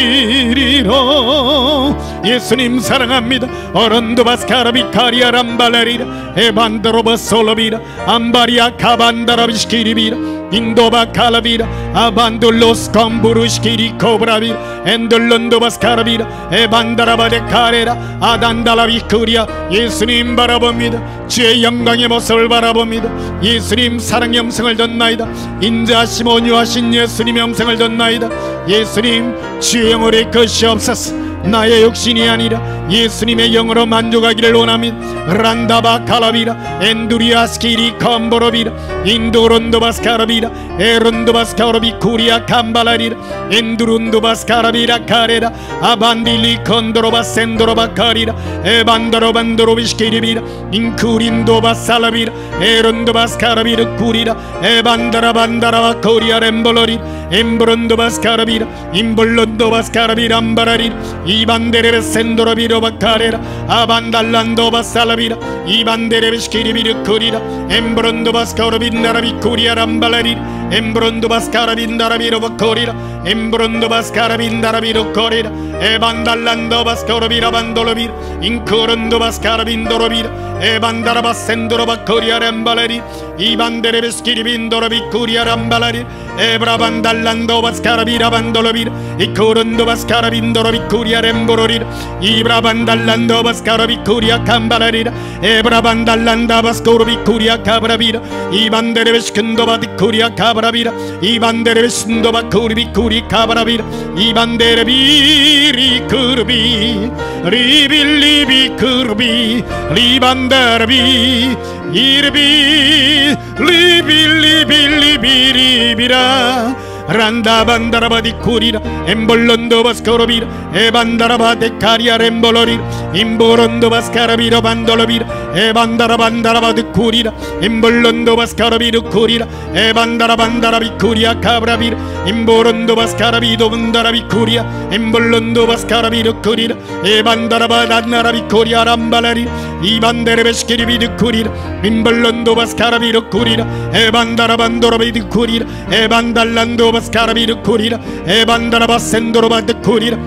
예수님 사랑합니다. 어른도바스카라비 카리아람발레리라 에반드로바솔로비라 암바리아 카반다라비시키리비라 인도바 칼라비라 아반둘로스 컴부루시키리 코브라비라 엔들론도바스카라비라 에반다라바데 카레라 아단달라비쿠리아 예수님 바라봅니다. 주의 영광의 모습을 바라봅니다. 예수님 사랑의 음성을 듣나이다. 인자하심 온유하신 예수님의 음성을 듣나이다. 예수님 주의 영으로 이끄시옵소서. 나의 욕심이 아니라 예수님의 영으로 만족하기를 원합니다. 란다바 칼라비라 엔두리아스키리 컴보로비라 인두론도바스카라비라 에론도바스카로비 쿠리아 캄발라리라 엔두룬도바스카라비라 카레라 아반딜리 컨도로바 센도로바 카리라 에반다로반도로비시키리비라 인쿠린도바살라비라 에론도바스카라비르 쿠리라 에반다라반다라바 코리아 렘볼로리 엠브론도바스카라비라 임볼론도바스카라비라 암바라리라 이반데레베 센도로비로바 카레라 아반달란도바 살라비라 이반데레베 시키리비르 쿠리라 엠브론도바스카로빈다라비 쿠리아 람발라리 엠브론도바스카라빈다라비로바 코리라 엠브론도바스카라빈다라비로 코리라 에반달란도바스카로비라 반돌로비라 인쿠론도바스카라빈도로비라 에반다라바 센도로바 코리아 람발라리 이반데레베 시키리빈도로비 쿠리아 람발라리 에브라반달란도바스카라비라 반돌로비라 이쿠론도바스카라빈도로비 쿠리아 렘보로리라 이브라반달란도바스카라비 쿠리아 캄발라리라 에브라반달란다바스코로비 쿠리아 카브라비라 이반데레베 시큰도바디 쿠리아 카브라비라 이반데레베 신도바 쿠리비 쿠리 카브라비라 이반데레비리 쿠르비 리빌리비 쿠르비 리반다라비 이르비 리빌리빌리비리비라 란다반다라바디 쿠리라 엠볼론도바스코로비라 에반다라바데 카리아 렘볼로리라 임보론도바스카라비라 반돌로비라 에반다라반다라바드 쿠리라 임볼론도바스카라비르 쿠리라 에반다라반다라비 쿠리아 카브라비라 임보론도바스카라비도 분다라비 쿠리아 임볼론도바스카라비르 쿠리라 에반다라바단나라비 쿠리아 람발라리 이반데레베시키리비드 쿠리라 임볼론도바스카라비르 쿠리라 에반다라반도라비드 쿠리라 에반달란도 바스카라비르 쿠리라 에반다라바센도로바드 쿠리라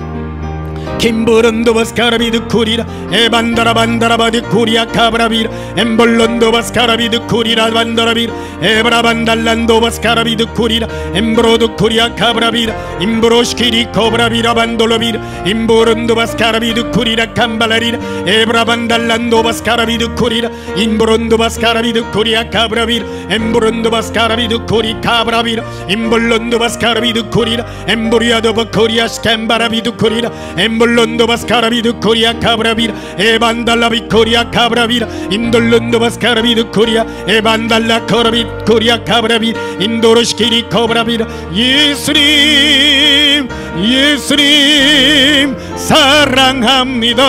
김브론도바스카라비드 쿠리라 에반다라반다라바드 쿠리아 카브라비라 엠볼론도바스카라비드 쿠리라 반다라비라 에브라반달란도바스카라비드 쿠리라 엠브로드 쿠리아 카브라비라 임브로시키리 코브라비라 반돌로비라 임브론도바스카라비드 쿠리라 캄발라리라 에브라반달란도바스카라비드 쿠리라 임브론도바스카라비드 쿠리아 카브라비라 엠브론도바스카라비드 쿠리 카브라비라 임볼론도바스카라비드 쿠리라 엠브리아도바 쿠리아 스캔바라비드 쿠리라 엠볼론도바스카라비드 쿠리아 카브라비라 에반달라비 쿠리아 카브라비라 인돌론도바스카라비드 쿠리아 에반달라 코라비 쿠리아 카브라비 인도로시키리 코브라비라 예수님 예수님 사랑합니다.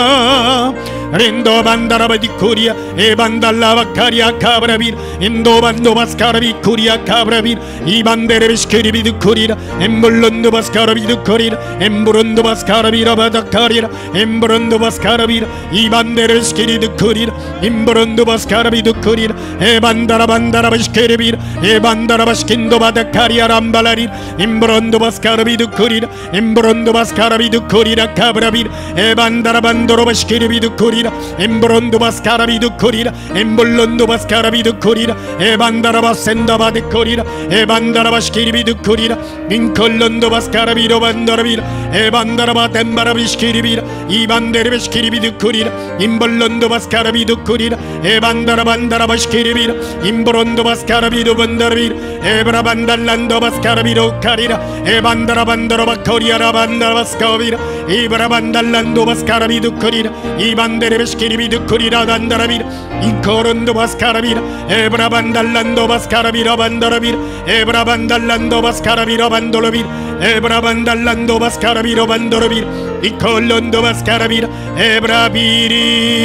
린도반다라바디 쿠리아 에반달라바 카리아 카브라비라 인도반도바스카라비 쿠리아 카브라비라 이반데레비시키리비드 쿠리라 엠볼론도바스카라비드 쿠리라 엠브론도바스카라비라 바다카리라 엠브론도바스카라비라 이반데레비시키리드 쿠리라 임브론도바스카라비드 쿠리라 에반다라반다라바시키리비라 에반다라바시킨도바다카리아 람발라리 임브론도바스카라비드 쿠리라 임브론도바스카라비드 쿠리라 카브라비라 에반다라반도로바시키리비드 쿠리라 엠브론도바스카라비드 쿠리라 엠볼론도바스카라비드 쿠리라 에반다라바센다바데 쿠리라 에반다라바시키리비드 쿠리라 빈콜론도바스카라비로 반다라비라 에반다라바덴바라비시키리비라 이반데레베시키리비드 쿠리라 임볼론도바스카라비드 쿠리라 에반다라반다라바시키리비라 임브론도바스카라비도 반다라비라 에브라반달란도바스카라비로 카리라 에반다라반다라바 코리아라반다라바스카비라 이브라반달란도 바스카라비드 크리라 이반데레베시키리비드 크리라 단다라비라 이코론도 바스카라비라 에브라반달란도 바스카라비라 반다라비라 에브라반달란도 바스카라비라 반돌라비라 에브라반달란도 바스카라비라 반도라비라 이콜론도 바스카라비라 에브라비리